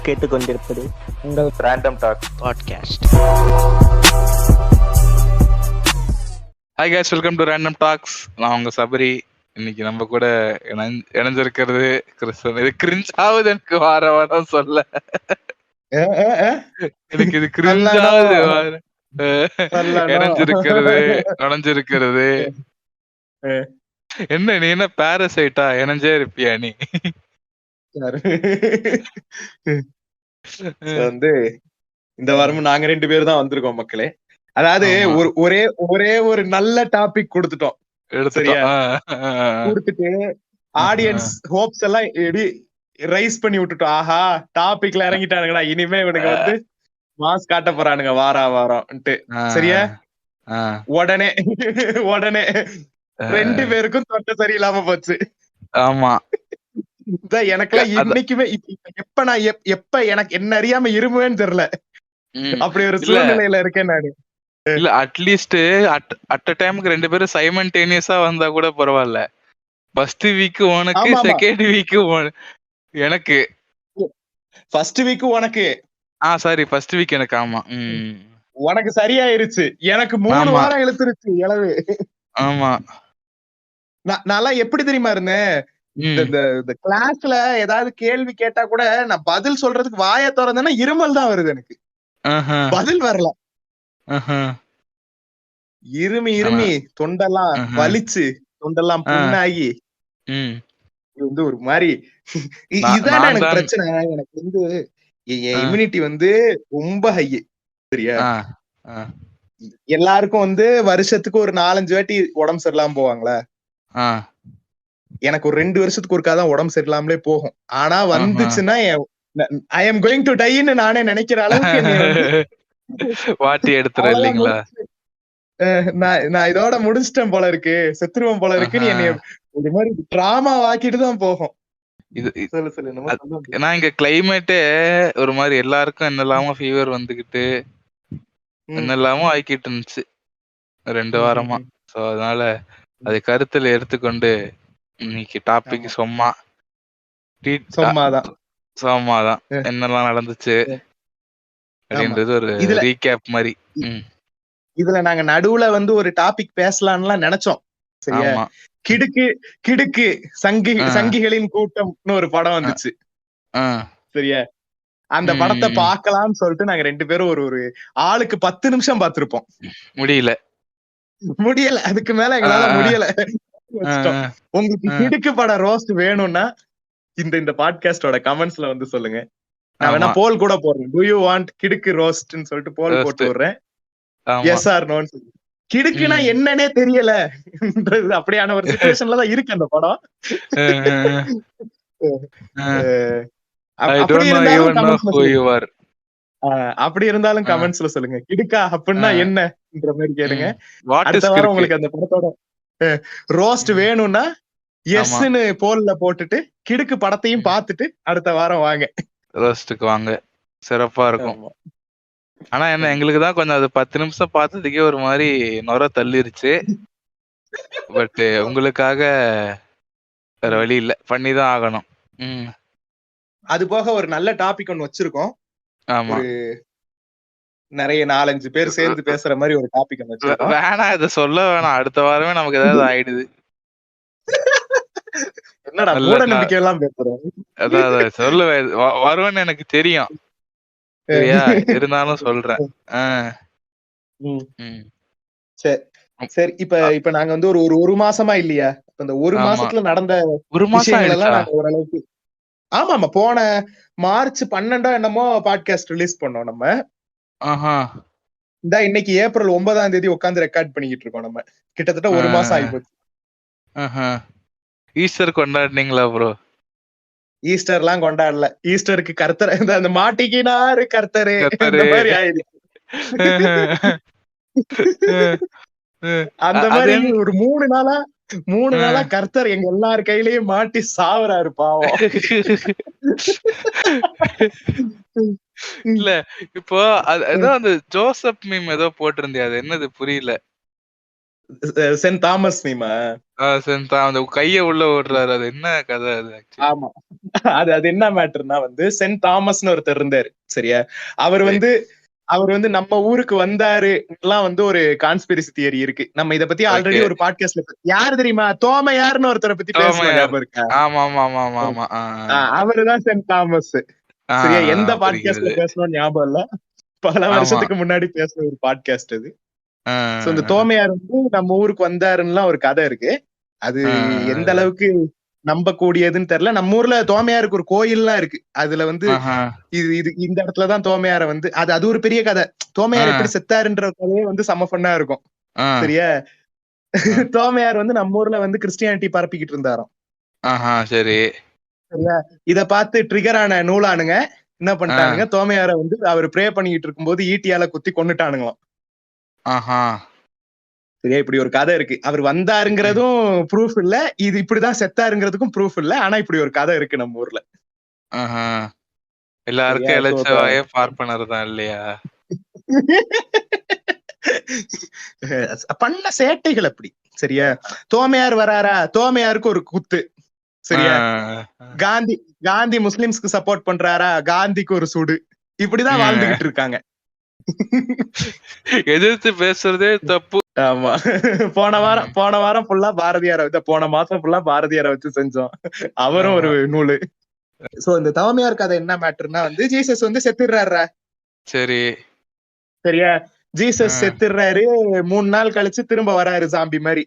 கேட்டுக்கொண்டிருப்பது உங்கள் random talk podcast. Hi guys, welcome to random talks. நான் உங்க சபரி. இன்னைக்கு நம்ம கூட இணைஞ்சிருக்கிறது கிறிஸ்தன். இது கிரிஞ்ச் ஆகுது எனக்கு வார வாரம் சொல்ல. எனக்கு இது கிரிஞ்ச் ஆகுது. இணைஞ்சிருக்கிறது என்ன நீ என்ன பாரசைட்டா இணைஞ்சே இருப்பியா நீ? வந்து இந்த வாரமும் நாங்க 2 பேர் தான் வந்திருக்கோம் மக்களே. அதாவது ஒரே ஒரு நல்ல டாபிக் கொடுத்துட்டோம். கொடுத்துட்டு ஆடியன்ஸ் ஹோப்ஸ் எல்லாம் ரைஸ் பண்ணி விட்டுட்டோம். ஆஹா, டாபிக்ல இறங்கிட்டானுங்களா, இனிமே இவனுங்க வந்து மாஸ் காட்ட போறானுங்க வாரம். சரியா? உடனே 2 பேருக்கும் தொண்டை சரியில்லாம போச்சு. ஆமா, எனக்குலாம் இன்னைக்குமே எப்ப எனக்கு என்ன அறியாம இருமுவேன்னு தெரியல. அப்படி ஒரு சூழ்நிலையில இருக்கேன் நானு. இல்ல அட்லீஸ்ட் அட் டைமுக்கு 2 பேரும் சைமல்டேனியஸா வந்தா கூட பரவாயில்ல. ஃபர்ஸ்ட் வீக் உனக்கு, செகண்ட் வீக் எனக்கு. ஃபர்ஸ்ட் வீக் உனக்கு, சாரி ஃபர்ஸ்ட் வீக் எனக்கு. ஆமா, உனக்கு சரியாயிருச்சு. எனக்கு 3 வாரம் இழுத்துருச்சு இளவு. ஆமா, நான் எப்படி தெரியுமா இருந்தேன், இந்த கிளாஸ்ல ஏதாவது கேள்வி கேட்டா கூட நான் பதில் சொல்றதுக்கு வாயை திறந்தேன்னா இருமல் தான் வருது எனக்கு. பதில் வரல. இருமி தொண்டெல்லாம் வலிச்சு, தொண்டெல்லாம் புண்ணாகி வந்து ஒரு மாதிரி. இதான எனக்கு பிரச்சனை. எனக்கு வந்து இம்யூனிட்டி வந்து ரொம்ப ஹை. சரியா? எல்லாருக்கும் வந்து வருஷத்துக்கு ஒரு 4-5 வாட்டி உடம்பு சரியில்லாம போவாங்களா? எனக்கு ஒரு 2 வருஷத்துக்கு ஒருக்காதான் உடம்பு சரியில்லாமலே போகும். ஆனா வந்துச்சுன்னா ஐ எம் கோயிங் டு டைன்னு நானே நினைக்கிற அளவுக்கு வாட்டி எடுத்துற இல்லீங்களா? நான் இதோட முடிச்சிட்டேன் போல இருக்கு, செத்துருவோம் போல இருக்குன்னு என்னைய ஒரு மாதிரி டிராமா வாக்கிட்டு தான் போகும். ஏன்னா இங்க கிளைமேட்டே ஒரு மாதிரி எல்லாருக்கும் என்னெல்லாமோ ஃபீவர் வந்துகிட்டு என்னெல்லாமோ ஆக்கிட்டு இருந்துச்சு 2 வாரமா. சோ அதனால அதை கருத்துல எடுத்துக்கொண்டு இன்னைக்கு டாபிக் சோமாதான் என்னெல்லாம் நடந்துச்சு அப்படின்றது ஒரு ரீகேப் மாதிரி. இதுல நாங்க நடுவுல வந்து ஒரு டாபிக் பேசலாம்னு நினைச்சோம். சரியா? கிடுக்கு சங்கிகளின் கூட்டம்னு ஒரு படம் வந்துச்சு. சரியா? அந்த படத்தை பார்க்கலாம்னு சொல்லிட்டு நாங்க 2 பேரும் ஒரு ஆளுக்கு 10 நிமிஷம் பார்த்திருப்போம். முடியல, அதுக்கு மேல எங்களால முடியல. உங்களுக்கு கிடுக்கு படம் ரோஸ்ட் வேணும்னா இந்த பாட்காஸ்டோட கமெண்ட்ஸ்ல வந்து சொல்லுங்க. நான் வேணா போல் கூட போடுறேன். டு யூ வாண்ட் கிடுக்கு ரோஸ்ட்னு சொல்லிட்டு போல் போட்டு விடுறேன். எஸ் ஆர் நோன்னு சொல்லி. கிடுக்குனா என்னன்னே தெரியல அப்படியான ஒரு சிச்சுவேஷன்ல தான் இருக்கு அந்த படம். அப்படி இருந்தாலும் கமெண்ட்ஸ்ல சொல்லுங்க, கிடுக்கா அப்படின்னா என்னன்ற மாதிரி கேளுங்க. அடுத்த வாரம் உங்களுக்கு அந்த படத்தோட ரோஸ்ட் வேணும்னா எஸ்ன்னு போல்ல போட்டுட்டு கிடுக்கு படத்தையும் பார்த்துட்டு அடுத்த வாரம் வாங்க, ரோஸ்டுக்கு வாங்க. சிறப்பா இருக்கும். ஆனா என்ன, எங்களுக்குதான் கொஞ்சம் அது 10 நிமிஷம் பார்த்ததுக்கே ஒரு மாதிரி நொர தள்ளிருச்சு. பட் உங்களுக்காக வேற வழி இல்ல, பண்ணிதான் ஆகணும். அது போக ஒரு நல்ல டாபிக் ஒன்னு வச்சிருக்கோம். ஆமா, நிறைய 4-5 பேர் சேர்ந்து பேசுற மாதிரி ஒரு டாபிக் ஒன்னு வச்சிருக்கோம். வேணாம், இதை சொல்ல வேணாம். அடுத்த வாரமே நமக்கு ஏதாவது ஆயிடுது. என்னடா மூட நம்பிக்கை எல்லாம் பேசுறோம். அதான் சொல்லுவேன், வருவேன்னு எனக்கு தெரியும். சரியா? இருந்தாலும் சொல்றேன். சரி, இப்ப நாங்க வந்து ஒரு மாசமா இல்லையா, இந்த ஒரு மாசத்துல நடந்த விஷயங்கள் எல்லாம் நாங்க ஓரளவுக்கு. ஆமா, போன மார்ச் 12 என்னமோ பாட்காஸ்ட் ரிலீஸ் பண்ணோம் நம்ம. இன்னைக்கு ஏப்ரல் 9ஆம் தேதி உட்காந்து ரெக்கார்ட் பண்ணிக்கிட்டு இருக்கோம் நம்ம. கிட்டத்தட்ட ஒரு மாசம் ஆயிப்போச்சு. Easter கொண்டாடுனீங்களா bro? ஈஸ்டர் எல்லாம் கொண்டாடல. ஈஸ்டருக்கு கர்த்தர் அந்த மாட்டிக்கினாரு கர்த்தரே அந்த மாதிரி ஆயிடுச்சு. அந்த மாதிரி ஒரு 3 நாளா கர்த்தர் எங்க எல்லார் கையிலயும் மாட்டி சாவறாரு பாவம். இல்ல இப்போ ஏதோ அந்த ஜோசப் மீம் ஏதோ போட்டிருந்தே, அது என்னது புரியல. சென்ட் தாமஸ் மீமா. அந்த கைய உள்ள ஓடுறாரு, அது என்ன கதை அது actually? ஆமா, அது என்ன மேட்டர்னா வந்து சென்ட் தாமஸ்னு ஒருத்தர் இருந்தாரு. சரியா, அவர் சரி. வந்து அவர் வந்து நம்ம ஊருக்கு வந்தாரு எல்லாம் வந்து ஒரு கான்ஸ்பிரசி தியரி இருக்கு. நம்ம இத பத்தி ஆல்ரெடி Okay. ஒரு பாட்காஸ்ட்ல யார் தெரியுமா, தோமையார்னு ஒருத்தரை பத்தி பேசணும், தோமையார். ஞாபகம் இருக்கா? ஆமா ஆமா ஆமா ஆமா ஆமா. அவருதான் சென்ட் தாமஸ். சரியா, எந்த பாட்காஸ்ட்ல புரிகிறது. பேசணும் ஞாபகம் இல்ல, பல ஆமா. வருஷத்துக்கு முன்னாடி பேசுன ஒரு பாட்காஸ்ட் அது. ஆ, சோ இந்த தோமையார் வந்து நம்ம ஊருக்கு வந்தாருன்னுலாம் ஒரு கதை இருக்கு. அது ஆ, எந்த அளவுக்கு நம்ப கூடியதுன்னு தெரியல. நம்ம ஊர்ல தோமையாருக்கு ஒரு கோயில்லாம் இருக்கு. அதுல வந்து ஆஹா. இது இந்த இடத்துலதான் தோமையார வந்து அது ஒரு பெரிய கதை. தோமையார் எப்படி செத்தாருன்ற கதையே வந்து செம ஃபன்னா இருக்கும். ஆ, சரியா, தோமையார் வந்து நம்ம ஊர்ல வந்து கிறிஸ்டியானிட்டி பரப்பிக்கிட்டு இருந்தாராம். ஆஹா, சரி. சரியா, இத பார்த்து ட்ரிகர் ஆன நூலானுங்க என்ன பண்ணிட்டானுங்க, தோமையார வந்து அவர் ப்ரே பண்ணிக்கிட்டு இருக்கும்போது ஈட்டியால குத்தி கொன்னுட்டானுங்களாம். ஆஹா. சரியா, இப்படி ஒரு கதை இருக்கு. அவர் வந்தாருங்கிறதும் ப்ரூஃப் இல்ல, இது இப்படிதான் செத்தாருங்கிறதுக்கும் ப்ரூஃப் இல்ல. ஆனா இப்படி ஒரு கதை இருக்கு நம்ம ஊர்ல. ஆஹா. எல்லாருக்கும் சரியா, இளைச்சவாயே பார்ப்பனர் தான் இல்லையா? பண்ண சேட்டைகள் அப்படி. சரியா, தோமையார் வராரா, தோமையாருக்கு ஒரு குத்து. சரியா, காந்தி காந்தி முஸ்லிம்ஸ்க்கு சப்போர்ட் பண்றாரா, காந்திக்கு ஒரு சுடு. இப்படிதான் வாழ்ந்துகிட்டு இருக்காங்க. எதிர்த்து பேசுறதே தப்பு. ஆமா, போன வாரம் ஃபுல்லா பாரதியாரை வச்சு, போன மாசம் ஃபுல்லா பாரதியாரை வச்சு செஞ்சோம். அவரும் ஒரு நூலு. சோ இந்த தவமையார் கதை என்ன மேட்டர்னா வந்து ஜீசஸ் வந்து செத்துடுறாரு. சரி. சரியா, ஜீசஸ் செத்துடுறாரு. 3 நாள் கழிச்சு திரும்ப வராரு ஜாம்பி மாதிரி.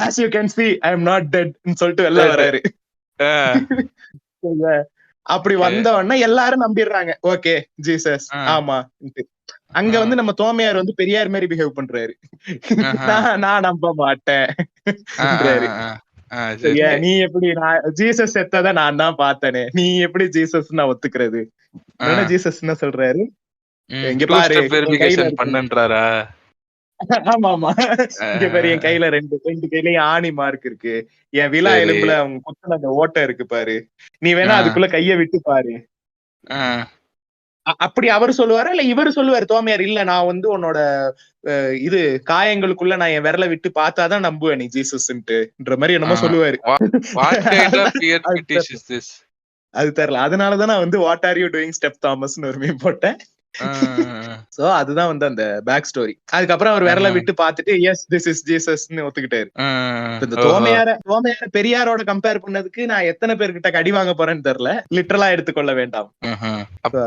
As you can see, I am not dead ன்னு சொல்லிட்டு வெளில வராரு. அப்படி வந்த உடனே எல்லாரும் நம்பிடுறாங்க, ஓகே ஜீசஸ் ஆமா. அங்க வந்து நம்ம தோமையார் வந்து பெரியார் மாதிரி பிஹேவ் பண்றாரு. நான் நம்ப மாட்டேன். சரியா, நீ எப்படி ஜீசஸ் செத்தத நான் தான் பார்த்தனே, நீ எப்படி ஜீசஸ் நான் ஒத்துக்கிறது? ஜீசஸ் என்ன சொல்றாரு, இங்க பாரு பண்ணுன்றாரா? ஆமா ஆமா, இங்க பாரு என் கையில ரெண்டு கையிலயும் ஆணி மார்க் இருக்கு, என் விலா எலும்புல அவங்க குத்துன அந்த ஓட்டை இருக்கு பாரு, நீ வேணா அதுக்குள்ள கைய விட்டு பாரு. அப்படி அவரு சொல்லுவாரு இல்ல இவரு சொல்லுவாரு தோமையார், இல்ல நான் வந்து உன்னோட இது காயங்களுக்குள்ள நான் என் விரல விட்டு பார்த்தாதான் நம்புவேன் நீ ஜீசஸ்ன்ற மாதிரி என்னமோ சொல்லுவாரு. அது தெரியல, அதனாலதான் நான் வந்து what are you doing step தாமஸ்னு ஒரு மீம் போட்டேன். சோ அதுதான் வந்து அந்த பேக் ஸ்டோரி. அதுக்கப்புறம் அவர் விரல விட்டு பார்த்துட்டு எஸ் திஸ் இஸ் ஜீசஸ்னு ஒத்துக்கிட்டாரு. இந்த தோமையார பெரியாரோட கம்பேர் பண்ணதுக்கு நான் எத்தனை பேர்கிட்ட கடி வாங்க போறேன்னு தெரியல, லிட்டரலா எடுத்துக்கொள்ள வேண்டாம்.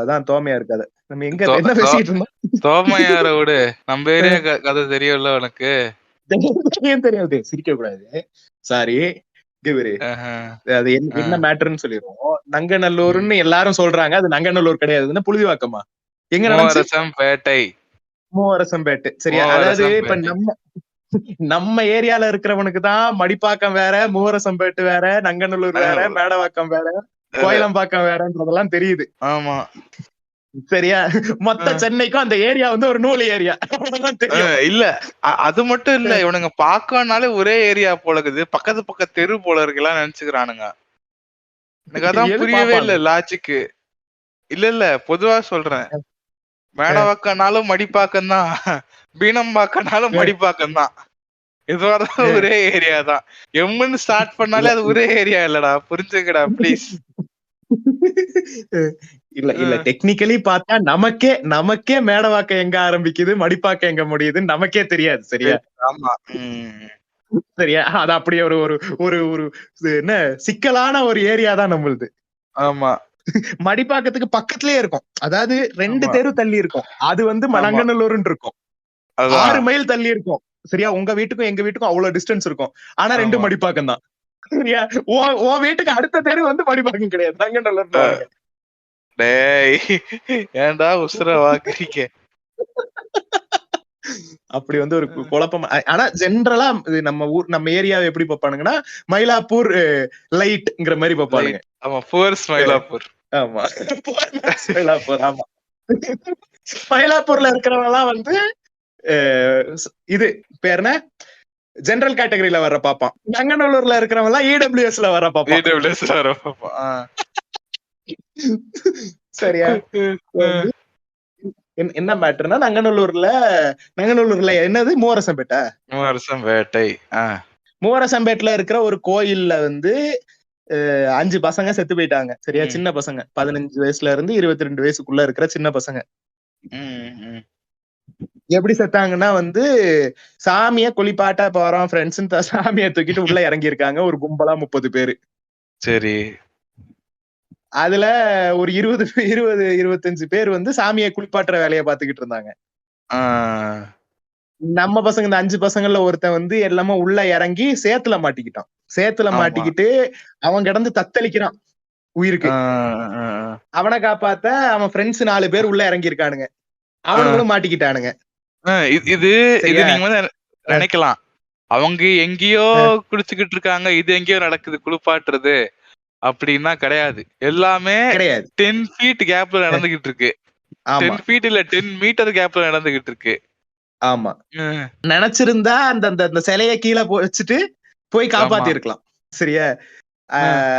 அதான் தோமையார் கதை. நம்ம எங்க என்ன பேசிட்டு இருந்தோம்? தோமையாரோட நம்ம ஏரியா கதை தெரியும்ல உனக்கு? தெரியாது, சிரிக்க கூடாது, சாரி. அது என்ன மேட்டர்னு சொல்லிடுவோம். நங்கநல்லூர்னு எல்லாரும் சொல்றாங்க, அது நங்கநல்லூர் கிடையாது, புழுதிவாக்கமா எங்க மூவரசம்பேட்டை. மூவரசம்பேட்டை. சரியா, அதாவது இப்ப நம்ம ஏரியால இருக்கிறவனுக்கு தான் மடிப்பாக்கம் வேற, மூவரசம்பேட்டு வேற, நங்கநல்லூர் வேற, மேடவாக்கம் வேற, கோயிலம்பாக்கம் வேறன்றதெல்லாம் தெரியுது. ஆமா, சரியா, மொத்த சென்னைக்கும் அந்த ஏரியா வந்து ஒரு நூல் ஏரியா. இல்ல அது மட்டும் இல்ல, இவனுங்க பாக்கனாலே ஒரே ஏரியா போல இருக்குது, பக்கத்து தெரு போல இருக்கலாம் நினைச்சுக்கிறானுங்க. எனக்கு அதான் புரியவே இல்ல லாஜிக்கு. இல்ல பொதுவா சொல்றேன், மேடவாக்கனாலும் மடிப்பாக்கம் தான், பீனம்பாக்கனாலும் மடிப்பாக்கம் தான், எதுவாக ஒரே ஏரியா தான். எம்னு ஸ்டார்ட் பண்ணாலே அது ஒரே ஏரியா இல்லடா, புரிஞ்சுக்கடா ப்ளீஸ். இல்ல டெக்னிக்கலி பார்த்தா நமக்கே மேடவாக்கம் எங்க ஆரம்பிக்குது மடிப்பாக்கம் எங்க முடியுதுன்னு நமக்கே தெரியாது. சரியா, ஆமா, சரியா, அது அப்படியே ஒரு ஒரு ஒரு என்ன சிக்கலான ஒரு ஏரியா தான் நம்மளுது. ஆமா, மடிப்பாக்கத்துக்கு பக்கத்துலயே இருக்கும், அதாவது 2 தெரு தள்ளி இருக்கும், அது வந்து நங்கநல்லூர்னு இருக்கும். 6 மைல் தள்ளி இருக்கும். சரியா, உங்க வீட்டுக்கும் எங்க வீட்டுக்கும் அவ்வளவு டிஸ்டன்ஸ் இருக்கும், ஆனா 2 மடிப்பாக்கம் தான். சரியா, உன் வீட்டுக்கு அடுத்த தெரு வந்து மடிப்பாக்கம் கிடையாது, நங்கநல்லூர். டேய் ஏன்டா உசுர வாக்குறீங்க? அப்படி வந்து ஒரு குழப்பம். ஆனா ஜென்ரலா நம்ம ஊர் நம்ம ஏரியாவை எப்படி பார்ப்பானுங்கன்னா, மயிலாப்பூர் லைட்ங்கிற மாதிரி பார்ப்பானுங்க. ஆமா, ஃபோர்ஸ் மயிலாப்பூர். ஆமா, மயிலாப்பூர். ஆமா, மயிலாப்பூர்ல இருக்கிறவங்க எல்லாம் வந்து இது பேர் என்ன, ஜெனரல் கேட்டகரியில வர பாப்பான். நங்கநல்லூர்ல இருக்கிறவங்க எல்லாம் இடபிள்யூஎஸ்ல வர பாப்பான். சரியா, என்ன மேட்டர்னா நங்கநல்லூர்ல என்னது மூவரசம்பேட்டை. மூவரசம்பேட்டை. மூவரசம்பேட்டில இருக்கிற ஒரு கோயில்ல வந்து 5 பசங்க செத்து போயிட்டாங்க. சரியா? சின்ன பசங்க 15 வயசுல இருந்து 22 வயசுக்குள்ள இருக்கிற சின்ன பசங்க. எப்படி செத்தாங்கன்னா வந்து சாமிய குளிப்பாட்டா போறோம் ஃப்ரெண்ட்ஸ் சாமியை தூக்கிட்டு உள்ள இறங்கி இருக்காங்க ஒரு கும்பலா 30 பேரு. சரி. அதுல ஒரு 25 பேர் வந்து சாமியை குளிப்பாட்டுற வேலையை பாத்துக்கிட்டு இருந்தாங்க. நம்ம பசங்க இந்த 5 பசங்கள்ல ஒருத்தன் வந்து எல்லாமே உள்ள இறங்கி சேத்துல மாட்டிக்கிட்டான். சேத்துல மாட்டிக்கிட்டு அவன் கிடந்து தத்தளிக்கிறான் உயிருக்கு. அவனை காப்பாத்த அவன் ஃப்ரெண்ட்ஸ் 4 பேர் உள்ள இறங்கி இருக்கானுங்க. அவனுங்களும் மாட்டிக்கிட்டானுங்க. இது நீங்க வந்து நினைக்கலாம், அவங்க எங்கேயோ குளிச்சுக்கிட்டு இருக்காங்க, இது எங்கேயோ நடக்குது குளிப்பாட்டுறது அப்படின்னா கிடையாது. எல்லாமே கிடையாது. 10 feet கேப்ல நடந்துகிட்டு இருக்கு. 10 feet இல்ல 10 மீட்டர் கேப்ல நடந்துகிட்டு இருக்கு. ஆமா, நினைச்சிருந்தா அந்த சிலைய கீழே வச்சுட்டு போய் காப்பாத்தி இருக்கலாம். சரியா?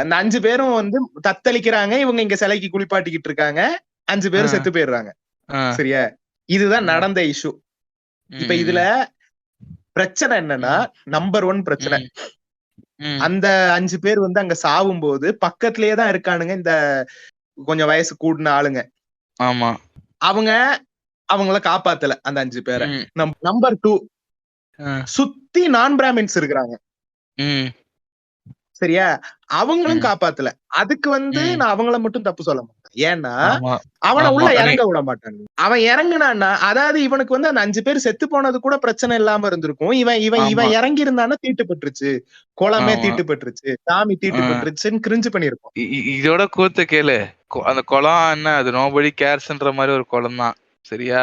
அந்த 5 பேரும் வந்து தத்தளிக்கிறாங்க. இவங்க இங்க சிலைக்கு குளிப்பாட்டிக்கிட்டு இருக்காங்க. 5 பேரும் செத்து போயிடுறாங்க. சரியா? இதுதான் நடந்த இஷ்யூ. இப்ப இதுல பிரச்சனை என்னன்னா, நம்பர் 1 பிரச்சனை, அந்த 5 பேர் வந்து அங்க சாவும் போது பக்கத்திலேயே தான் இருக்கானுங்க இந்த கொஞ்சம் வயசு கூடின ஆளுங்க. ஆமா, அவங்கள காப்பாத்தல அந்த 5 பேரை. நம்பர் 2 சுத்தி நான் பிராமின்ஸ் இருக்கிறாங்க. சரியா? அவங்களும் காப்பாத்தல. அதுக்கு வந்து நான் அவங்கள மட்டும் தப்பு சொல்ல மாட்டேன். ஏன்னா அவனை உள்ள இறங்க விட மாட்டான். அவன் இறங்குனான்னா, அதாவது இவனுக்கு வந்து அந்த 5 பேர் செத்து போனது கூட பிரச்சனை இல்லாம இருந்திருக்கும். இவன் இறங்கி இருந்தானா தீட்டுப்பட்டுருச்சு, குளமே தீட்டுப்பட்டுருச்சு, சாமி தீட்டுப்பட்டுருச்சுன்னு கிரிஞ்சு பண்ணிருப்போம். இதோட கூத்த கேளு, அந்த குளம் என்ன அது நோபடி கேர்ஸ்ன்ற மாதிரி ஒரு குளம் தான். சரியா?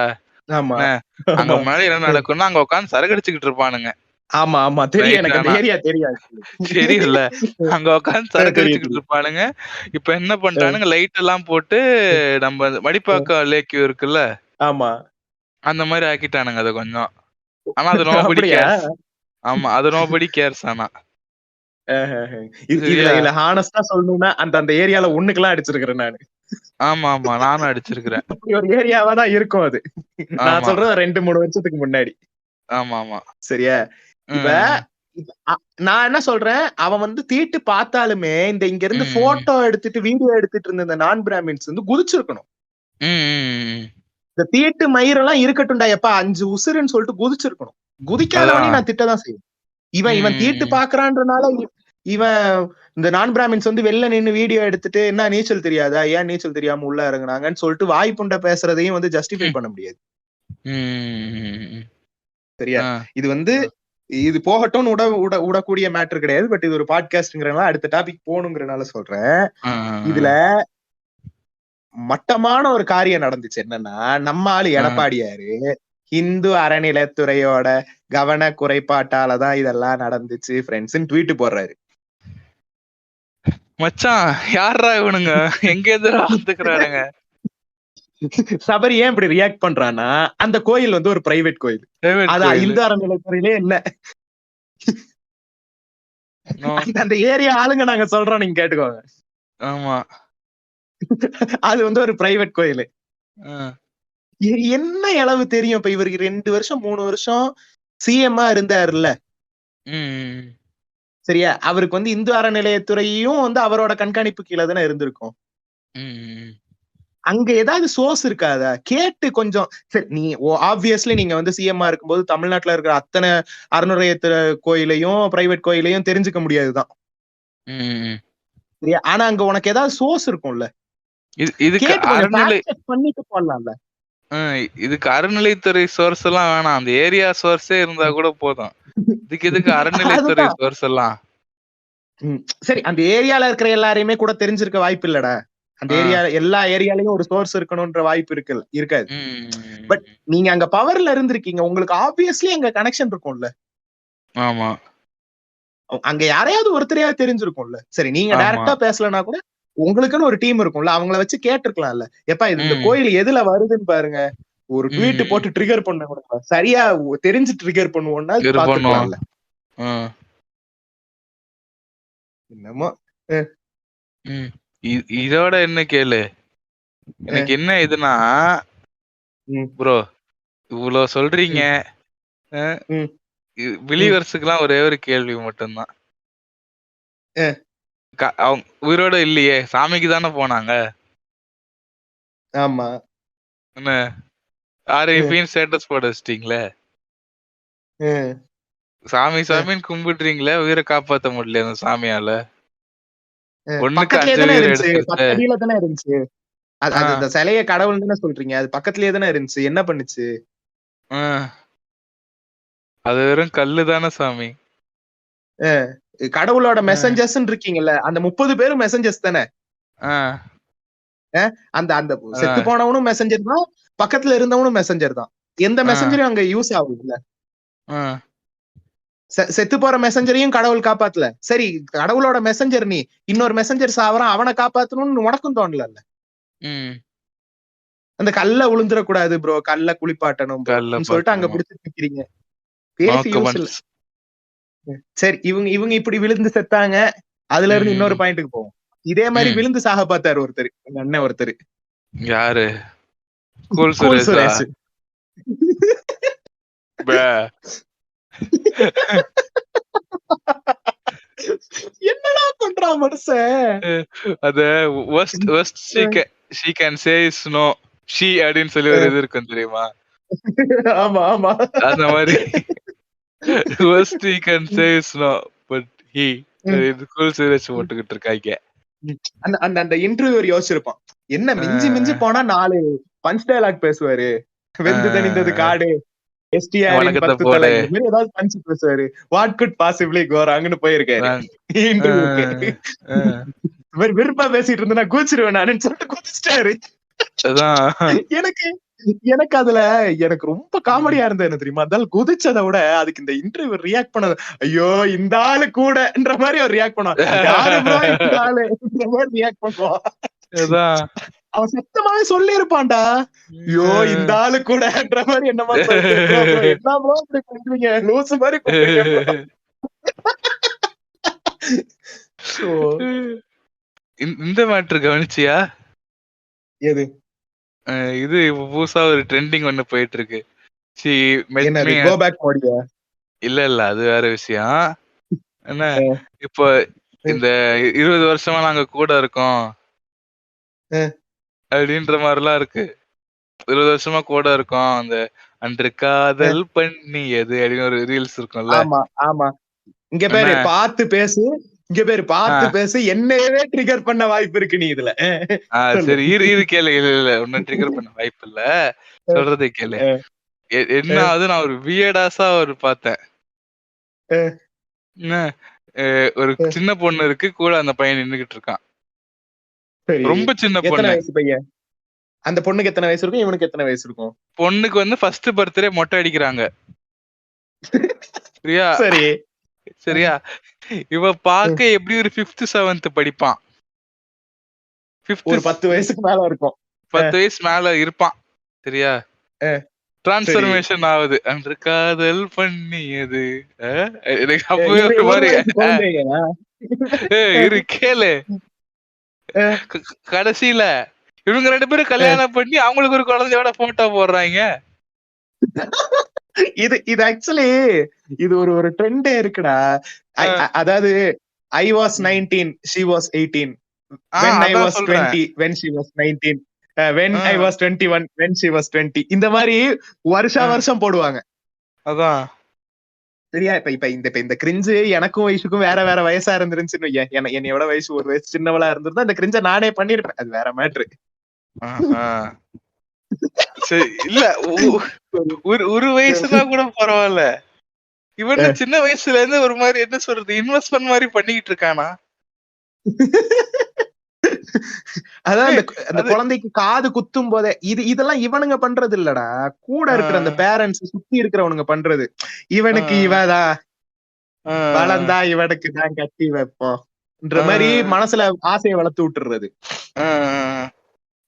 ஆமா, அங்க முன்னாடி என்ன நடக்கும்னா அங்க உட்காந்து சரக்கு அடிச்சுக்கிட்டு இருப்பானுங்க. ஆமா ஆமா, தெரியும் எனக்கு அந்த ஏரியா தெரியாது. தெரியல, அங்க உட்காந்து சரக்கு அடிச்சுக்கிட்டு இருப்பானுங்க. இப்ப என்ன பண்றானுங்க, லைட் எல்லாம் போட்டு நம்ம மடிப்பாக்கம் லேக் இருக்குல்ல, ஆமா, அந்த மாதிரி ஆக்கிட்டானுங்க அத கொஞ்சம். ஆனா அது நோபடி கேர்ஸ். ஆமா, அது நோபடி கேர்ஸ். ஆனா இதுல ஹானஸ்டா சொல்லணும்னா அந்த ஏரியால ஒண்ணுக்கெல்லாம் அடிச்சிருக்கிறேன் நானு. ஆமா ஆமா, நானும் அடிச்சிருக்கிறேன். ஒரு ஏரியாவா தான் இருக்கும் அது. நான் சொல்றது 2-3 வருஷத்துக்கு முன்னாடி. ஆமா ஆமா, சரியா? இப்ப நான் என்ன சொல்றேன், அவன் வந்து தீட்டு பார்த்தாலுமே இந்த இங்க இருந்து போட்டோ எடுத்துட்டு வீடியோ எடுத்துட்டு இருந்த இந்த நான் பிராமின்ஸ் வந்து குதிச்சிருக்கணும். இந்த தீட்டு மயிரெல்லாம் இருக்கட்டும்டா, எப்ப 5 உசுருன்னு சொல்லிட்டு குதிச்சிருக்கணும். குதிக்காதவனே நான் திட்டதான் செய்வேன். இவன் தீட்டு பாக்குறான்றனால இவன் இந்த நான் பிராமின்ஸ் வந்து வெளில நின்னு வீடியோ எடுத்துட்டு என்ன நீச்சல் தெரியாதா, ஏன் நீச்சல் தெரியாம உள்ள இறங்குனாங்கன்னு சொல்லிட்டு வாய்ப்புண்ட பேசுறதையும் வந்து ஜஸ்டிஃபை பண்ண முடியாது. சரியா? இது வந்து இது போகட்டும் விடக்கூடிய மேட்டர் கிடையாது. பட் இது ஒரு பாட்காஸ்ட்ங்கிறனால அடுத்த டாபிக் போகணுங்கிறனால சொல்றேன். இதுல மட்டமான ஒரு காரியம் நடந்துச்சு. என்னன்னா, நம்ம ஆளு எடப்பாடியாரு இந்து அறநிலைத்துறையோட கவன குறைபாட்டாலதான் இதெல்லாம் நடந்துச்சு ஃப்ரெண்ட்ஸ் ட்வீட் போடுறாரு. மச்சான், யாரா இவனுங்க, எங்க எதிராக சபரி ஏன் இப்படி ரியாக்ட் பண்றான்னா, அந்த கோயில் வந்து ஒரு பிரைவேட் கோயில். அதான் இந்து அறநிலைத்துறையிலே இல்ல. அந்த ஏரியா ஆளுங்க நாங்க சொல்றோம், நீங்க கேட்டுக்கோங்க. ஆமா, அது வந்து ஒரு பிரைவேட் கோயில். என்ன அளவு தெரியும்? இப்ப இவருக்கு 2 வருஷம் 3 வருஷம் சிஎம்மா இருந்தாருல்ல. சரியா? அவருக்கு வந்து இந்து அறநிலையத்துறையும் வந்து அவரோட கண்காணிப்பு கீழே தானே இருந்திருக்கும். அங்க ஏதாவது சோர்ஸ் இருக்காதா? கேட்டு கொஞ்சம் சரி, நீ ஆப்வியஸ்லி நீங்க வந்து சிஎம்மா இருக்கும்போது தமிழ்நாட்டுல இருக்கிற அத்தனை அறநிலையத்துறை கோயிலையும் பிரைவேட் கோயிலையும் தெரிஞ்சுக்க முடியாதுதான். சரியா? ஆனா அங்க உனக்கு ஏதாவது சோர்ஸ் இருக்கும்ல, பண்ணிட்டு போடலாம்ல. இதுக்கு அறநிலைத்துறை சோர்ஸ் எல்லாம் வேணாம், அந்த ஏரியா சோர்ஸே இருந்தா கூட போதும். இதுக்கு எதுக்கு அறநிலைத்துறை சோர்ஸ் எல்லாம்? சரி, அந்த ஏரியால இருக்கிற எல்லாரையுமே கூட தெரிஞ்சிருக்க வாய்ப்பு இல்லடா. அந்த ஏரியா எல்லா ஏரியாலயும் ஒரு சோர்ஸ் இருக்கணும்ன்ற வாய்ப்பு இருக்காது. பட் நீங்க அங்க பவர்ல இருந்திருக்கீங்க, உங்களுக்கு ஆப்வியஸ்லி அங்க கனெக்ஷன் இருக்கும்ல. ஆமா, அங்க யாரையாவது ஒருத்தரையாவது தெரிஞ்சிருக்கும்ல. சரி, நீங்க டைரக்டா பேசலனா கூட உங்களுக்குன்னு ஒரு டீம் இருக்கும்ல, அவங்கள வச்சு கேட்டிருக்கலாம்ல. எப்பா இந்த கோயில் எதுல வருதுன்னு பாருங்க, ஒரு ட்வீட் போட்டு ட்ரிகர் பண்ண கூட சரியா தெரிஞ்சு ட்ரிகர் பண்ணுவோம்னா பாத்துக்கலாம்ல. என்னமோ இதோட என்ன கேளு, எனக்கு என்ன இதுனா ம், ப்ரோ இவ்வளவு சொல்றீங்க. ம், ம், பிலீவர்ஸுக்குலாம் ஒரே ஒரு கேள்வி மட்டும்தான். அஹ், அவங்க உயிரோட இல்லையே, சாமிக்கு தானே போனாங்க. ஆமா. என்ன அஹ், ஆர்ஐபின்னு ஸ்டேட்டஸ் போட வச்சிட்டீங்களே. அஹ், சாமி அஹ், சாமின்னு கும்பிடுறீங்களே, உயிரை காப்பாத்த முடியல அந்த சாமியால. ஒண்ணுக்கு பக்கத்துலயே 5 தானே உயிரை இருந்துச்சு, எடுத்துருச்சு. 10 அடியில தானே இருந்துச்சு. அது அது ஆஹ் இந்த சிலைய கடவுள் தானே சொல்றீங்க, அது பக்கத்துலயே தானே இருந்துச்சு, என்ன பண்ணுச்சு? ஆஹ் அது வெறும் கல்லு தானே சாமி. அஹ், கடவுளோட ஆஹ் மெசஞ்சர்ஸ் இருக்கீங்கல்ல, அந்த 30 பேரும் மெசஞ்சர்ஸ் தானே. ஆஹ் அந்த அந்த செத்து ஆஹ் போனவனும் மெசஞ்சர் தான், பக்கத்துல இருந்தவனும் மெசஞ்சர் தான். எந்த ஆஹ் மெசஞ்சரும் அங்க யூஸ் ஆகுதுல்ல. ஆஹ் செத்து போற மெசஞ்சரையும் கடவுள் காப்பாத்தல, சரி கடவுளோட மெசஞ்சர் நீ, இன்னொரு மெசஞ்சர் சாவறான் அவனை காப்பாத்தணும்னு உனக்கும் தோணல. உம் அந்த கல்ல உளுந்துடக்கூடாது ப்ரோ, கல்ல குளிப்பாட்டணும் கல்ல ப்ரோன்னு சொல்லிட்டு அங்க பாக்கணும். பிடிச்சி நிக்கிறீங்க, பேசி நோக்கு யூஸ் இல்ல. மன்ஸ். சரி, இவங்க இவங்க இப்படி விழுந்து செத்தாங்க. அதுல இருந்து இன்னொரு உம் பாயிண்ட்டுக்கு போவோம். இதே மாதிரி உம் விழுந்து சாக பார்த்தாரு ஒருத்தர், எங்க அண்ணன் ஒருத்தர். யாரு? கூல் கூல் சுரேஷா? சுரேஷ். பே. என்னடா பண்றான் மனுஷன்? அத worst worst she can say is no. she அப்படின்னு சொல்லி ஒரு இது இருக்கும் தெரியுமா? ஆமா ஆமா. அந்த மாதிரி worst he can say is no but he இது கூல் சுரேஷ் போட்டுக்கிட்டு இருக்காங்க. அந்த அந்த அந்த இன்டர்வியூவர் யோசிச்சிருப்பான், என்ன மிஞ்சி மிஞ்சி போனா 4 பஞ்ச் டயலாக் பேசுவாரு, வெந்து தணிந்தது காடு, எஸ்டிஆரின் வணக்கத்தை 10 போடு. தலை, இந்த மாதிரி ஏதாவது பஞ்ச் பேசுவாரு. வாட் குட் பாசிபிளி கோ ராங்னு போயிருக்காரு இன்டர்வியூக்கு. இந்த மாதிரி விருப்பா பேசிட்டு இருந்தா கூச்சிருவேன் நானுன்னு சொல்லிட்டு குதிச்சிட்டாரு. அதான் எனக்கு எனக்கு அதுல எனக்கு ரொம்ப காமெடியா இருந்தது என்ன தெரியுமா, அதனால குதிச்சதை விட அதுக்கு இந்த இன்டர்வியூ ரியாக்ட் பண்ணது, ஐயோ இந்த ஆளு கூடன்ற மாதிரி அவர் ரியாக்ட் பண்ணுவான். யாரு ப்ரோ இந்த ஆளு இந்த மாதிரி ரியாக்ட் பண்ணுவான். அதான் அவன் சத்தமாவே சொல்லி இருப்பான்டா, ஐயோ இந்த ஆளு கூடன்ற மாதிரி என்னமா சொல்லிட்டு, என்ன ப்ரோ இப்படி பண்றீங்க, லூசு மாதிரி பண்றீங்க bro. So, இந்த மேட்ரு கவனிச்சியா? எது இது இப்ப புதுசா ஒரு ட்ரெண்டிங் ஒண்ணு போயிட்டு இருக்கு. She met என்னது, me கோ at- பேக் மோடியா? இல்ல அது வேற விஷயம். என்ன இப்போ இந்த 20 வருஷமா நாங்க கூட இருக்கோம் அப்படின்ற மாதிரிலாம் இருக்கு. 20 வருஷமா கூட இருக்கோம், அந்த அன்று காதல் பண்ணியது அப்படின்னு ஒரு ரீல்ஸ் இருக்கும்ல. ஆமா ஆமா. இங்க என்ன பேரு பார்த்து பேசு, இங்க பேரு பார்த்து பேசு, என்னையவே ட்ரிகர் பண்ண வாய்ப்பு இருக்கு நீ இதுல. சொல்லு. சரி இரு கேளு. இல்ல ஒன்னும் ட்ரிகர் பண்ண வாய்ப்பு இல்ல, சொல்றதை கேளு. என்ன ஆகுது, நான் ஒரு வியர்டாஸா ஒரு பார்த்தேன். என்ன ஒரு சின்ன பொண்ணு இருக்கு, கூட அந்த பையன் நின்னுகிட்டு இருக்கான். சரி, ரொம்ப சின்ன எத்தனை பொண்ணு. வயசு பையன்? அந்த பொண்ணுக்கு எத்தனை வயசு இருக்கும், இவனுக்கு எத்தனை வயசு இருக்கும்? பொண்ணுக்கு வந்து ஃபர்ஸ்ட் பர்த்டே மொட்டை அடிக்கிறாங்க. சரியா சரி, சரியா இவ பாக்க எப்படி ஒரு 5th 7th படிப்பான். ஒரு 10 வயசுக்கு மேல இருக்கும். 10 வயசு மேல இருப்பான். சரியா டிரான்ஸ்ஃபர்மேஷன் ஆகுது, அன்று காதல் பண்ணியது. எனக்கு அப்பவே இவன் ஒரு ஒரு மாதிரி வயசு குழந்தையா? இரு கேளு. கடைசியில இவங்க 2 பேரும் கல்யாணம் பண்ணி அவங்களுக்கு ஒரு குழந்தையோட போட்டோ போடுறாங்க. இது இது ஆக்சுவலி இது ஒரு ஒரு ட்ரெண்டே இருக்குடா. அதாவது I was 19, she was 18. When I was 20, when she was 19. When I was 21, when she was 20. இந்த மாதிரி வருஷம் போடுவாங்க. அதான் சரியா, இப்ப இந்த கிரிஞ்சு எனக்கும் வயசுக்கும் வேற வேற வயசா இருந்துருச்சுன்னு என்னையோட வயசு ஒரு வயசு சின்னவளா இருந்திருந்தா அந்த கிரிஞ்ச நானே பண்ணிருப்பேன், அது வேற மேட்ரு. இல்ல ஒரு வயசுதான் கூட பரவாயில்ல, இவன் சின்ன வயசுல இருந்து ஒரு மாதிரி என்ன சொல்றது, இன்வெஸ்ட்மெண்ட் மாதிரி பண்ணிக்கிட்டு இருக்கானா. அதான் அந்த குழந்தைக்கு காது குத்தும் போதே இதெல்லாம் இவனுங்க பண்றது இல்லடா, கூட இருக்கிற அந்த பேரண்ட்ஸ் சுத்தி இருக்கிறவனுங்க பண்றது. இவனுக்கு இவதான் வளர்ந்தா இவனுக்கு தான் கட்டி வைப்போம்ன்ற மாதிரி மனசுல ஆசையை வளர்த்து விட்டுறது.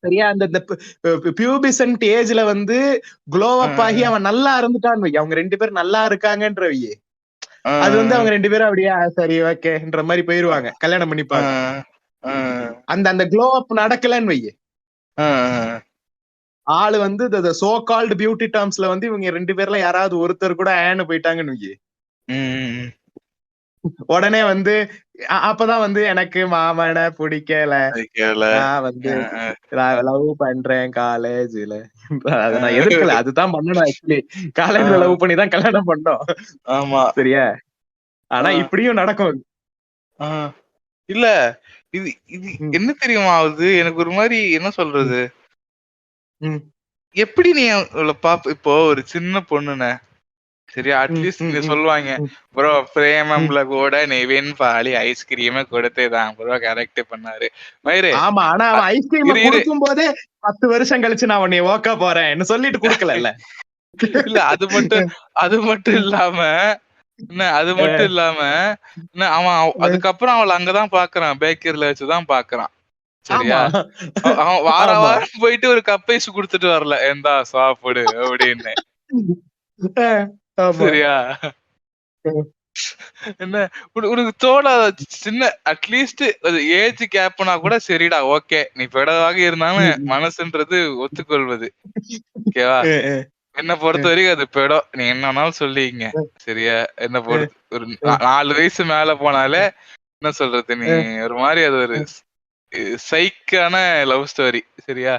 சரியா, அந்த பியூபிசன்ட் ஏஜ்ல வந்து க்ளோ அப் ஆகி அவன் நல்லா இருந்துட்டான்னு வை, அவங்க 2 பேரும் நல்லா இருக்காங்கன்ற வை, அது வந்து அவங்க 2 பேரும் அப்படியே சரி ஓகேன்ற மாதிரி போயிருவாங்க, கல்யாணம் பண்ணிப்பாங்க. அந்த அந்த க்ளோ அப் நடக்கலன்னு வை, ஆளு வந்து சோ கால்டு பியூட்டி டேர்ம்ஸ்ல வந்து இவங்க 2 பேர்ல யாராவது ஒருத்தர் கூட ஏன்னு போயிட்டாங்கன்னு வையி, ம். உடனே வந்து அப்பதான் வந்து எனக்கு மாமனை பிடிக்கல, ஐக்கியல. நான் வந்து அ, லவ் பண்றேன் காலேஜ்ல. அதை நான் எதிர்க்கல, அதுதான் பண்ணணும் ஆக்சுவலி. காலேஜ்ல ஆ. லவ் பண்ணி தான் கல்யாணம் பண்ணோம். ஆமா. சரியா? ஆனா ஆ. இப்படியும் நடக்கும். ஆ. இல்ல இது இது ம், என்ன தெரியுமா ஆகுது எனக்கு ஒரு மாதிரி என்ன ம், சொல்றது, ம், எப்படி நீ அவள இப்போ ஒரு சின்ன பொண்ணுன சரியா, ம், அட்லீஸ்ட் ம், நீ ம், சொல்லுவாங்க ம், ப்ரோ ம். பிரேமம்ல கூட நிவின் பாலி ஐஸ்கிரீமை கொடுத்தேதான் ப்ரோ கரெக்ட் பண்ணாரு மயிரு. ஆமா, ஆனா அ, அவன் ஐஸ்கிரீம இரு இரு குடுக்கும் போதே 10 வருஷம் கழிச்சு நான் உன்னை ஓக்க போறேன்னு சொல்லிட்டு குடுக்கல. இல்ல அது மட்டும் இல்லாம என்ன அது மட்டும் இல்லாம என்ன அவன் அதுக்கப்புறம் அவளை அங்கதான் பாக்குறான், பேக்கரியில வச்சுதான் பாக்குறான். சரியா? ஆமா, அவன் வார ஆமா, வாரம் போயிட்டு ஒரு கப் ஐஸ் குடுத்துட்டு வரல, எந்தா சாப்பிடு அப்படின்னு. ஆமா. சரியா? என்ன உனக்கு தோணாத சின்ன அட்லீஸ்ட் அது ஏஜ் கேப்னா கூட சரிடா, ஓகே நீ பெடவாக இருந்தாலும் மனசுன்றது ஒத்துக்கொள்வது. ஓகேவா? என்ன பொறுத்த வரைக்கும் அது பெடம், நீ என்னன்னாலும் சொல்லிங்க. சரியா? என்ன பொறுத்து ஒரு 4 வயசு மேல போனாலே என்ன சொல்றது, நீ ஒரு மாதிரி அது ஒரு சைக்கான லவ் ஸ்டோரி. சரியா?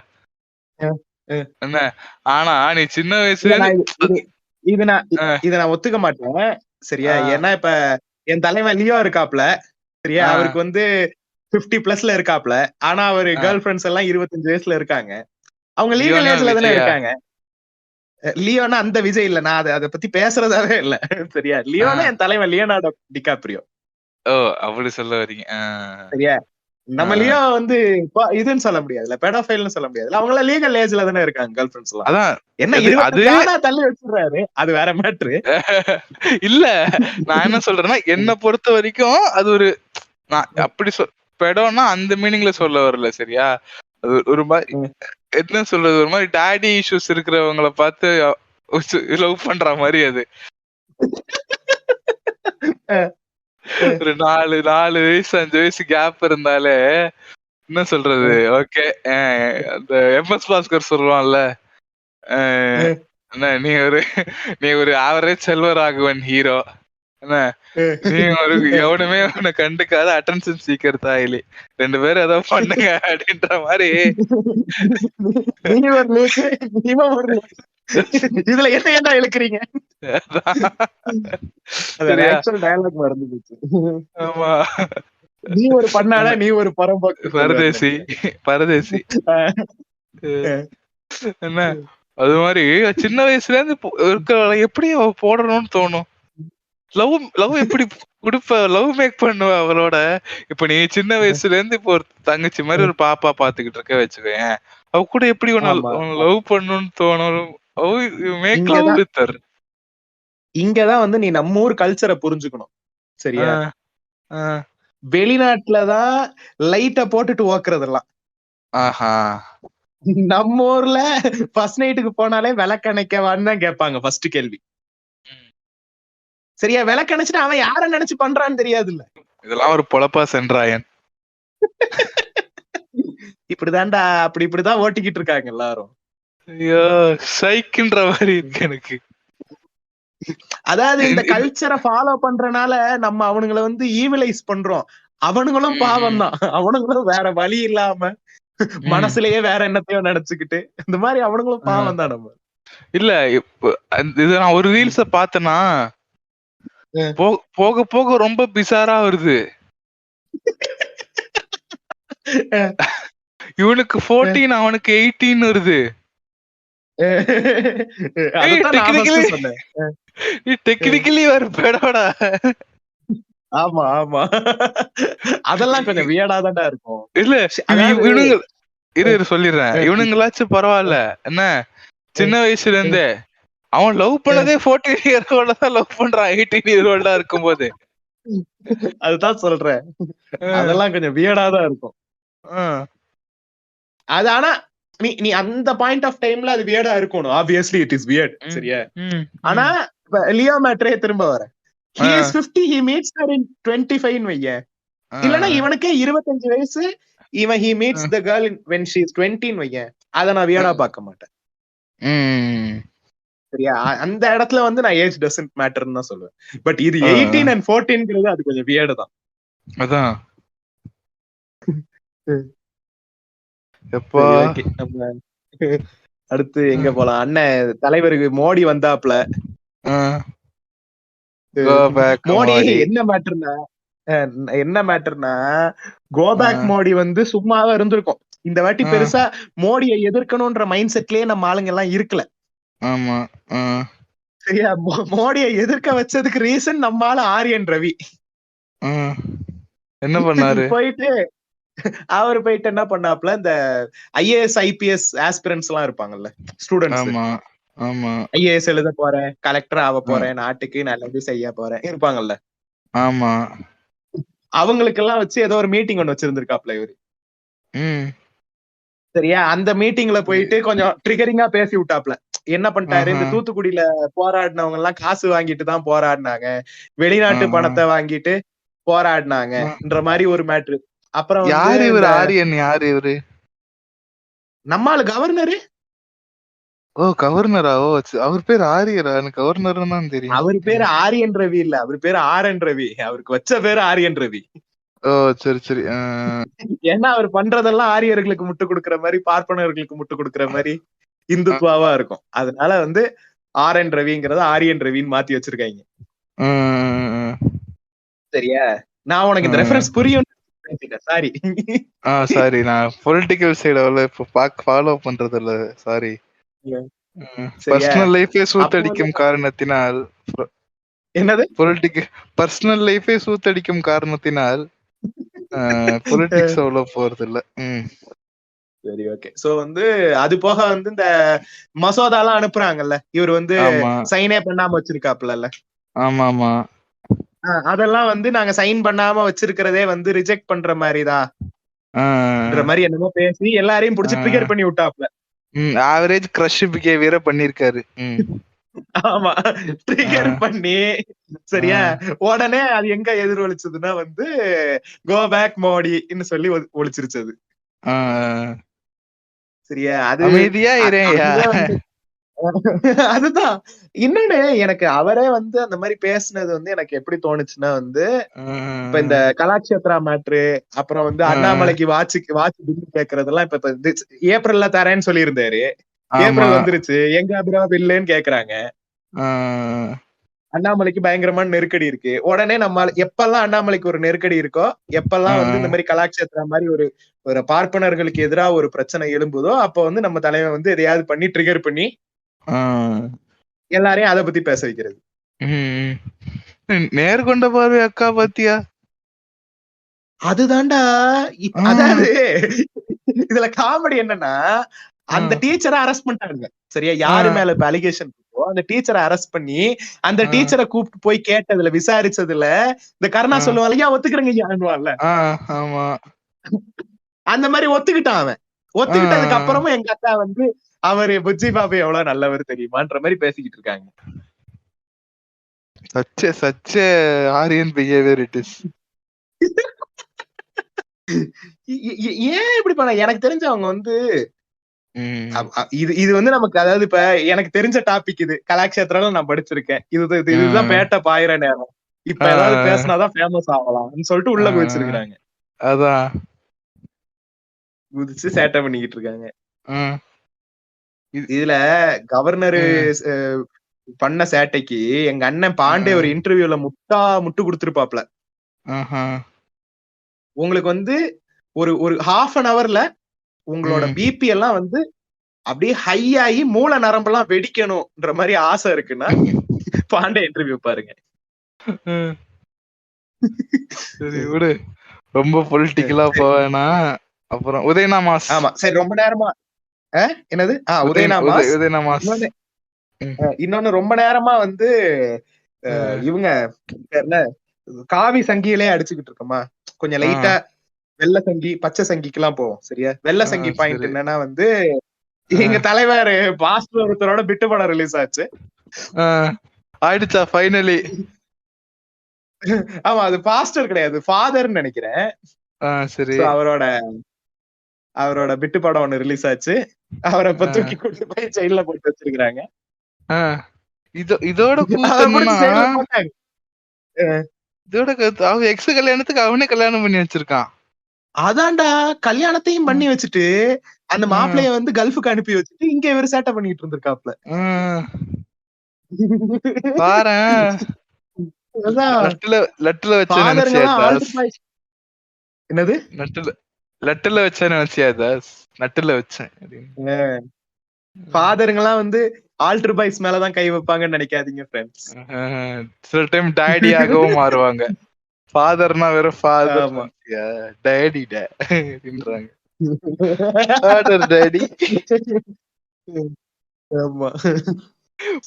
என்ன ஆனா நீ சின்ன வயசுல இல்ல, இருந்து இத நான் ஒத்துக்க மாட்டேன். சரியா? ஆ, ஏன்னா இப்ப என் தலைவன் லியோ இருக்காப்ல. சரியா? ஆ, அவருக்கு வந்து 50 பிளஸ்ல இருக்காப்ல. ஆனா அவரு ஆ. கேர்ள் ஃபிரெண்ட்ஸ் எல்லாம் 25 வயசுல இருக்காங்க. அவங்க லீகல் லியோனா ஏஜ்ல தானே விஜயா? இருக்காங்க. லியோனா அந்த விஜய் இல்ல. நான் அத பத்தி பேசுறதாவே இல்ல. சரியா? ஆ. லியோனா என் தலைவன் லியோனார்டோ டிகாப்ரியோ. ஓ! அப்படி சொல்ல வர்றீங்க. ஆ. சரியா? ஆ, நம்ம ஆ. லியோ வந்து இதுன்னு சொல்ல முடியாதுல்ல. பெடோஃபைல்னு சொல்ல முடியாதுல்ல. அவங்க எல்லாம் லீகல் ஏஜ்ல தானே இருக்காங்க கேர்ள் ஃபிரெண்ட்ஸ் எல்லாம். அதான் என்ன அது அது 25 ஆனா தள்ளி வச்சிடுறாரு. அது வேற மேட்ரு. இல்ல. நான் என்ன சொல்றேன்னா, என்ன பொறுத்த வரைக்கும் அது ஒரு நான் அப்படி பெடோன்னா அந்த மீனிங்ல சொல்ல வரல. சரியா? அது ஒரு மாரி என்ன சொல்றது, ஒரு மாரி டாடி இஷ்யூஸ் இருக்கிறவங்கள பார்த்து லவ் பண்ற மாரி அது. ஒரு 4 வயசு 5 வயசு கேப் இருந்தாலே என்ன சொல்றது, ஓகே. அந்த எம்.எஸ். பாஸ்கர் சொல்லுவான்ல, அ என்ன நீ ஒரு ஆவரேஜ் செல்வராகவன் ஹீரோ. என்ன நீ ஒரு எவனுமே உன்னை கண்டுக்காத அட்டென்ஷன் சீக்கர் தாயிலி. 2 பேரும் ஏதோ பண்ணுங்க அப்படின்ற மாரி. நீ ஒரு லூசு, இவன் ஒரு லூசு. இதுல என்ன ஏன்டா இழுக்கிறீங்க? அது சரியா? ஆக்சுவல் டயலாக் மறந்து போச்சு. ஆமா. நீ ஒரு பண்ணாடா, நீ ஒரு பரம்போக்குன்னு சொல்லுவாரு பரதேசி நினைக்கிறேன். பரதேசி. என்ன அது மாதிரி சின்ன வயசுல இருந்து இருக்கிற எப்படி அவ போடணும்னு தோணும். லவ் லவ் எப்படி குடுப்ப, லவ் மேக் பண்ணுவ அவளோட. இப்ப நீ சின்ன வயசுல இருந்து இப்போ ஒரு தங்கச்சி மாதிரி ஒரு பாப்பா பாத்துக்கிட்டு இருக்க வச்சுக்கேன், அவ கூட எப்படி உன்னை ஆமா. லவ் பண்ணணும்னு தோணும். மேக் லவ் இங்கதான் வித் ஹர். இங்கதான் வந்து நீ நம்ம ஊர் கல்ச்சரை புரிஞ்சுக்கணும். சரியா? வெளிநாட்டுலதான் லைட்ட போட்டுட்டு ஓக்குறதெல்லாம். ஆஹா. நம்ம ஊர்ல ஃபர்ஸ்ட் நைட்டுக்கு போனாலே விளக்கணைக்கவான்னு தான் கேட்பாங்க ஃபர்ஸ்ட் கேள்வி. சரியா? விளக்கணைச்சிட்டு அவன் யார நினைச்சு பண்றான்னு தெரியாதுல்ல. இதெல்லாம் ஒரு பொழப்பா சென்றாயன். இப்படிதான்டா, இப்படிதான் ஓட்டிக்கிட்டு இருக்காங்க எல்லாரும். ஐயோ சைக்குன்ற மாதிரி இருக்கு எனக்கு. அதாவது இந்த கல்ச்சரை ஃபாலோ பண்றனால நம்ம அவனுங்களை வந்து ஈவிலைஸ் பண்றோம். அவனுங்களும் பாவம் தான். அவனுங்களும் வேற வழி இல்லாம மனசுலயே வேற என்னத்தையோ நினைச்சுக்கிட்டு இந்த மாதிரி அவனுங்களும் பாவம் தான். நம்ம இல்ல இது நான் ஒரு ரீல்ஸ பார்த்தேன்னா போக போக ரொம்ப பிசாரா வருது. இவனுக்கு 14 அவனுக்கு 18 வருது. டெக்னிக்கலி ஒரு பெடோடா. ஆமா, ஆமா. அதெல்லாம் கொஞ்சம் வியர்டா தான்டா இருக்கும். இல்ல இவனுங்க சொல்லிடுறேன். இவனுங்களாச்சும் பரவாயில்ல. என்ன சின்ன வயசுல இருந்தே அவன் லவ் பண்ணதே 14 இயர் ஓல்ட தான் லவ் பண்றான், 18 இயர் ஓல்டா இருக்கும் போது. அதுதான் சொல்றேன். அதெல்லாம் கொஞ்சம் வியர்டா தான் இருக்கும். அது ஆனா நீ அந்த பாயிண்ட் ஆஃப் டைம்ல அது வியர்டா இருக்கணும். Obviously it is weird. சரியா? ஆனா லியோ மேட்ரே திரும்ப வர, he is 50, he meets her in 25 ன்னு வைய. இல்லனா இவனுக்கே 25 வயசு, இவன் he meets the girl when she is 20 ன்னு வைய. அத நான் வியர்டா பார்க்க மாட்டேன். ம். சரியா? அந்த இடத்துல வந்து நான் ஏஜ் டசன்ட் மேட்டர்ன்னு தான் சொல்லுவேன். பட் இது ஆ. 18 and 14ங்கிறது அது கொஞ்சம் வியர்டு தான். அதான். எப்பா! சரி, ஓகே. நம்ம அடுத்து எங்க போலாம்? அண்ணன் தலைவருக்கு மோடி வந்தாப்ல. ஆ. Go back Modi Modi. என்ன மேட்டர்னா கோபேக் ஆ. மோடி வந்து சும்மாவே இருந்திருக்கும். இந்த வாட்டி ஆ. பெருசா மோடியை எதிர்க்கணும்ன்ற மைண்ட் செட்லயே நம்ம ஆளுங்க எல்லாம் இருக்கல. ஆமா. ஆ. சரியா? மோடியை எதிர்க்க வச்சதுக்கு ரீசன் நம்ம ஆளு ஆரியன் ரவி. ஆ. என்ன பண்ணாரு? போயிட்டு அவர் போயிட்டு என்ன பண்ணாப்ல, இந்த ஐஏஎஸ் ஐபிஎஸ் ஆஸ்பிரன்ஸ் எல்லாம் இருப்பாங்கல்ல, ஸ்டூடெண்ட்ஸ். ஆமா. ஆமா. ஐஏஎஸ் எழுத போறேன், கலெக்டர் ஆக ஆ. போறேன், நாட்டுக்கு நல்லது செய்ய போறேன் இருப்பாங்கல்ல. ஆமா. அவங்களுக்கெல்லாம் வச்சு ஏதோ ஒரு மீட்டிங் ஒண்ணு வச்சிருந்திருக்காப்ல இவரு. ம். சரியா? அந்த மீட்டிங்ல போயிட்டு கொஞ்சம் ட்ரிகரிங்கா பேசி விட்டாப்ல. என்ன பண்ணிட்டாரு, ஆஹா. இந்த தூத்துக்குடியில போராடினவங்க எல்லாம் காசு வாங்கிட்டு தான் போராடினாங்க, வெளிநாட்டு ஆ. பணத்தை வாங்கிட்டு போராடினாங்கன்ற மாதிரி ஒரு மேட்ரு. அப்புறம் வந்து யாரு இந்த இவரு? ஆரியன் யாரு இவரு? நம்மாளு கவர்னரு, ஓ கவர்னரா? ஓ அவர் பேர் ஆரியரா? எனக்கு கவர்னர்னு தான் தெரியும். அவர் பேரு ஆரியன் ரவி இல்ல, அவர் பேரு ஆர்என் ரவி. அவருக்கு வச்ச பேரு ஆரியன் ரவி. ஓ சரி சரி. ஏன்னா அவர் பண்றதெல்லாம் ஆரியர்களுக்கு முட்டு கொடுக்கிற மாதிரி, பார்ப்பனர்களுக்கு முட்டு கொடுக்கிற மாதிரி இந்துத்துவாவா இருக்கும். அதனால வந்து ஆர்என் ரவிங்கிறத ஆரியன் ரவின்னு மாத்தி வச்சிருக்காங்க. சரியா? நான் உனக்கு இந்த ரெஃபரன்ஸ் புரியும். சாரி. சாரி, நான் பொலிட்டிக்கல் சைடு அவ்வளவு இப்ப ஃபாலோ பண்றது இல்ல. சாரி. பர்சனல் லைஃபே சூத்தடிக்கும் காரணத்தினால் என்னது? பர்சனல் லைஃபே சூத்தடிக்கும் காரணத்தினால் பொலிட்டிக்ஸ் அவ்வளவு போறது இல்ல. சரி, ஓகே. சோ வந்து அது போக வந்து இந்த மசோதா எல்லாம் அனுப்புறாங்கல்ல, இவர் வந்து சைனே பண்ணாம வச்சிருக்காப்ல. ஆமா ஆமா. அதெல்லாம் வந்து நாங்க சைன் பண்ணாம வச்சிருக்கிறதே வந்து ரிஜெக்ட் பண்ற மாதிரிதான் மாதிரி என்னமோ பேசி எல்லாரையும் புடிச்சு ட்ரிகர் பண்ணி விட்டாப்ல. ஆவரேஜ் கிரஷ் பிஹேவியர பண்ணிருக்காரு. ஆமா, ட்ரிகர் பண்ணி. சரியா? உடனே அது எங்க எதிரொலிச்சதுன்னா வந்து கோ பேக் மோடின்னு சொல்லி ஒழிச்சிருச்சு அது. சரியா? அது அமைதியா இறையா. அதுதான் இன்னொன்னு, எனக்கு அவரே வந்து அந்த மாதிரி பேசுனது வந்து எனக்கு எப்படி தோணுச்சுன்னா வந்து, இப்ப இந்த கலாட்சேத்ரா மேட்ரு, அப்புறம் வந்து அண்ணாமலைக்கு வாட்ச் பில் கேக்குறதெல்லாம் இப்ப ஏப்ரல்ல தரேன்னு சொல்லி இருந்தாரு. ஏப்ரல் வந்துருச்சு, எங்க அபிராம பில்லுன்னு கேக்குறாங்க. அண்ணாமலைக்கு பயங்கரமான நெருக்கடி இருக்கு. உடனே நம்ம எப்பெல்லாம் அண்ணாமலைக்கு ஒரு நெருக்கடி இருக்கோ, எப்பெல்லாம் வந்து இந்த மாதிரி கலாட்சேத்ரா மாதிரி ஒரு பார்ப்பனர்களுக்கு எதிராக ஒரு பிரச்சனை எழும்புதோ, அப்ப வந்து நம்ம தலைவன் வந்து எதையாவது பண்ணி ட்ரிகர் பண்ணி எல்லாரையும் அத பத்தி பேச வைக்கிறது. நேர்கொண்ட பார்வை அக்கா பாத்தியா? அதுதான்டா. அதாவது இதுல காமெடி என்னன்னா, அந்த டீச்சரை அரெஸ்ட் பண்ணிட்டாங்க. சரியா? யாரு மேல இப்ப அலிகேஷன் இருக்கோ அந்த டீச்சரை அரெஸ்ட் பண்ணி அந்த டீச்சரை கூப்பிட்டு போய் கேட்டதுல விசாரிச்சதுல இந்த கருணா சொல்லுவாங்க, ஐயா ஒத்துக்கிறேங்க ஐயான்னுவான்ல, அந்த மாதிரி ஒத்துக்கிட்டான் அவன். ஒத்துக்கிட்டதுக்கு அப்புறமும் எங்க அக்கா வந்து அவரு புஜ்ஜி பாபு எவ்வளவு நல்லவர் தெரியுமான்ற மாதிரி பேசிக்கிட்டு இருக்காங்க. such a Aryan behavior it is. ஏன் இப்படி பண்ண? எனக்கு தெரிஞ்ச அவங்க வந்து இது வந்து நமக்கு, அதாவது இப்ப எனக்கு தெரிஞ்ச டாபிக் இது கலாட்சேத்திரம் நான் படிச்சிருக்கேன், இதுதான் பேட்ட பாயிர நேரம், இப்ப ஏதாவது பேசினாதான் ஃபேமஸ் ஆகலாம்னு சொல்லிட்டு உள்ள குதிச்சிருக்காங்க. அதான் குதிச்சு சேட்டை பண்ணிக்கிட்டு இருக்காங்க. இதுல கவர்னர் பண்ண சேட்டைக்கு எங்க அண்ணன் பாண்டே ஒரு இன்டர்வியூல முட்டு கொடுத்துருப்பாப்ல. உங்களுக்கு வந்து ஒரு ஹாஃப் அன் ஹவர்ல உங்களோட பிபி எல்லாம் வந்து அப்படியே ஹை ஆகி மூளை நரம்பெல்லாம் வெடிக்கணும்ன்ற மாதிரி ஆசை இருக்குன்னா பாண்டே இன்டர்வியூ பாருங்க. சரி விடு, ரொம்ப பொலிட்டிக்கலா போவேனா. அப்புறம் உதயநாமாஸ். ஆமா சரி, ரொம்ப நேரமா என்னது உதயநாமாஸ். இன்னொன்னு ரொம்ப நேரமா வந்து இவங்க என்ன காவி சங்கியிலே அடிச்சுக்கிட்டு இருக்கோமா, கொஞ்சம் லைட்டா வெள்ளை சங்கி பச்சை சங்கிக்கு எல்லாம் போவோம். சரியா? வெள்ளை சங்கி பாயிண்ட் என்னன்னா வந்து எங்க தலைவர் பாஸ்டர் ஒருத்தரோட பிட்டு படம் ரிலீஸ் ஆச்சு. ஆயிடுச்சா ஃபைனலி? ஆமா, அது பாஸ்டர் கிடையாது, ஃபாதர்னு நினைக்கிறேன். சரி, அவரோட பிட்டு படம் ஒண்ணு ரிலீஸ் ஆச்சு. அவரை இப்ப தூக்கி கொண்டு போய் ஜெயில போட்டு வச்சிருக்காங்க. இதோட ஜெயில போட்டாங்க. இதோட அவன் எக்ஸ் கல்யாணத்துக்கு அவனே கல்யாணம் பண்ணி வச்சிருக்கான். அதான்டா, கல்யாணத்தையும் பண்ணி வச்சுட்டு அந்த மாப்பிளைய வந்து கல்ஃபுக்கு அனுப்பி வச்சுட்டு இங்க இவர் சேட்டை பண்ணிட்டு இருந்திருக்காப்ல. பாரு லட்டுல வச்ச என்னது லட்டுல வச்ச நினைச்சியா தாஸ்? நட்டுல வச்சேன். ஃபாதருங்கெல்லாம் வந்து ஆல்டர் பாய்ஸ் மேலதான் கை வைப்பாங்கன்னு நினைக்காதீங்க ஃப்ரெண்ட்ஸ். சில டைம் டாடியாகவும் மாறுவாங்க. ஃபாதர்னா வேற ஃபாதர் டாடி அப்படின்றாங்க. ஃபாதர் டாடி ஆமா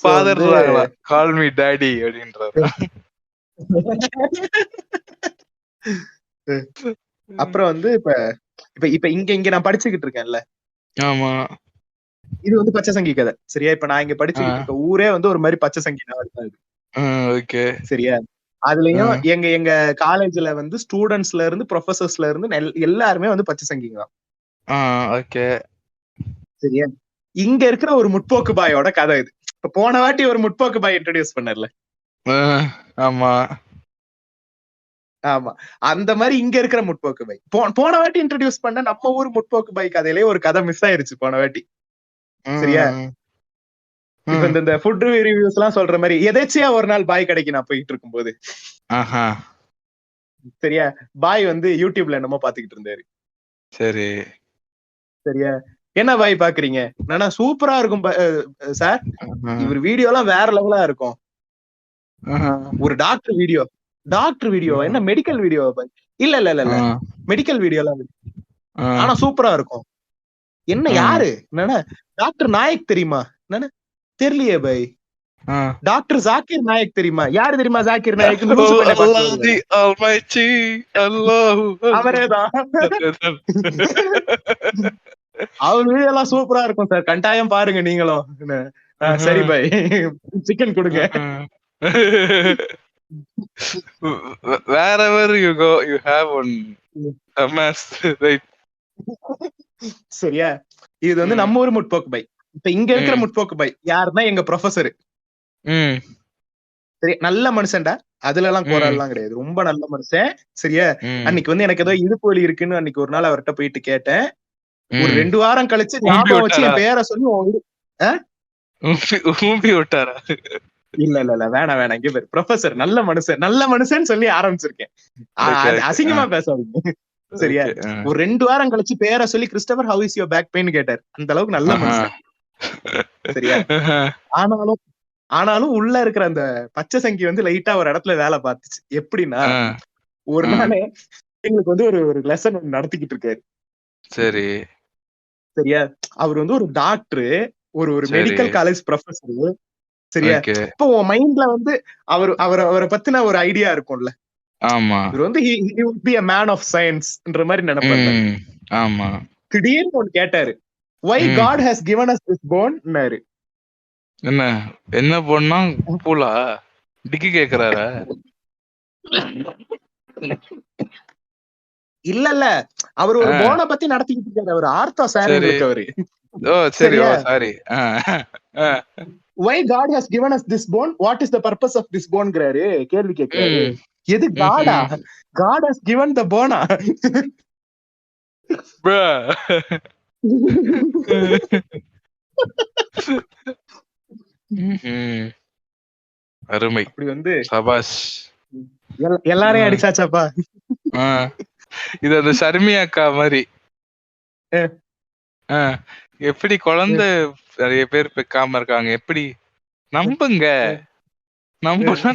ஃபாதர் கால் மீ டாடி அப்படின்றாரு. அப்புறம் வந்து இப்ப இப்ப இப்ப இங்க நான் படிச்சுக்கிட்டு இருக்கேன்ல. ஆமா, இது வந்து பச்சை சங்கி கதை. சரியா? இப்ப நான் இங்க படிச்சுக்கிட்டு இருக்க ஊரே வந்து ஒரு மாதிரி பச்சை சங்கி நாடு தான். ஓகே, சரியா? அதுலயும் எங்க காலேஜ்ல வந்து ஸ்டூடெண்ட்ஸ்ல இருந்து ப்ரொஃபசர்ஸ்ல இருந்து எல்லாருமே வந்து பச்சை சங்கிங்க தான். ஓகே, சரியா? இங்க இருக்கிற ஒரு முற்போக்கு பாயோட கதை இது. இப்ப போன வாட்டி ஒரு முற்போக்கு பாய் இன்ட்ரோடியூஸ் பண்ணல. ஆமா ஆமா, அந்த மாதிரி இங்க இருக்கிற முற்போக்கு பாய் போன வாட்டி இன்ட்ரோடியூஸ் பண்ண நம்ம ஊர் முற்போக்கு பாய் கதையிலேயே ஒரு கதை மிஸ் ஆயிருச்சு போன வாட்டி. சரியா? இப்ப இந்த ஃபுட் ரிவ்யூஸ் எல்லாம் சொல்ற மாதிரி எதாச்சியா ஒரு நாள் பாய் கடைக்கு நான் போயிட்டு இருக்கும் போது, சரியா, பாய் வந்து யூடியூப்ல என்னமோ பாத்துக்கிட்டு இருந்தாரு. சரி, சரியா? என்ன பாய் பாக்குறீங்க? நானா சூப்பரா இருக்கும் சார், இவர் வீடியோ எல்லாம் வேற லெவலா இருக்கும். ஒரு டாக்டர் வீடியோ என்ன மெடிக்கல் வீடியோ? இல்ல இல்ல இல்ல இல்ல மெடிக்கல் வீடியோ எல்லாம் ஆனா சூப்பரா இருக்கும். என்ன யாரு? என்னன்னா டாக்டர் நாயக் தெரியுமா? தெரியலையே பாய். டாக்டர் ஜாக்கிர் நாயக் தெரியுமா? யாரு தெரியுமா ஜாக்கிர் நாயக்? அவரேதான். அவர் வீடியோ எல்லாம் சூப்பரா இருக்கும் சார், கட்டாயம் பாருங்க நீங்களும். சரி பாய், சிக்கன் கொடுங்க. wherever you go you have one mess, right? சரியா? இது வந்து நம்ம ஊர் முற்போக்கு பை. இப்ப இங்க இருக்கிற முற்போக்கு பை யாருன்னா எங்க ப்ரொஃபசர். சரி, நல்ல மனுஷன்டா, அதுல எல்லாம் குறை எல்லாம் கிடையாது, ரொம்ப நல்ல மனுஷன். சரியா? அன்னைக்கு வந்து எனக்கு ஏதோ இடுப்பு வலி இருக்குன்னு அன்னைக்கு ஒரு நாள் அவர்கிட்ட போயிட்டு கேட்டேன். ஒரு 2 வாரம் கழிச்சு ஞாபகம் வச்சு என் பேரை சொல்லி ஊம்பி விட்டாரா? இல்ல இல்ல இல்ல வேணாம் இங்க பேர் ப்ரொஃபசர் நல்ல மனுஷன் சொல்லி ஆரம்பிச்சிருக்கேன். அசிங்கமா பேசாதீங்க. சரியா? ஒரு 2 வாரம் கழிச்சு பேரை சொல்லி Christopher how is your back pain கேட்டார். அந்த அளவுக்கு நல்ல மனுஷன். சரியா? ஆனாலும் உள்ள இருக்கிற அந்த பச்சை சங்கி வந்து லைட்டா ஒரு இடத்துல வேலை பார்த்துச்சு. எப்படின்னா, ஒரு நாள் எங்களுக்கு வந்து ஒரு லெசன் நடத்திக்கிட்டு இருக்காரு. சரி, சரியா? அவர் வந்து ஒரு டாக்டர், ஒரு மெடிக்கல் காலேஜ் ப்ரொஃபசர். சரியா? இப்போ உன் மைண்ட்ல வந்து அவரை பத்தின ஒரு ஐடியா இருக்கும்ல. ஆமா, இவர் வந்து he would be a man of science-ன்ற மாதிரி நினைப்பாரு. ஆமா. திடீர்னு ஒன்னு கேட்டாரு, why God has given us this bone-னாரு. என்ன பொண்ணா பூலா டிக்கி கேக்குறாரா? இல்ல இல்ல, அவர் ஒரு போனை பத்தி நடத்திக்கிட்டு இருக்காரு. அவர் ஆர்த்தோ சார் இருக்கவரு. ஓ சரி, ஓ sorry. why God has given us this bone, what is the purpose of this bone-ங்கறாரு, கேள்வி கேக்குறாரு. எது காடா? God has given the bone-ஆ? அருமை. அப்படி வந்து சபாஷ், எல்லாரையும் அடிச்சாச்சாப்பா. இது அந்த ஷர்மி அக்கா மாதிரி. எப்படி குழந்தை நிறைய பேர் பெக்காம இருக்காங்க, எப்படி நம்புங்க, நம்புனா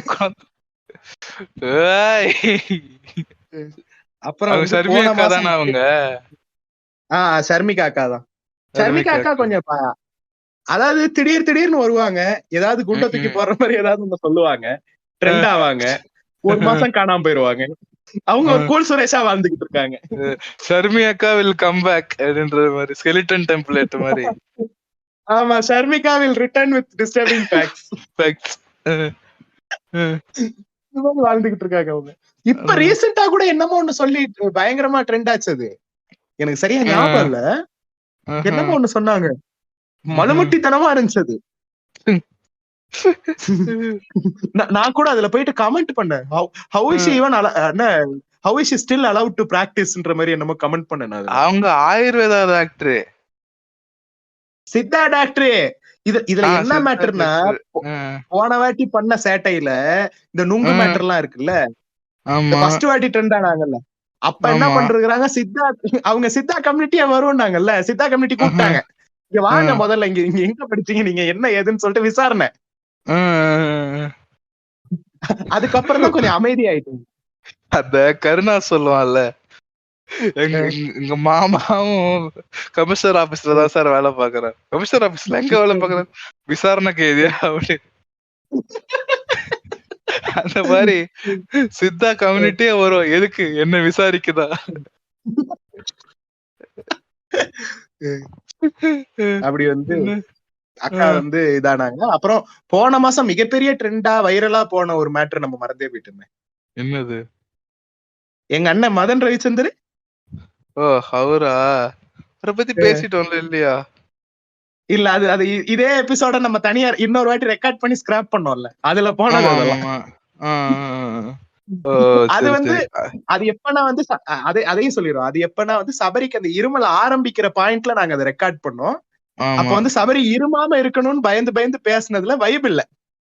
அப்புறம் ஷர்மிகா அக்கா தானே அவங்க? ஷர்மிகா அக்கா தான். ஷர்மிகா அக்கா கொஞ்சம் அதாவது திடீர்னு வருவாங்க, ஏதாவது குண்டை தூக்கி போடுற மாதிரி ஏதாவது சொல்லுவாங்க, ட்ரெண்ட் ஆவாங்க, ஒரு மாசம் காணாம போயிருவாங்க. அவங்க ஒரு கூல் சுரேஷா வாழ்ந்துகிட்டு இருக்காங்க. ஷர்மி அக்கா வில் கம் பேக் அப்படின்ற மாதிரி ஸ்கெலிட்டன் டெம்ப்ளேட் மாதிரி. ஆமா, Sharmika will return with disturbing facts. வாழ்ந்துகிட்டு இருக்காங்க அவங்க. இப்ப ரீசெண்டா கூட என்னமோ ஒண்ணு சொல்லி பயங்கரமா ட்ரெண்ட் ஆச்சு. அது எனக்கு சரியா ஞாபகம் இல்ல. என்னமோ ஒண்ணு சொன்னாங்க, மலுமட்டித்தனமா இருந்துச்சு அது. நான் கூட அதுல போயிட்டு கமெண்ட் பண்ணேன், how is she even என்ன how is she still allowed to practiceன்ற மாதிரி என்னமோ கமெண்ட் பண்ணேன். அவங்க ஆயுர்வேதா டாக்டர், சித்தா டாக்டர். இதுல என்ன மேட்டர்னா, போன வாட்டி பண்ண சேட்டையில இந்த நுங்கு மேட்டர் எல்லாம் இருக்குல்ல, ஃபர்ஸ்ட் வாட்டி ட்ரெண்ட் ஆனாங்கல்ல, அப்ப என்ன பண்றாங்க, சித்தா அவங்க சித்தா கம்யூனிட்டியா வருவாங்கல்ல, சித்தா கம்யூனிட்டி கூப்பிட்டாங்க, இங்க வாங்க முதல்ல, இங்க எங்க படிச்சீங்க நீங்க, என்ன ஏதுன்னு சொல்லிட்டு விசாரணை. அதுக்கப்புறம் தான் கொஞ்சம் அமைதியாயிட்டு. அந்த கருணா சொல்லுவான்ல, எங்க மாமாவும் கமிஷனர் ஆபீஸ்ல தான் சார் வேலை பாக்குறேன். கமிஷனர் ஆபீஸ்ல எங்க வேலை பாக்குறேன், விசாரணை கைதியா அப்படி. அந்த மாதிரி சித்தா கம்யூனிட்டியே வரும், எதுக்கு என்ன விசாரிக்குதா. அப்படி வந்து அக்கா வந்து இதானாங்க. அப்புறம் போன மாசம் மிகப்பெரிய ட்ரெண்டா வைரலா போன ஒரு மேட்டர் நம்ம மறந்தே போயிட்டு. என்னது? எங்க அண்ணன் மதன் ரவிச்சந்திரன். ஓ அவரா? அவரை பத்தி பேசிட்டோம்ல இல்லையா? இல்ல, அது இதே எபிசோட நம்ம தனியா இன்னொரு வாட்டி ரெக்கார்ட் பண்ணி ஸ்கிராப் பண்ணோம்ல, அதுல போனது அதெல்லாம். அது வந்து அது எப்பனா வந்து அதையும் சொல்லிடுவோம், அது எப்பனா வந்து சபரிக்கு அந்த இருமல் ஆரம்பிக்கிற பாயிண்ட்ல நாங்க அதை ரெக்கார்ட் பண்ணோம். அப்ப வந்து சபரி இருமாம இருக்கணும்னு பயந்து பேசுனதுல வைப் இல்ல,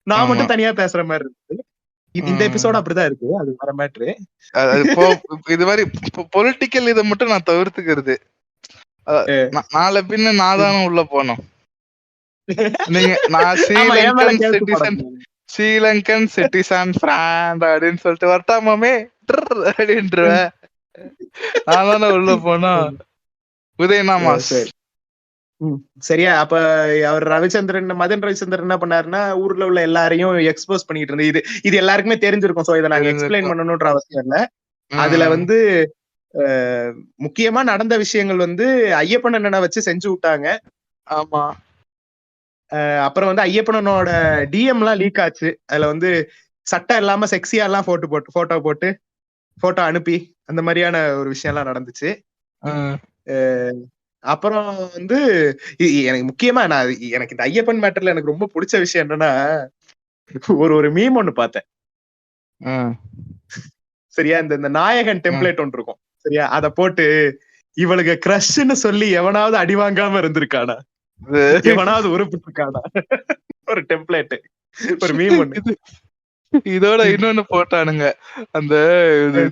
நான் மட்டும் தனியா பேசுற மாதிரி இருக்கு. இந்த எபிசோட அப்படிதான் இருக்கு, அது வர மேட்ரு. இது மாதிரி பொலிட்டிக்கல் இதை மட்டும் நான் தவிர்த்துக்கிறது. நாளை பின்ன நான் தானே உள்ள போனோம். நீங்க நான் ஸ்ரீலங்கன் சிட்டிசன் பிராண்ட் அப்படின்னு சொல்லிட்டு வரட்டாமே அப்படின்றேன். நான் தானே உள்ள போனா உதயநாமா. சரியா? அப்ப அவர் ரவிச்சந்திரன், மதன் ரவிச்சந்திரன் என்ன பண்ணாருன்னா, ஊர்ல உள்ள எல்லாரையும் எக்ஸ்போஸ் பண்ணிட்டு இருந்தது. இது எல்லாருக்குமே தெரிஞ்சிருக்கும், சோ இதை நாங்க எக்ஸ்பிளைன் பண்ணணும்ன்ற அவசியம் இல்ல. அதுல வந்து முக்கியமா நடந்த விஷயங்கள் வந்து ஐயப்பன் அண்ணனை வச்சு செஞ்சு விட்டாங்க. ஆமா. அப்புறம் வந்து ஐயப்பனோட டிஎம் எல்லாம் லீக் ஆச்சு. அதுல வந்து சட்டம் இல்லாம செக்ஸியா எல்லாம் போட்டோ அனுப்பி அந்த மாதிரியான ஒரு விஷயம் எல்லாம் நடந்துச்சு. அப்புறம் வந்து எனக்கு முக்கியமா எனக்கு இந்த ஐயப்பன் மேட்டர்ல எனக்கு ரொம்ப பிடிச்ச விஷயம் என்னன்னா, ஒரு மீம் ஒண்ணு பார்த்தேன். சரியா? இந்த நாயகன் டெம்ப்ளேட் ஒன்று இருக்கும் சரியா, அத போட்டு இவளுக்கு கிரஷ்ன்னு சொல்லி எவனாவது அடி வாங்காம இருந்திருக்கானா, எவனாவது உருப்பிட்டிருக்கானா, ஒரு டெம்ப்ளேட், ஒரு மீம் ஒண்ணு. இதோட இன்னொன்னு போட்டானுங்க, அந்த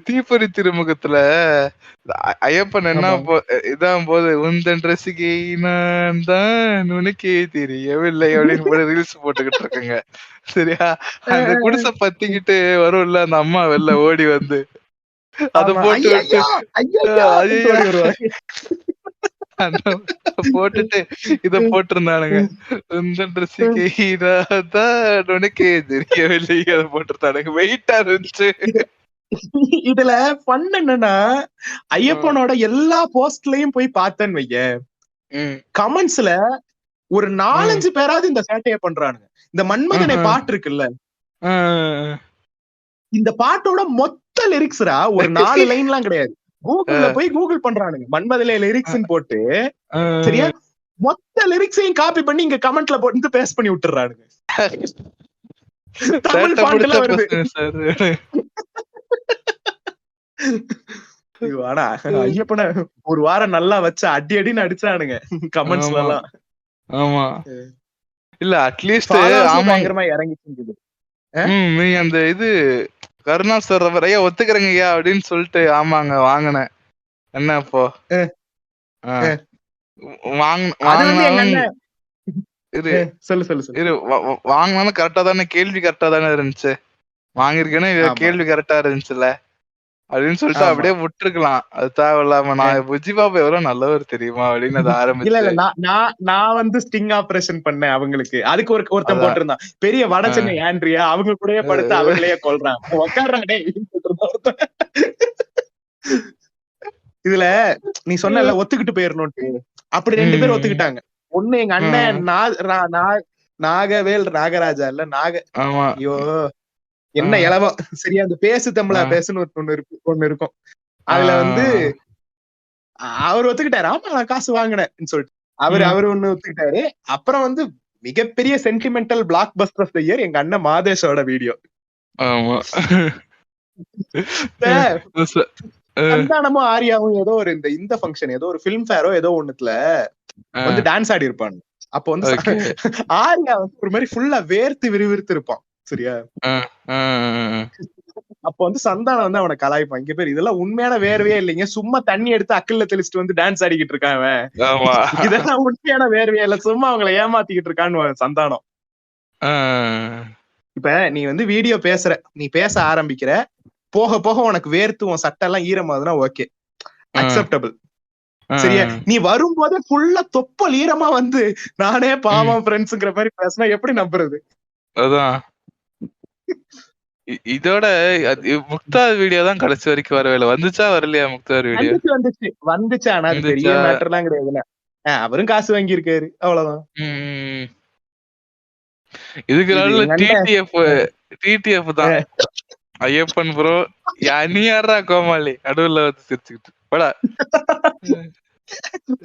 தீப்பொறி திருமுகத்துல ஐயப்பன் என்ன இதான் போது, உந்தன் ரசிகை நான் தான் உனக்கே தெரியவில்லை அப்படின்னு ரீல்ஸ் போட்டுக்கிட்டு இருக்குங்க. சரியா? அந்த குடிசை பத்திக்கிட்டு வரும்ல அந்த அம்மா வெளில ஓடி வந்து அத போட்டு போட்டுட்டு இத போட்டிருந்தானுங்க, உந்தன் ரசிகை நான் தான் உனக்கே தெரியவில்லை அத போட்டிருந்தானுங்க. வெயிட்டா இருந்துச்சு. இதுல ஃபன் என்னன்னா, ஐயப்பனோட எல்லா போஸ்ட்லயும் போய் பார்த்தேன்னு வைய, கமெண்ட்ஸ்ல ஒரு 4-5 பேராவது இந்த சேட்டைய பண்றானுங்க. இந்த மன்மதனை பாட்டு இருக்குல்ல, இந்த பாட்டோட மொத்த லிரிக்ஸ்ரா ஒரு 4 லைன்லாம் கிடையாது. கூகுள்ல போய் கூகுள் பண்றானுங்க, மன்மதலே லிரிக்ஸ்ன்னு போட்டு சரியா, மொத்த லிரிக்ஸையும் காப்பி பண்ணி இங்க கமெண்ட்ல போட்டு பேஸ்ட் பண்ணி விட்டுறானுங்க. தமிழ் பாட்டுல வருது. ஆனா ஐயப்பன ஒரு வாரம் நல்லா வச்சு அடின்னு அடிச்சானுங்க கமெண்ட்ஸ்ல எல்லாம். ஆமா இல்ல அட்லீஸ்ட் பயங்கரமா இறங்கி செஞ்சது. நீ அந்த இது கருணா சார் ஐயா ஒத்துக்கிறேங்கய்யா அப்படின்னு சொல்லிட்டு ஆமாங்க வாங்கினேன். என்ன இப்போ வாங்கினாலும் கரெக்டா தானே, கேள்வி கரெக்டா தானே இருந்துச்சு, வாங்கிருக்கேன்னு கேள்வி கரெக்டா இருந்துச்சுல்ல அப்படின்னு சொல்லிட்டு அப்படியே விட்டுருக்கலாம். அது தேவையில்லாம நான் புஜி பாபா எவ்வளவு நல்லவர் தெரியுமா அப்படின்னு அது ஆரம்பிச்சு. நான் வந்து ஸ்டிங் ஆபரேஷன் பண்ணேன் அவங்களுக்கு. அதுக்கு ஒருத்தன் போட்டிருந்தான், பெரிய வட சென்னை ஆண்ட்ரியா அவங்க கூடயே படுத்து அவங்களையே கொல்றான் உட்காடுறாங்க. இதுல நீ சொன்ன ஒத்துக்கிட்டு போயிடணும்ட்டு, அப்படி 2 பேர் ஒத்துக்கிட்டாங்க. ஒண்ணு எங்க அண்ணன் நாகவேல் நாகராஜா இல்ல ஐயோ என்ன இளவம் சரியா, அந்த பேசு தமிழா பேசுன்னு ஒண்ணு இருக்கும். அதுல வந்து அவர் ஒத்துக்கிட்டாரு, ஆமா நான் காசு வாங்கினேன்னு சொல்லிட்டு அவரு ஒண்ணு ஒத்துக்கிட்டாரு. அப்புறம் வந்து மிகப்பெரிய sentimental blockbuster of the year எங்க அண்ணன் மாதேஷோட வீடியோ. ஆமா. சந்தானமும் ஆரியாவும் ஏதோ ஒரு இந்த ஃபங்க்ஷன், ஏதோ ஒரு ஃபிலிம் ஃபேரோ ஏதோ ஒண்ணுத்துல வந்து டான்ஸ் ஆடி இருப்பாங்க. அப்போ வந்து ஆரியா வந்து ஒரு மாதிரி ஃபுல்லா வேர்த்து விறுவிறுத்து இருப்பான். சரியா? அப்ப வந்து சந்தானம் வந்து அவனை கலாய்ப்பான். இங்க பேர் இதெல்லாம் உண்மையான வேர்வையே இல்லைங்க, சும்மா தண்ணி எடுத்து அக்கல்ல தெளிச்சுட்டு வந்து டான்ஸ் ஆடிக்கிட்டு இருக்கான் அவன். இதெல்லாம் உண்மையான வேர்வையே இல்ல, சும்மா அவங்களை ஏமாத்திக்கிட்டு இருக்கான்னு சந்தானம். இப்ப நீ வந்து வீடியோ பேசுற, நீ பேச ஆரம்பிக்கிற, போக போக உனக்கு வேர்த்து உன் சட்டை எல்லாம் ஈரமாதுன்னா ஓகே, அக்செப்டபிள். சரியா? நீ வரும்போதே ஃபுல்லா தொப்பல் ஈரமா வந்து நானே பாவம் ஃப்ரெண்ட்ஸ்ங்கிற மாதிரி பேசினா எப்படி நம்புறது? அதான் இதோட முக்தார் வீடியோ தான் கடைசி வரைக்கும் வரவே இல்லை. வந்துச்சா வரலையா முக்தார் வீடியோ? வந்துச்சு. ஆனா அது பெரிய மேட்டர்லாம் கிடையாதுல்ல. அவரும் காசு வாங்கி இருக்காரு, அவ்வளவுதான். இதுக்கு டிடிஎஃப் தான் ஐயப்பன் ப்ரோ, நீ யாரா கோமாளி நடுவுல வந்து சிரிச்சுக்கிட்டு படா.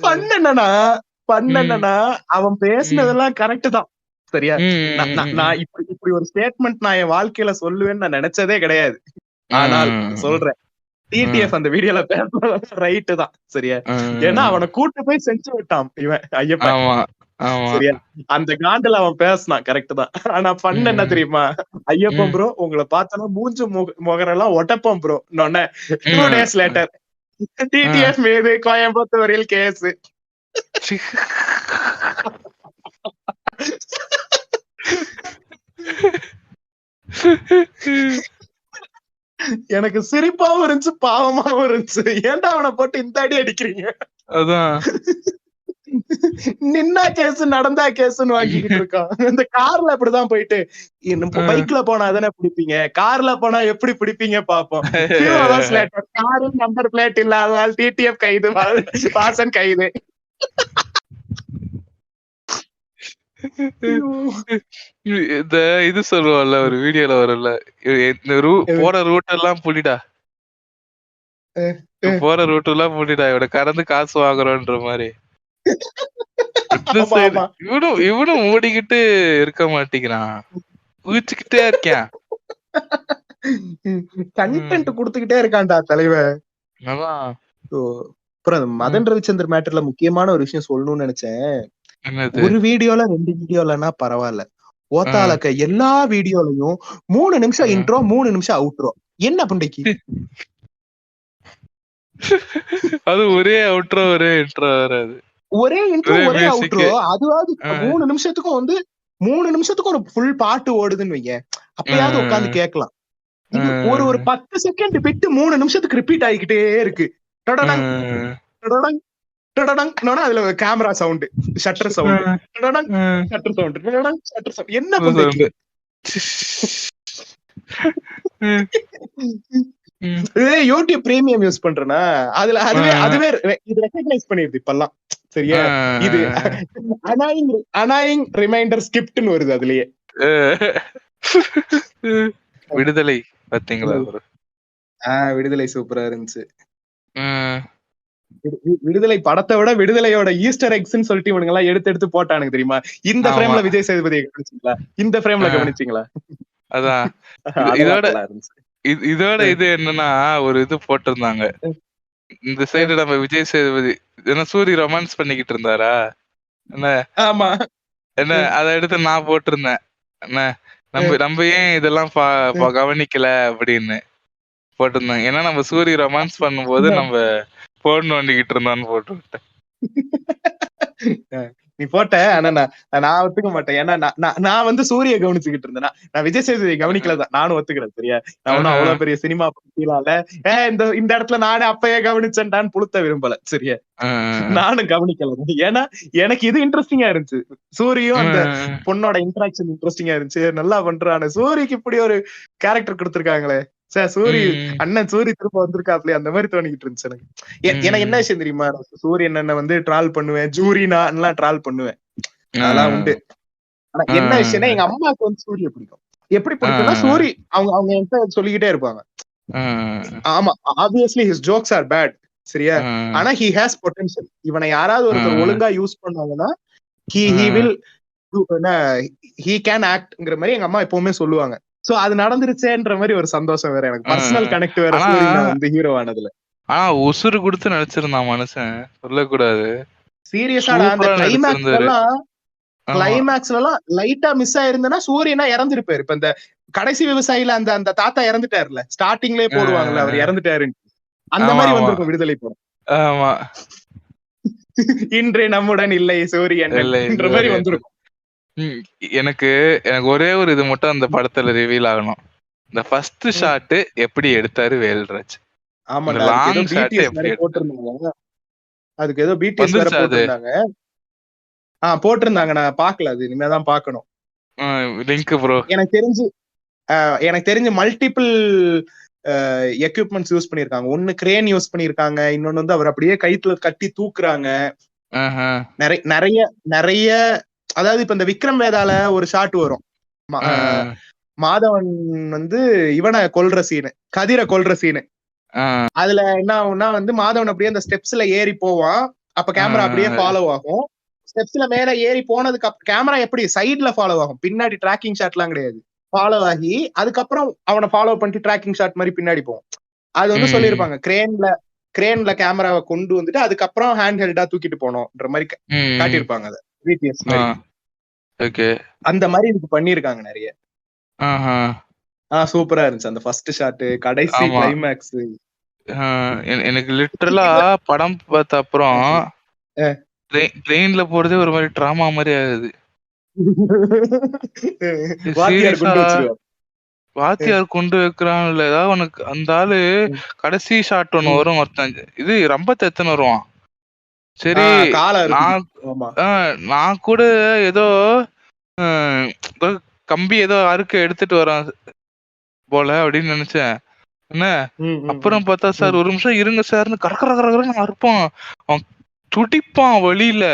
பண்ணனா அவன் பேசினதெல்லாம் கரெக்ட் தான். சரியா? நான் இப்படி ஒரு ஸ்டேட்மெண்ட் நான் என் வாழ்க்கையில சொல்லுவேன்னு நான் நினைச்சதே கிடையாது. ஆனால் சொல்றேன், டிடிஎஃப் அந்த வீடியோல பேசுறது ரைட்டு தான். சரியா? ஏன்னா அவனை கூட்டு போய் செஞ்சு விட்டான் இவன் ஐயப்பன். சரியா? அந்த காண்டில் அவன் பேசினான், கரெக்ட் தான். ஆனா பண்ண என்ன தெரியுமா? ஐயப்பன் ப்ரோ உங்களை பார்த்தோன்னா மூஞ்சு முகரெல்லாம் ஒட்டப்போம் ப்ரோ. 2 days later டிடிஎஃப் மீது கோயம்புத்தூரில் கேஸ். எனக்கு சிரிப்பாவும் இருந்துச்சு, பாவமாவும் இருந்துச்சு. ஏன்டா அவனை போட்டு இந்த அடி அடிக்கிறீங்க? அதான் நின்னா கேஸ் நடந்தா கேஸ்ன்னு வாங்கிக்கிட்டு இருக்கான். இந்த கார்ல அப்படிதான் போயிட்டு, பைக்ல போனா தானே பிடிப்பீங்க, கார்ல போனா எப்படி பிடிப்பீங்க பாப்போம். காரு நம்பர் பிளேட் இல்லாததால் டிடிஎஃப் கைது, வாசன் கைது. இந்த இது சொல்லுவான்ல ஒரு வீடியோல வரல, போற ரூட் எல்லாம் புடிடா, போற ரூட் எல்லாம் புடிடா, இவட கடந்து காசு வாங்குறோன்ற மாதிரி. இவனும் ஓடிக்கிட்டு இருக்க மாட்டேங்கிறான், ஊச்சிக்கிட்டே இருக்கேன், கண்டென்ட் குடுத்துக்கிட்டே இருக்கான்டா தலைவன். அப்புறம் மதன் ரவிச்சந்தர் மேட்டர்ல முக்கியமான ஒரு விஷயம் சொல்லணும்னு நினைச்சேன். ஒரு வீடியோல 2 வீடியோலன்னா பரவாயில்ல, ஓத்தாலக்க எல்லா வீடியோலயும் 3 நிமிஷம் இன்ட்ரோ 3 நிமிஷம் அவுட்ரோ. என்ன பண்டைக்கு அது ஒரே அவுட்ரோ ஒரே இன்ட்ரோ வராது, ஒரே இன்ட்ரோ ஒரே அவுட்ரோ. அதுவாது 3 நிமிஷத்துக்கும் வந்து 3 நிமிஷத்துக்கும் ஒரு ஃபுல் பாட்டு ஓடுதுன்னு வைங்க, அப்பயாவது உட்காந்து கேட்கலாம். ஒரு 10 செகண்ட் விட்டு 3 நிமிஷத்துக்கு ரிப்பீட் ஆகிக்கிட்டே இருக்கு. அதுல camera sound, shutter sound, shutter sound, shutter sound. என்ன பண்றது? யூடியூப் பிரீமியம் யூஸ் பண்றேன்னா அதுல அதுவே இது ரெகக்னைஸ் பண்ணிருது இப்பெல்லாம். சரியா? இது அனாயிங் ரிமைண்டர் ஸ்கிரிப்ட்னு வருது அதுலயே. விடுதலை பாத்தீங்களா? விடுதலை சூப்பரா இருந்துச்சு. விடுதலை படத்தை விட விடுதலையோட ஈஸ்டர் எக்ஸ்ன்னு சொல்லிட்டு இவனுங்க எல்லாம் எடுத்து போட்டானுங்க தெரியுமா? இந்த ஃப்ரேம்ல விஜய் சேதுபதியை கவனிச்சீங்களா? இந்த ஃப்ரேம்ல கவனிச்சீங்களா? அதான் இதோட இது என்னன்னா, ஒரு இது போட்டிருந்தாங்க இந்த சைடு, நம்ம விஜய் சேதுபதி என்ன சூரி ரொமான்ஸ் பண்ணிக்கிட்டு இருந்தாரா என்ன? ஆமா, என்ன அதை எடுத்து நான் போட்டிருந்தேன், என்ன நம்ம ஏன் இதெல்லாம் கவனிக்கல அப்படின்னு போட்டிருந்தாங்க. ஏன்னா நம்ம சூரிய ரொமான்ஸ் பண்ணும்போது நம்ம போன் நோண்டிக்கிட்டு இருந்தான்னு போட்டு விட்டேன். நீ போட்ட, ஆனா நான் ஒத்துக்க மாட்டேன். ஏன்னா நான் வந்து சூரிய கவனிச்சுக்கிட்டு இருந்தேன், நான் விஜய் சேதுபதியை கவனிக்கலதான். நானும் ஒத்துக்கிறேன். சரியா? நான் ஒன்னும் அவ்வளவு பெரிய சினிமா பத்தியிலால இந்த இடத்துல நானே அப்பயே கவனிச்சேன்டான்னு புளுத்த விரும்பல. சரியா? நானும் கவனிக்கல. ஏன்னா எனக்கு இது இன்ட்ரெஸ்டிங்கா இருந்துச்சு, சூரியும் அந்த பொண்ணோட இன்டராக்ஷன் இன்ட்ரெஸ்டிங்கா இருந்துச்சு. நல்லா பண்றானு, சூரிக்கு இப்படி ஒரு கேரக்டர் கொடுத்திருக்காங்களே, சூரி அண்ணன் சூரி திரும்ப வந்திருக்காப்ல, அந்த மாதிரி தோணிக்கிட்டு இருந்துச்சு எனக்கு. எனக்கு என்ன விஷயம் தெரியுமா, சூரியன் அண்ணன் வந்து ட்ரால் பண்ணுவேன், ஜூரினா எல்லாம் ட்ரால் பண்ணுவேன், அதெல்லாம் உண்டு. ஆனா என்ன விஷயம்னா, எங்க அம்மாவுக்கு வந்து சூரிய பிடிக்கும். எப்படி பிடிக்கும்னா, சூரி அவங்க என்கிட்ட சொல்லிக்கிட்டே இருப்பாங்க, ஆமா obviously his jokes are bad, சரியா? ஆனா he has potential. இவனை யாராவது ஒருத்தர் ஒழுங்கா யூஸ் பண்ணாங்கன்னா he will he can actங்கிற மாதிரி எங்க அம்மா எப்பவுமே சொல்லுவாங்க. சோ அது நடந்துருச்சேன்ற மாதிரி ஒரு சந்தோஷம் வேற எனக்கு. பர்சனல் கனெக்ட் வேற சூரியன் வந்து ஹீரோ ஆனதுல. ஆனா உசுறு கொடுத்து நடிச்சிருந்தான் மனுஷன், சொல்லக்கூடாது. சீரியஸா அந்த கிளைமேக்ஸ்ல எல்லாம் லைட்டா மிஸ் ஆயிருந்தா சூரியனா இறந்துருப்பாரு. இப்ப இந்த கடைசி விவசாயில அந்த அந்த தாத்தா இறந்துட்டாருல, ஸ்டார்டிங்லயே போடுவாங்கல்ல அவர் இறந்துட்டாரு, அந்த மாதிரி வந்திருக்கும் விடுதலை படம். ஆமா, இன்றே நம்முடன் இல்லை சூரியன் என்ற மாதிரி வந்திருக்கும். எனக்கு ஒரே ஒரு இது மட்டும் அந்த படத்துல ரிவீல் ஆகணும். இந்த ஃபர்ஸ்ட் ஷாட் எப்படி எடுத்தாரு வேல்ராஜ். ஆமா, லாங் ஷாட் எப்படி போட்டிருந்தாங்க, அதுக்கு ஏதோ பிடிஎஸ் வேற போட்டிருந்தாங்க. போட்டிருந்தாங்க, நான் பாக்கல, அது இனிமேதான் பாக்கணும். Link bro. எனக்கு தெரிஞ்சு மல்டிபிள் எக்யூப்மெண்ட்ஸ் யூஸ் பண்ணிருக்காங்க. ஒன்னு கிரேன் யூஸ் பண்ணிருக்காங்க, இன்னொன்னு வந்து அவர் அப்படியே கைத்துல கட்டி தூக்குறாங்க. நிறைய நிறைய அதாவது இப்ப இந்த விக்ரம் வேதால ஒரு ஷாட் வரும், மாதவன் வந்து இவனை கொல்ற சீனு, கதிரை கொல்ற சீனு. அதுல என்ன ஆகும்னா வந்து மாதவன் அப்படியே அந்த ஸ்டெப்ஸ்ல ஏறி போவான், அப்ப கேமரா அப்படியே ஃபாலோ ஆகும். ஸ்டெப்ஸ்ல மேல ஏறி போனதுக்கு கேமரா எப்படி சைட்ல ஃபாலோ ஆகும், பின்னாடி டிராக்கிங் ஷாட் எல்லாம் கிடையாது. ஃபாலோ ஆகி அதுக்கப்புறம் அவனை ஃபாலோ பண்ணிட்டு டிராக்கிங் ஷாட் மாதிரி பின்னாடி போவோம். அது வந்து சொல்லியிருப்பாங்க, கிரேன்ல கேமராவை கொண்டு வந்துட்டு அதுக்கப்புறம் ஹேண்ட் ஹெல்டா தூக்கிட்டு போனோம்ன்ற மாதிரி காட்டியிருப்பாங்க. அதை பிடிஎஸ் அந்த மாதிரி இதுக்கு பண்ணிருக்காங்க நிறைய. சூப்பரா இருந்துச்சு அந்த ஃபர்ஸ்ட் ஷாட், கடைசி கிளைமேக்ஸ். எனக்கு லிட்டரலா படம் பார்த்த அப்புறம் ட்ரெயின்ல போறதே ஒரு மாதிரி டிராமா மாதிரி ஆகுது. வாத்தியார் கொண்டு வைக்கிறான்ல ஏதாவது உனக்கு, அந்த ஆளு கடைசி ஷாட் ஒண்ணு வரும், ஒருத்தன் இது ரொம்ப எத்தனை வருவான். சரி, நான் கூட ஏதோ கம்பி ஏதோ அறுக்க எடுத்துட்டு வரான் போல அப்படின்னு நினைச்சேன். என்ன அப்புறம் பார்த்தா, சார் ஒரு நிமிஷம் இருங்க சார்னு கரக்கரன்னு அறுப்பான், அவன் துடிப்பான் வழியில,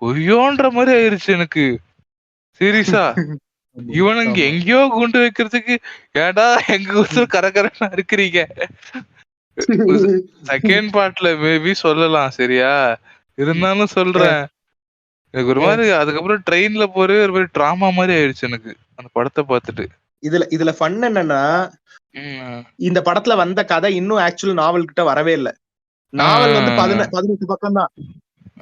ஒய்யோன்ற மாதிரி ஆயிருச்சு எனக்கு. சீரியஸா இவனுங்க எங்கேயோ குண்டு வைக்கிறதுக்கு ஏடா எங்க உசுறு கரகரன்னு இருக்கிறீங்க. செகண்ட் பார்ட்ல மேபி சொல்லலாம், சரியா? இருந்தாலும் சொல்றேன், எனக்கு ஒரு மாதிரி அதுக்கப்புறம் ட்ரெயின்ல போறே ஒரு மாதிரி டிராமா மாதிரி ஆயிடுச்சு எனக்கு அந்த படத்தை பார்த்துட்டு. இதுல ஃபன் என்னன்னா, இந்த படத்துல வந்த கதை இன்னும் ஆக்சுவல் நாவல் கிட்ட வரவே இல்லை. நாவல் வந்து 18 பக்கம் தான்,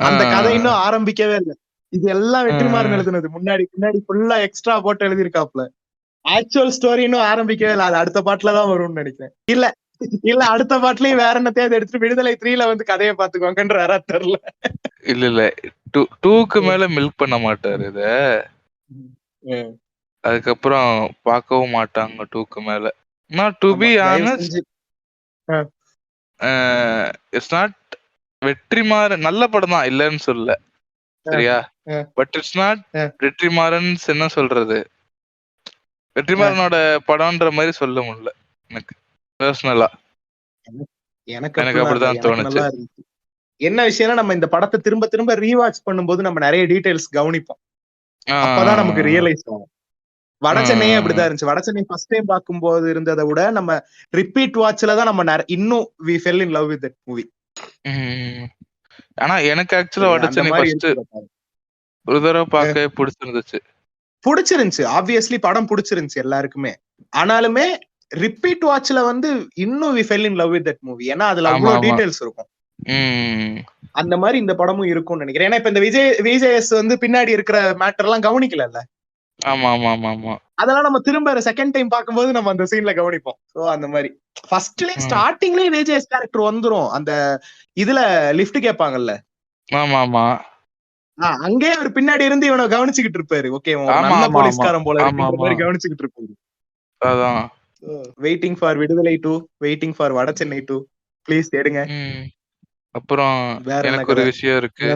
அந்த கதை இன்னும் ஆரம்பிக்கவே இல்லை. இது எல்லாம் வெற்றிமாறன் எழுதுனது, முன்னாடி பின்னாடி ஃபுல்லா எக்ஸ்ட்ரா போட்டு எழுதிருக்காப்ல. ஆக்சுவல் ஸ்டோரி இன்னும் ஆரம்பிக்கவே இல்லை, அது அடுத்த பாட்டுலதான் வரும்னு நினைக்கிறேன். இல்ல அடுத்த பாட்டுலயும் வேற என்னத்தையாவது எடுத்துட்டு விடுதலை 3ல வந்து கதையை பாத்துக்கோங்கன்ற தெரியல. இல்ல 2க்கு மேல மில்க் பண்ண மாட்டாரு இத, அதுக்கப்புறம் பார்க்கவும் மாட்டாங்க 2க்கு மேல. Not to be honest, it's not Vetrimaaran நல்ல படம் தான், இல்லன்னு சொல்ல, சரியா? பட் இட்ஸ் நாட் வெற்றிமாறன், என்ன சொல்றது, வெற்றிமாறனோட படம்ன்ற மாதிரி சொல்ல முடியல எனக்கு பர்சனலா. எனக்கு அப்படிதான் தோணுச்சு. என்ன விஷயம்னா, நம்ம இந்த படத்தை திரும்ப திரும்ப ரீவாட்ச் பண்ணும்போது நம்ம நிறைய டீடைல்ஸ் கவனிப்போம், அப்பதான் நமக்கு ரியலைஸ் ஆகும். வட சென்னையே அப்படிதான் இருந்துச்சு. வட சென்னை ஃபர்ஸ்ட் டைம் பார்க்கும்போது இருந்ததை விட நம்ம ரிப்பீட் வாட்ச்ல தான் நம்ம இன்னும் we fell in love with that movie. ஆனா எனக்கு ஆக்சுவலா வட சென்னை ஃபர்ஸ்ட் ஒரு தடவை பார்க்க பிடிச்சிருந்துச்சு. ஆப்வியஸ்லி படம் பிடிச்சிருந்துச்சு எல்லாருக்குமே. ஆனாலுமே ரிப்பீட் வாட்ச்ல வந்து இன்னும் we fell in love with that movie. ஏன்னா அதுல அவ்வளவு டீடைல்ஸ் இருக்கும். அந்த மாதிரி இந்த படமும் இருக்கும்னு நினைக்கிறேன். ஏன்னா இப்ப இந்த விஜேஎஸ் வந்து பின்னாடி இருக்கிற மேட்டர் எல்லாம் கவனிக்கல. அதெல்லாம் நம்ம திரும்ப செகண்ட் டைம் பார்க்கும்போது நம்ம அந்த சீன்ல கவனிப்போம். சோ அந்த மாதிரி ஃபர்ஸ்ட்லயே ஸ்டார்டிங்லயே விஜேஎஸ் கேரக்டர் வந்துரும். அந்த இதுல லிஃப்ட் கேட்பாங்கல்ல, அங்கே அவர் பின்னாடி இருந்து இவனை கவனிச்சுக்கிட்டு இருப்பாரு. ஓகே, நல்ல போலீஸ்காரன் போல கவனிச்சுக்கிட்டு இருப்பாரு. அதான் வெயிட்டிங் ஃபார் விடுதலை 2, வெயிட்டிங் ஃபார் வட சென்னை 2, ப்ளீஸ் தேடுங்க. அப்புறம் எனக்கு ஒரு விஷயம் இருக்கு.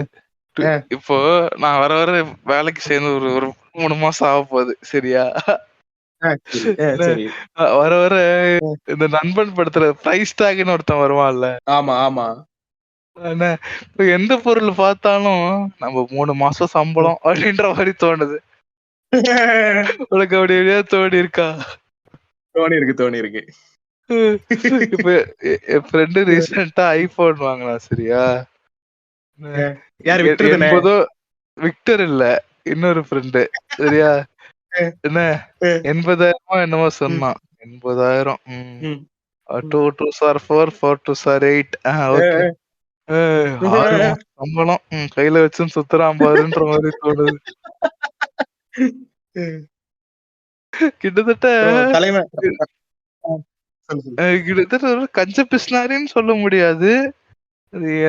இப்போ நான் வர வேலைக்கு சேர்ந்து ஒரு 3 மாசம் ஆக போகுது, சரியா? வர இந்த நண்பன் படத்துல பிரைஸ் டாக்னு ஒருத்தன் வருவான்ல. ஆமா. எந்த பொருள் பார்த்தாலும் நம்ம 3 மாசம் சம்பளம் அப்படின்ற மாதிரி தோணுது. உனக்கு அப்படி எப்படியா தோணி இருக்கா? தோணி இருக்கு. இப்ப என் ஃப்ரெண்டு ரீசெண்டா ஐபோன் வாங்கினா சரியா, யாரு விட்டுருதுனே? 80 விக்டர் இல்ல, இன்னொரு ஃப்ரெண்டு சரியா, என்ன 80,000 என்னமோ சொன்னான். 80,000. 2 2s are 4, 4 2s are 8. Okay. 6 மாசம் சம்பளம் கையில வச்சுன்னு சுத்துறான் பாருன்ற மாதிரி தோணுது. கிட்டத்தட்ட தலைவன் கிட்டத்தட்ட ஒரு கஞ்ச பிஸ்னாரின்னு சொல்ல முடியாது.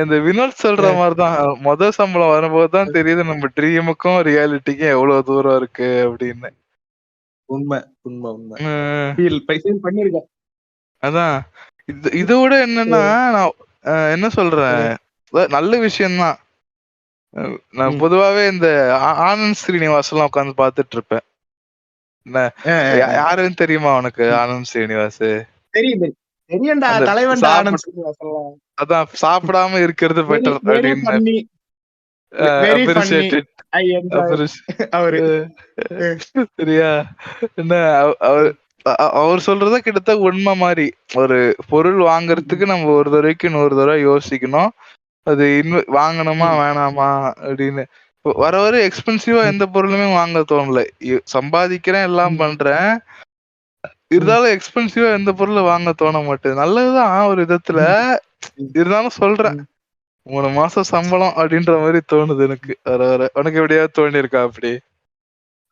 அந்த வினோத் சொல்ற மாதிரிதான், சம்பளம் வரும்போதுதான் தெரியுது நம்ம ட்ரீமுக்கும் ரியாலிட்டிக்கும் எவ்வளவு தூரம் இருக்கு அப்படின்னு. உண்மை உண்மை உண்மை பண்ணிருக்கேன். அதான் இதை விட என்னன்னா, நான் என்ன சொல்றேன், நல்ல விஷயம்தான். நான் பொதுவாவே இந்த ஆனந்த் ஸ்ரீனிவாஸ் எல்லாம் உட்காந்து பாத்துட்டு இருப்பேன். யாருன்னு தெரியுமா உனக்கு ஆனந்த் ஸ்ரீனிவாஸ்? தெரியும்டா, தலைவன்டா ஆனந்த் ஸ்ரீனிவாஸ். அதான் சாப்பிடாம இருக்கிறது பெட்டர் அப்படின்னு. சரியா, என்ன அவர் சொல்றத கிட்டத்தட்ட உண்மை மாதிரி. ஒரு பொருள் வாங்குறதுக்கு நம்ம ஒரு தடவைக்கு 100 தடவை யோசிக்கணும், அது வாங்கணுமா வேணாமா அப்படின்னு. வர வர எக்ஸ்பென்சிவா எந்த பொருளுமே வாங்க தோணல. சம்பாதிக்கிறேன் எல்லாம் பண்றேன், இருந்தாலும் எக்ஸ்பென்சிவா எந்த பொருளும் வாங்க தோண மாட்டேது. நல்லதுதான் ஒரு விதத்துல, இருந்தாலும் சொல்றேன் 3 மாசம் சம்பளம் அப்படின்ற மாதிரி தோணுது எனக்கு வர வர. உனக்கு எப்படியாவது தோணி இருக்கா? அப்படி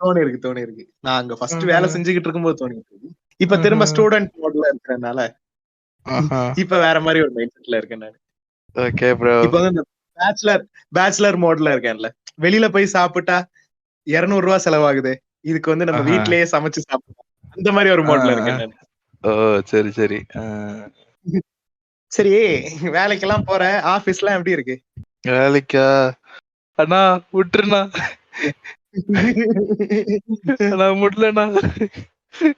தோணி இருக்கு. நான் அங்க ஃபர்ஸ்ட் வேலை செஞ்சுக்கிட்டு இருக்கும்போது தோணி இருக்கு. இப்ப திரும்ப ஸ்டூடெண்ட் மோட்ல இருக்கறனால இப்ப வேற மாதிரி ஒரு மைண்ட் செட்ல இருக்கேன் நான். Okay bro. இப்ப வந்து இந்த பேச்சுலர் மோட்ல இருக்கேன்ல, வெளியில போய் சாப்பிட்டா 200 ரூபாய் செலவாகுது, இதுக்கு வந்து நம்ம வீட்லயே சமைச்சு சாப்பிடலாம், அந்த மாதிரி ஒரு மோட்ல இருக்கேன் நான். ஓ சரி சரி. சரி, வேலைக்கெல்லாம் போற, ஆபீஸ்லாம் எப்படி இருக்கு? வேலைக்கா அண்ணா விட்டுருண்ணா, நான் முடியலண்ணா,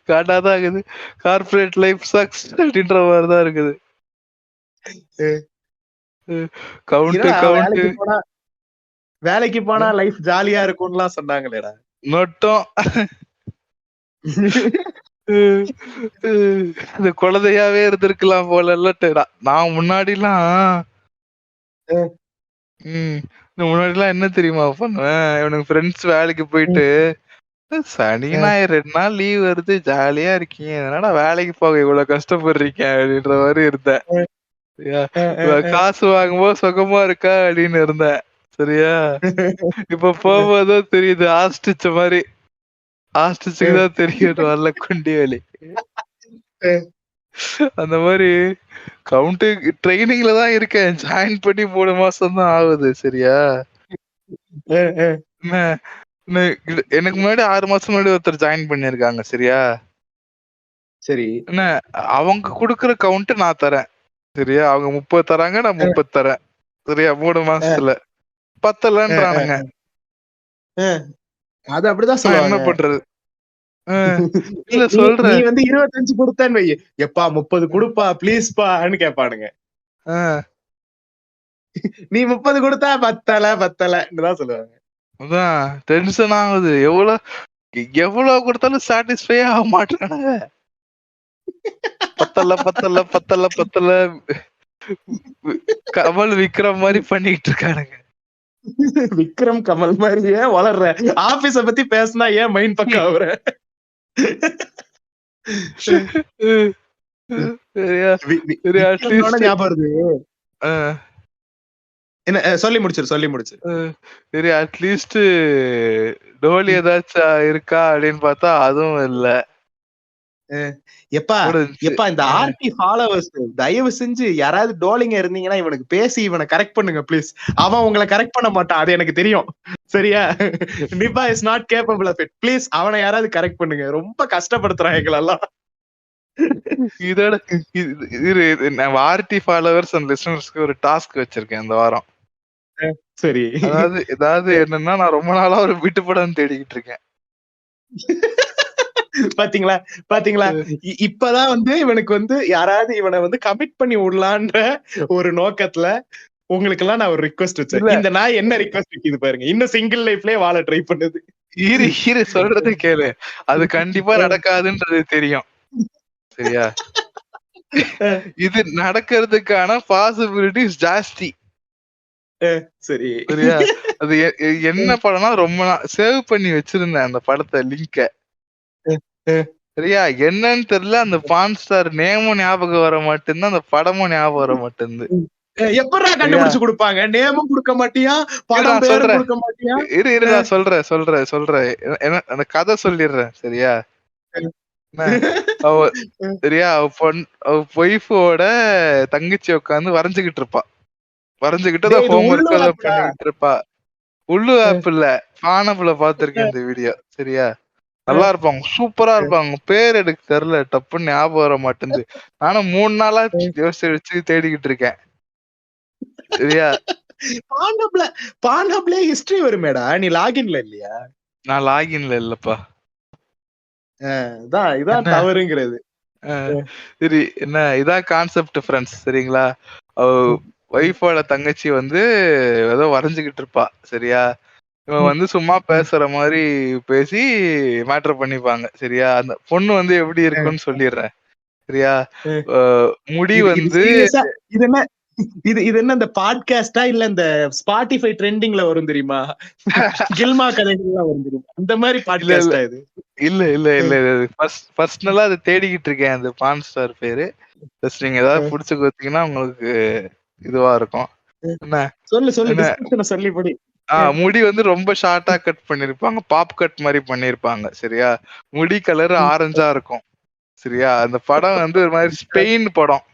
காட்டாதான் இருக்குது. கார்பரேட் லைஃப் சக்ஸ் அப்படின்ற மாதிரிதான் இருக்குது. வேலைக்கு போனா லைஃப் ஜாலியா இருக்கும்லாம் சொன்னாங்களேடா. நொட்டம் இந்த குழந்தையாவே இருந்திருக்கலாம் போல. நான் முன்னாடிலாம் என்ன தெரியுமா பண்ணுவேன், இவனுக்கு ஃப்ரெண்ட்ஸ் வேலைக்கு போயிட்டு சனி ஞாயிறு 2 நாள் லீவ் வருது, ஜாலியா இருக்கீங்க, என்னடா வேலைக்கு போக இவ்வளவு கஷ்டப்படுறீங்க அப்படின்ற மாதிரி இருந்தேன். காசு வாங்கும்போது சுகமா இருக்கா அப்படின்னு இருந்தேன். சரியா, இப்ப போகும்போதுதான் தெரியுது, ஆஸ்டிச்ச மாதிரி. ஆஸ்டிச்சுக்குதான் தெரியும் வரல குண்டி வேலி. அந்த மாதிரி கவுண்ட் ட்ரைனிங்ல தான் இருக்கேன். ஜாயின் பண்ணி 3 மாசம் தான் ஆகுது. சரியா, எனக்கு முன்னாடி 6 மாசம் முன்னாடி ஒருத்தர் ஜாயின் பண்ணிருக்காங்க. சரியா, சரி, என்ன அவங்க குடுக்கற கவுண்ட் நான் தரேன். சரியா, அவங்க 30 தராங்க, நான் 30 தரேன். சரியா, 3 மாசத்துல பத்தலன்றானுங்க. அது அப்படிதான் சொல்லுவாங்க. என்ன பண்றது? இல்ல சொல்றேன், நீ வந்து 25 கொடுத்தேன்னு வை, எப்பா 30 கொடுப்பா ப்ளீஸ்பான்னு கேட்பானுங்க. நீ 30 கொடுத்தா பத்தலன்னு சொல்லுவாங்க. அதான் டென்ஷன் ஆகுது. எவ்வளவு கொடுத்தாலும் சாட்டிஸ்ஃபை ஆக மாட்டானுங்க. பத்தல கமல் விக்ரம் மாதிரி பண்ணிட்டு இருக்கானுங்க. விக்ரம் கமல் மாதிரியே வளர்ற. ஆபீஸ பத்தி பேசினா ஏன் மைண்ட் பக்கம் ஆகுற? ஞாபகம் வருது. என்ன சொல்லி முடிச்சு. சரி, அட்லீஸ்ட் டோலி ஏதாச்சும் இருக்கா அப்படின்னு பார்த்தா அதுவும் இல்ல. எப்பா இந்த ஆர்டி ஃபாலோவர்ஸ் தயவு செஞ்சு யாராவது டோலிங்க இருந்தீங்கன்னா இவனுக்கு பேசி இவனை கரெக்ட் பண்ணுங்க ப்ளீஸ். அவன் உங்களை கரெக்ட் பண்ண மாட்டான், அது எனக்கு தெரியும். சரியா, Nipa is not capable of it. Please அவனை யாராவது கரெக்ட் பண்ணுங்க, ரொம்ப கஷ்டப்படுத்துறான் எங்களெல்லாம். இதோட ஆர்டி ஃபாலோவர்ஸ் அண்ட் லிசனர்ஸ்க்கு ஒரு டாஸ்க் வச்சிருக்கேன் இந்த வாரம். சரி, ஏதாவது என்னன்னா, நான் ரொம்ப நாளா ஒரு விட்டு படம் தேடிக்கிட்டு இருக்கேன். பாத்தீங்களா இப்பதான் வந்து இவனுக்கு வந்து யாராவது இவனை வந்து கமிட் பண்ணி விடலான்ற ஒரு நோக்கத்துல உங்களுக்கு எல்லாம் நான் ஒரு ரிக்வெஸ்ட் வச்சேன். இந்த நான் என்ன ரிக்வெஸ்ட் இருக்குது பாருங்க, இன்னும் சிங்கிள் லைஃப்லயே வாழ ட்ரை பண்ணுது. ஈரு சொல்றது கேளு, அது கண்டிப்பா நடக்காதுன்றது தெரியும். சரியா, இது நடக்கிறதுக்கான பாசிபிலிட்டிஸ் ஜாஸ்தி. சரி. சரியா? அது என்ன படம்னா ரொம்ப சேவ் பண்ணி வச்சிருந்தேன் அந்த படத்தை லிங்க. சரியா? என்னன்னு தெரியல, அந்த பான் ஸ்டார் நேமும் ஞாபகம் வர மாட்டேங்குது, அந்த படமும் ஞாபகம் வர மாட்டேங்குது. எப்படா கண்டுபிடிச்சு கொடுப்பாங்க? நேமும் கொடுக்க மாட்டியா, படம் பேரும் கொடுக்க மாட்டியா? இரு நான் சொல்றேன். என்ன அந்த கதை சொல்லிடுறேன். சரியா? சரியா? அவ ஒய்ஃபோட தங்கச்சி உட்காந்து வரைஞ்சுகிட்டு இருப்பா. வரைஞ்சுகிட்டு ஹோம் ஒர்க் பண்ணிக்கிட்டு இருப்பா. உள்ளு ஆப் இல்ல, பானப்புல பாத்திருக்கேன் இந்த வீடியோ. சரியா? நல்லா இருப்பாங்க, சூப்பரா இருப்பாங்க. பேர் எனக்கு தெரியல, டப்புன்னு ஞாபகம் வர மாட்டேங்குது. நானும் 3 நாளா யோசிச்சு வச்சு தேடிக்கிட்டு இருக்கேன். சரியா? பானப்ல ஹிஸ்டரி வருமேடா, நீ லாகின்ல இல்லையா? நான் லாகின்ல இல்லப்பா. இதான் தவறுங்கிறது. சரி, என்ன இதான் கான்செப்ட் ஃப்ரெண்ட்ஸ். சரிங்களா? ஒய்ஃபோட தங்கச்சி வந்து ஏதோ வரைஞ்சுகிட்டு இருப்பா. சரியா? இவன் வந்து சும்மா பேசுற மாதிரி பேசி மேட்டர் பண்ணிப்பாங்க. சரியா? அந்த பொண்ணு வந்து எப்படி இருக்குன்னு சொல்லிடுறேன். சரியா? முடி வந்து இது என்ன இந்த பாட்காஸ்டா இல்ல இந்த ஸ்பாட்டிஃபை ட்ரெண்டிங்ல வரும் தெரியுமா? கில்மா கதைகள்லாம் வரும் தெரியுமா? அந்த மாதிரி பாட்காஸ்டா இது? இல்ல பர்சனலா அதை தேடிக்கிட்டு இருக்கேன், அந்த பான் ஸ்டார் பேரு. நீங்க ஏதாவது புடிச்சு கொடுத்தீங்கன்னா உங்களுக்கு இதுவா இருக்கும். என்ன சொல்லு சொல்லிபடி. முடி வந்து ரொம்ப ஷார்ட்டா கட் பண்ணிருப்பாங்க, பாப் கட் மாதிரி பண்ணிருப்பாங்க. சரியா? முடி கலர் ஆரஞ்சா இருக்கும். சரியா? அந்த படம் வந்து ஒரு மாதிரி ஸ்பெயின் படம்.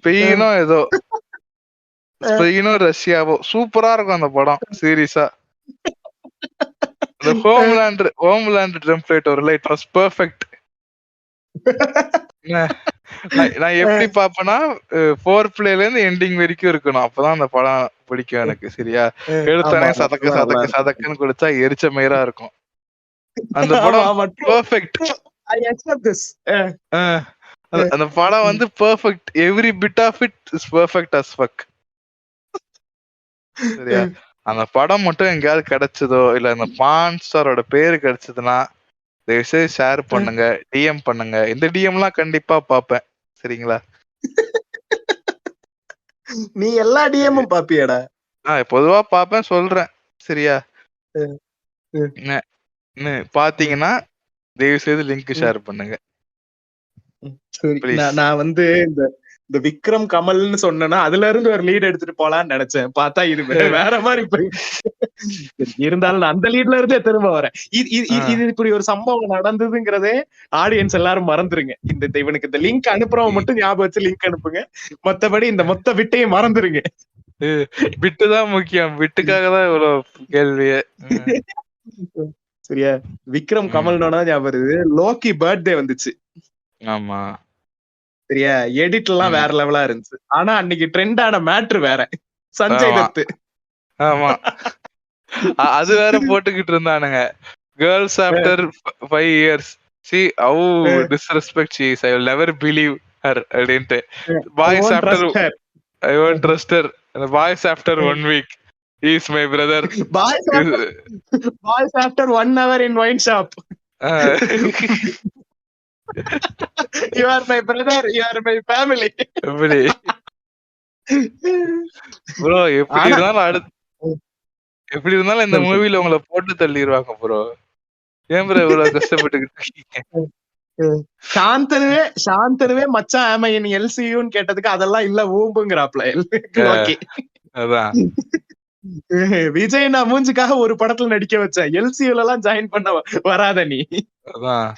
ஸ்பெயினும் ஏதோ ஸ்பெயினும் ரஷ்யாவோ சூப்பரா இருக்கும் அந்த படம். சீரியஸா அந்த ஹோம்லேண்ட் டெம்ப்ளேட் வரல, இட் வாஸ் பெர்ஃபெக்ட். நான் எப்படி பாப்பேன்னா, 4 பிளேல இருந்து எண்டிங் வரைக்கும் இருக்கணும், அப்பதான் அந்த படம் பிடிக்கும் எனக்கு. சரியா? எடுத்தானே சதக்குன்னு குடிச்சா எரிச்ச மயிரா இருக்கும். அந்த படம் பெர்ஃபெக்ட். அந்த படம் வந்து perfect. Every bit of it is perfect as fuck. சரியா? அந்த படம் மட்டும் எங்கேயாவது கிடைச்சதோ இல்ல அந்த பான் ஸ்டாரோட பேரு கிடைச்சதுன்னா தயவுசெய்து ஷேர் பண்ணுங்க, டிஎம் பண்ணுங்க. இந்த டிஎம்லாம் கண்டிப்பா பாப்பேன். சரிங்களா? நீ எல்லா டிஎம்மும் பாப்பியடா? பொதுவா பாப்பேன், சொல்றேன். சரியா? பாத்தீங்கன்னா தயவு செய்து லிங்க் ஷேர் பண்ணுங்க. நான் வந்து இந்த விக்ரம் கமல்னு சொன்னா அதுல இருந்து ஒரு லீட் எடுத்துட்டு போலான்னு நினைச்சேன். பார்த்தா இது வேற மாதிரி இருந்தாலும் நான் அந்த லீட்ல இருந்தே திரும்ப வரேன். இது இப்படி ஒரு சம்பவம் நடந்ததுங்கிறதே ஆடியன்ஸ் எல்லாரும் மறந்துருங்க. இவனுக்கு இந்த லிங்க் அனுப்புறவங்க மட்டும் ஞாபகம் வச்சு லிங்க் அனுப்புங்க. மத்தபடி இந்த மொத்த விட்டையும் மறந்துருங்க. விட்டுதான் முக்கியம். விட்டுக்காக தான் இவ்வளவு கேள்வியே. சரியா? விக்ரம் கமல்னோட ஞாபகம் வருது, லோக்கி பர்த்டே வந்துச்சு. ஆமா. சரியா? எடிட் எல்லாம் வேற லெவலா இருந்துச்சு. ஆனா அன்னைக்கு ட்ரெண்ட் ஆன மேட்ரு வேற. சஞ்சய் தத். ஆமா, அது வேற போட்டுக்கிட்டு இருந்தானுங்க. Girls after 5 years see how disrespect she is, I will never believe her அப்படின்ட்டு. Boys after I won't trust her. Boys after 1 week he is my brother. Boys after 1 hour in wine shop. You are my brother, you are my family. Bro எப்படி இருந்தாலும் இந்த மூவில உங்களை போட்டு தள்ளிடுவாங்க bro. ஏன் bro இவ்வளவு கஷ்டப்பட்டுக்கிட்டு இருக்கீங்க? சாந்தனுவே மச்சான் ஆமையன் எல்சியூன்னு கேட்டதுக்கு அதெல்லாம் இல்ல ஊம்புங்கிறாப்ல. அதான் விஜய் நான் மூஞ்சுக்காக ஒரு படத்துல நடிக்க வச்சேன், எல்சியூல எல்லாம் ஜாயின் பண்ண வராத நீ. அதான்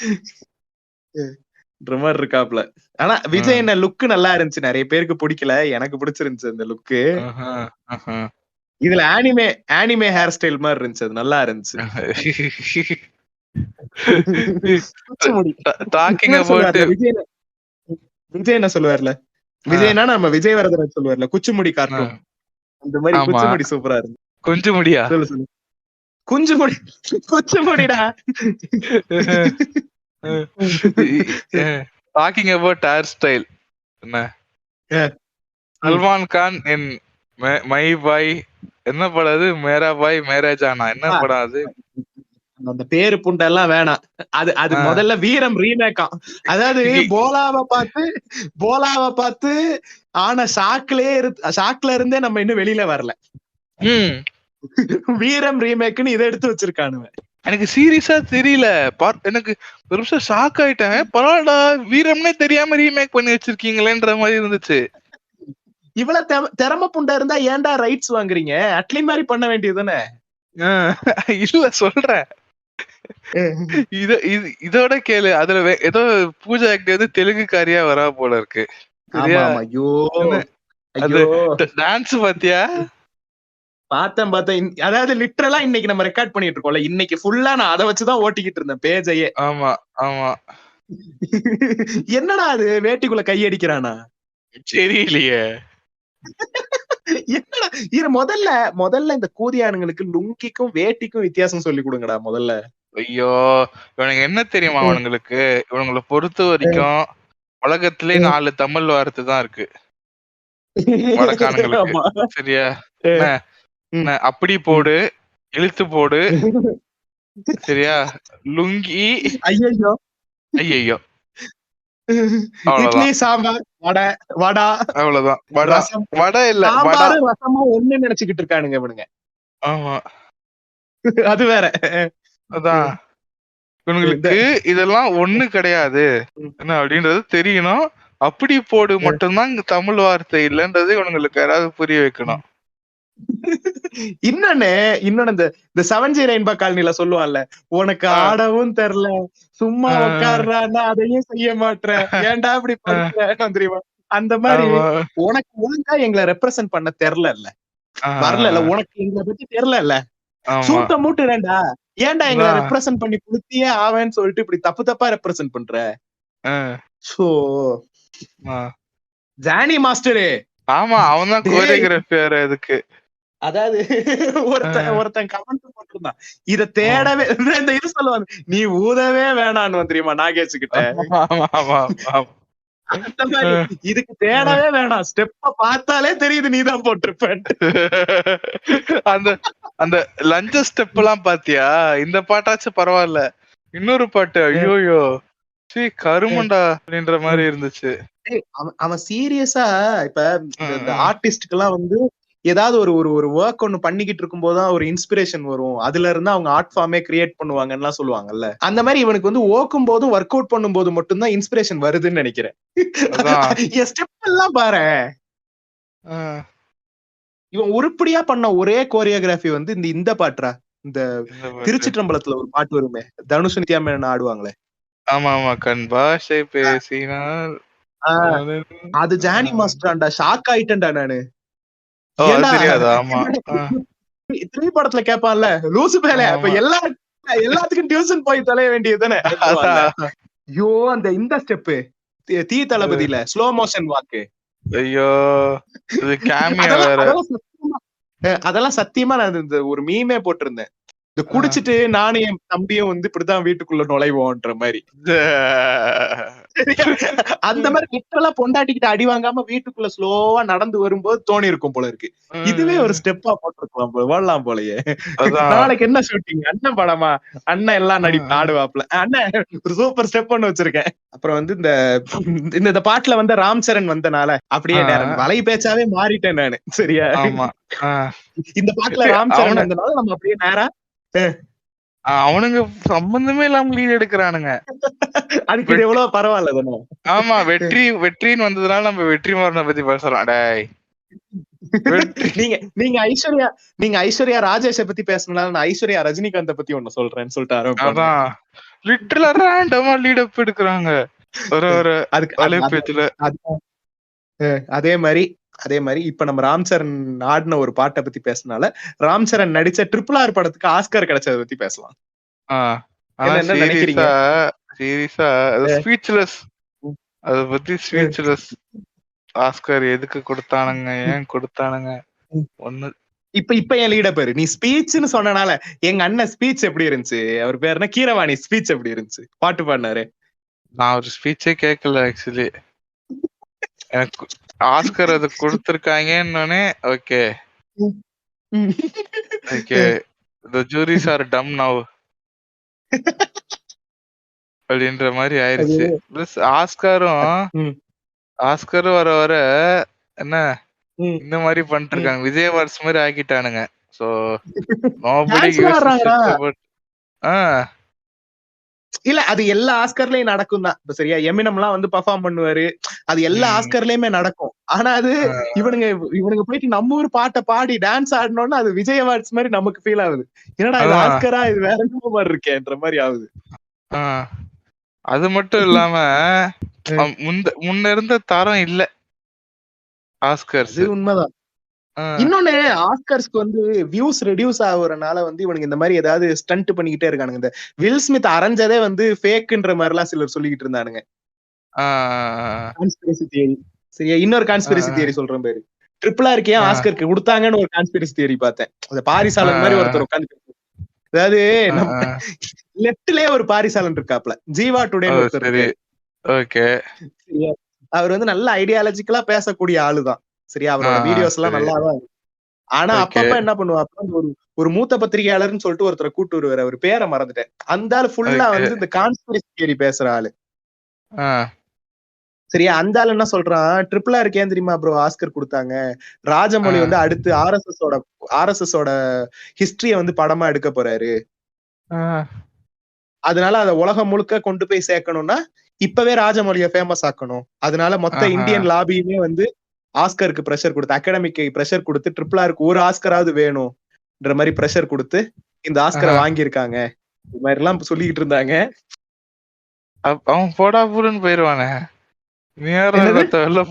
மாதிரி இருக்காப்ல. ஆனா விஜய் என்ன லுக் நல்லா இருந்துச்சு, நிறைய பேருக்கு பிடிக்கல, எனக்கு பிடிச்சிருந்துச்சு அந்த லுக்கு. இதுல ஆனிமே ஹேர் ஸ்டைல் மாதிரி இருந்துச்சு, அது நல்லா இருந்துச்சு. விஜய் என்ன சொல்லுவார்ல, விஜய்னா நம்ம விஜய் வரதராஜ் சொல்லுவார்ல, குச்சிமுடி கார்ட்டூன், அந்த மாதிரி குச்சிமுடி சூப்பரா இருக்கு. குஞ்சு முடியா? சொல்லு குஞ்சு முடிடா. டாக்கிங் அபவுட் ஹேர் ஸ்டைல், என்ன Salman Khan in my boy, என்ன படம் அது? மேரா பாய் மேரா ஜானா, என்ன படம் அது? அந்த பேரு புண்டெல்லாம் வேணாம். அது முதல்ல வீரம் ரீமேக்கா. அதாவது போலாவ பார்த்து ஆனா ஷாக்ல இருந்தே நம்ம இன்னும் வெளியில வரல. வீரம் ரீமேக்னு இதை எடுத்து வச்சிருக்கானுங்க. எனக்கு சீரியஸா தெரியல. எனக்கு ஒரு நிமிஷம் ஷாக் ஆயிட்டேன். பரவாயில்லடா, வீரம்னே தெரியாம ரீமேக் பண்ணி வச்சிருக்கீங்களேன்ற மாதிரி இருந்துச்சு. இவ்வளவு திறமை புண்டா இருந்தா ஏன்டா ரைட்ஸ் வாங்குறீங்க? அட்லி மாதிரி பண்ண வேண்டியதுதானே. இல்ல சொல்றேன், இதோட கேளு. அதுல ஏதோ பூஜா ஆக்டி வந்து தெலுங்குக்காரியா வரா போல இருக்கு. ஐயோ அது டான்ஸ் பாத்தியா? பார்த்தேன். அதாவது லிட்டரலா இன்னைக்கு நம்ம ரெக்கார்ட் பண்ணிட்டு இருக்கோம்ல, இன்னைக்கு ஃபுல்லா நான் அதை வச்சுதான் ஓட்டிக்கிட்டு இருந்தேன் பேஜையே. ஆமா ஆமா. என்னடா அது வேட்டிக்குள்ள கையடிக்கிறானா? தெரியலையே. என்னடா இது? முதல்ல இந்த கூதியானுங்களுக்கு லுங்கிக்கும் வேட்டிக்கும் வித்தியாசம் சொல்லி கொடுங்கடா முதல்ல. ஐயோ, இவனுக்கு என்ன தெரியுமா? அவனுங்களுக்கு இவனுங்களை பொறுத்த வரைக்கும் உலகத்திலே 4 தமிழ் வார்த்தை தான் இருக்கு வடக்கானுங்களுக்கு. சரியா? அப்படி போடு, இழுத்து போடு, சரியா? லுங்கி, ஐயோ, இட்லி சாம்பார் வடை அவ்வளவுதான். வடை இல்ல, ரசமும் ஒண்ணு நினைச்சுக்கிட்டு இருக்கானுங்க இவனுங்க. ஆமா, அது வேற. அதான் இவனுங்களுக்கு இதெல்லாம் ஒண்ணு கிடையாது என்ன அப்படின்றது தெரியணும். அப்படி போடு மட்டும்தான் இங்க தமிழ் வார்த்தை இல்லைன்றது இவனுங்களுக்கு யாராவது புரிய வைக்கணும். இன்னொன்னு இந்த 7G ரெயின்போ காலனில சொல்லுவான்ல, உனக்கு ஆடவும் தெரியல, சும்மா உட்கார்றான்னா அதையும் செய்ய மாட்டேன், ஏன்டா இப்படி பண்ற தெரியுமா? அந்த மாதிரி உனக்கு ஒழுங்கா எங்களை ரெப்ரசென்ட் பண்ண தெரியல, வரல, உனக்கு எங்களை பத்தி தெரியல, சூட்ட மூட்டுறேன்டா, ஏன்டா எங்களை ரெப்ரசென்ட் பண்ணி புளுத்தியே ஆவேன்னு சொல்லிட்டு இப்படி தப்பா ரெப்ரசென்ட் பண்ற? So Jani master. ஆமா, அவன் தான் கோரியோகிராஃபர் அதுக்கு. அதாவது ஒருத்தன் கமெண்ட் போட்டிருந்தான், இத தேடவே இந்த இது சொல்லுவாங்க, நீ ஊதவே வேணான்னு தெரியுமா நாகேஷ் கிட்ட. அந்த மாதிரி இதுக்கு தேடவே வேணாம், ஸ்டெப்ப பார்த்தாலே தெரியுது நீதான் போட்டிருப்ப. அந்த லஞ்ச ஸ்டெப் எல்லாம் பாத்தியா? இந்த பாட்டாச்சும் பரவாயில்ல. இன்னொரு பாட்டு ஐயோயோ கருமண்டா அப்படின்ற மாதிரி இருந்துச்சு. அவன் சீரியஸா இப்ப இந்த ஆர்டிஸ்டுக்கு எல்லாம் வந்து ஏதாவது ஒரு ஒர்க் ஒண்ணு பண்ணிக்கிட்டு இருக்கும் போதுதான் ஒரு இன்ஸ்பிரேஷன் வரும், அதுல இருந்து அவங்க ஆர்ட் ஃபார்மே கிரியேட் பண்ணுவாங்கன்னு சொல்லுவாங்கல்ல. அந்த மாதிரி இவனுக்கு வந்து ஓக்கும் போதும் ஒர்க் அவுட் பண்ணும் போது மட்டும்தான் இன்ஸ்பிரேஷன் வருதுன்னு நினைக்கிறேன். என் ஸ்டெப் எல்லாம் பாரு. இவன் உருப்படியா பண்ண ஒரே கோரியோகிராஃபி வந்து இந்த பாட்டுரா, இந்த திருச்சிற்றம்பலத்துல ஒரு பாட்டு வருமே, தனுஷ் நித்யா மேனன் ஆடுவாங்களே. ஆமா ஆமா, கண் பாஷை பேசினால் அது ஜானி மாஸ்டராண்டா. ஷாக் ஆயிட்டேன்டா நானு. த்ரீ படத்துல கேப்பான்ல, லூசு பேல, இப்ப எல்லாத்துக்கும் டியூஷன் போய் தொலைய வேண்டியதுதானே. ஐயோ, அந்த இந்த ஸ்டெப்பு தீ தளபதியில ஸ்லோ மோஷன் வாக்கு, ஐயோ அதெல்லாம் சத்தியமா நான் இந்த ஒரு மீமே போட்டிருந்தேன். இந்த குடிச்சிட்டு நானும் என் தம்பியும் வந்து இப்படிதான் வீட்டுக்குள்ள நுழைவோன்ற மாதிரி. அந்த மாதிரி லிட்டரலா பொண்டாட்டிக்கிட்ட அடி வாங்காம வீட்டுக்குள்ள ஸ்லோவா நடந்து வரும்போது தோணி இருக்கும் போல இருக்கு. இதுவே ஒரு ஸ்டெப்பா போட்டிருக்கலாம், போடலாம் போலயே. நாளைக்கு என்ன ஷூட்டிங்? அண்ணன் படமா? அண்ணன் எல்லாம் ஆடுவாப்ல. அண்ணன் ஒரு சூப்பர் ஸ்டெப் ஒண்ணு வச்சிருக்கேன். அப்புறம் வந்து இந்த பாட்டுல வந்து ராம் சரண் வந்தனால அப்படியே வலை பேச்சாவே மாறிட்டேன் நானு. சரியா? இந்த பாட்டுல ராம் சரண் வந்தனால நம்ம அப்படியே நேரா அவனுங்க சம்பந்தமே இல்லாம லீட் எடுக்கிறானுங்க. அதுக்கு இது எவ்வளவு பரவாயில்ல தானே. ஆமா, வெற்றின்னு வந்ததுனால நம்ம வெற்றிமாறனை பத்தி பேசலாம். டேய், நீங்க ஐஸ்வர்யா ராஜேஷ பத்தி பேசணும்னால நான் ஐஸ்வர்யா ரஜினிகாந்த பத்தி ஒண்ணு சொல்றேன்னு சொல்லிட்டு ஆரம்பிப்பாங்க. லிட்டரலா ரேண்டமா லீட் அப் எடுக்கிறாங்க ஒரு அதுக்கு. அதே மாதிரி இப்ப நம்ம ராம் சரண் ஆடின ஒரு பாட்டை பத்தி பேசினால ராம் சரண் நடிச்ச RRR படத்துக்கு ஆஸ்கர் கிடைச்சதை பத்தி பேசலாம். என்ன நினைக்கிறீங்க? சீரியஸா ஸ்பீச்லெஸ். அத பத்தி ஸ்பீச்லெஸ். ஆஸ்கர் எதுக்கு கொடுத்தானுங்க, ஏன் கொடுத்தானுங்க? ஒண்ணு இப்ப என் லீட பேரு நீ ஸ்பீச்னு சொன்னனால எங்க அண்ணன் ஸ்பீச் எப்படி இருந்துச்சு? அவர் பேர் என்ன, கீரவாணி ஸ்பீச் எப்படி இருந்துச்சு? பாட்டு பாடினாரு. நான் ஒரு ஸ்பீச்சே கேட்கல ஆக்சுவலி. எனக்கு ஆஸ்கர் அது கொடுத்திருக்காங்கன்னு okay okay, the juries are dumb now. அப்படின்ற மாதிரி ஆயிருச்சு. பிளஸ் ஆஸ்கரும் வர வர என்ன இந்த மாதிரி பண்ணிட்டு இருக்காங்க, விஜய் அவார்ட்ஸ் மாதிரி ஆக்கிட்டானுங்க. So nobody gives a shit about. இல்ல அது எல்லா ஆஸ்கர்லயும் நடக்கும் தான். இப்ப சரியா எமினம்லாம் வந்து பெர்ஃபார்ம் பண்ணுவாரு, அது எல்லா ஆஸ்கர்லயுமே நடக்கும். ஆனா அது இவனுங்க போயிட்டு நம்ம ஊர் பாட்டை பாடி டான்ஸ் ஆடணும்னா அது விஜய் அவார்ட்ஸ் மாதிரி நமக்கு ஃபீல் ஆகுது. என்னடா இது ஆஸ்கரா, இது வேற என்ன மாதிரி இருக்கேன்ற மாதிரி ஆகுது. அது மட்டும் இல்லாம முன்ன இருந்த தரம் இல்ல ஆஸ்கர்ஸ். உண்மைதான். இன்னொன்னு ஆஸ்கர்ஸ்க்கு வந்து வியூஸ் ரெடியூஸ் ஆகுறதுனால வந்து இவனுக்கு இந்த மாதிரி ஏதாவது ஸ்டண்ட் பண்ணிக்கிட்டே இருக்கானுங்க. இந்த வில் ஸ்மித் அரைஞ்சதே வந்து ஃபேக்ன்ற மாதிரி எல்லாம் சிலர் சொல்லிக்கிட்டு இருந்தானுங்க. Conspiracy theory. சரியா, இன்னொரு கான்ஸ்பிரசி தியரி சொல்றேன் பேரு. RRR ஏன் ஆஸ்கருக்கு கொடுத்தாங்கன்னு ஒரு கான்ஸ்பிரசி தியரி பார்த்தேன். அந்த பாரிசாலன் மாதிரி ஒருத்தர் உட்காந்து, அதாவது நம்ம லெப்ட்லயே ஒரு பாரிசாலன் இருக்காப்ல, ஜீவா டுடே ஒருத்தர். அவர் வந்து நல்ல ஐடியாலஜிக்கலா பேசக்கூடிய ஆளுதான். சரியா, அவரோட வீடியோஸ் எல்லாம் நல்லாதான். ஆனா அப்பப்ப என்ன பண்ணுவாங்க, ஒரு மூத்த பத்திரிகையாளர்னு சொல்லிட்டு ஒருத்தரை கூட்டு வருவாரு, அவர் பேரை மறந்துட்டேன். அந்த ஆளு ஃபுல்லா வந்து இந்த கான்ஸ்பிரசி தியரி பேசுற ஆளு. சரியா, அந்த ஆள் என்ன சொல்றான், RRR ஏன் தெரியுமா ப்ரோ ஆஸ்கர் கொடுத்தாங்க, ராஜமௌழி வந்து அடுத்து ஆர்எஸ்எஸோட ஹிஸ்டரிய வந்து படமா எடுக்க போறாரு, அதனால அத உலகம் முழுக்க கொண்டு போய் சேர்க்கணும்னா இப்பவே ராஜமௌழிய ஃபேமஸ் ஆக்கணும், அதனால மொத்த இந்தியன் லாபியுமே வந்து ஆஸ்கருக்கு பிரஷர் கொடுத்து, அகாடமிக்கு பிரஷர் கொடுத்து RRRக்கு ஒரு ஆஸ்கராவது வேணும்ன்ற மாதிரி பிரஷர் கொடுத்து இந்த ஆஸ்கரை வாங்கியிருக்காங்க. இது மாதிரி எல்லாம் சொல்லிக்கிட்டு இருந்தாங்க. அவன் போடா பூலுன்னு போயிருவானே,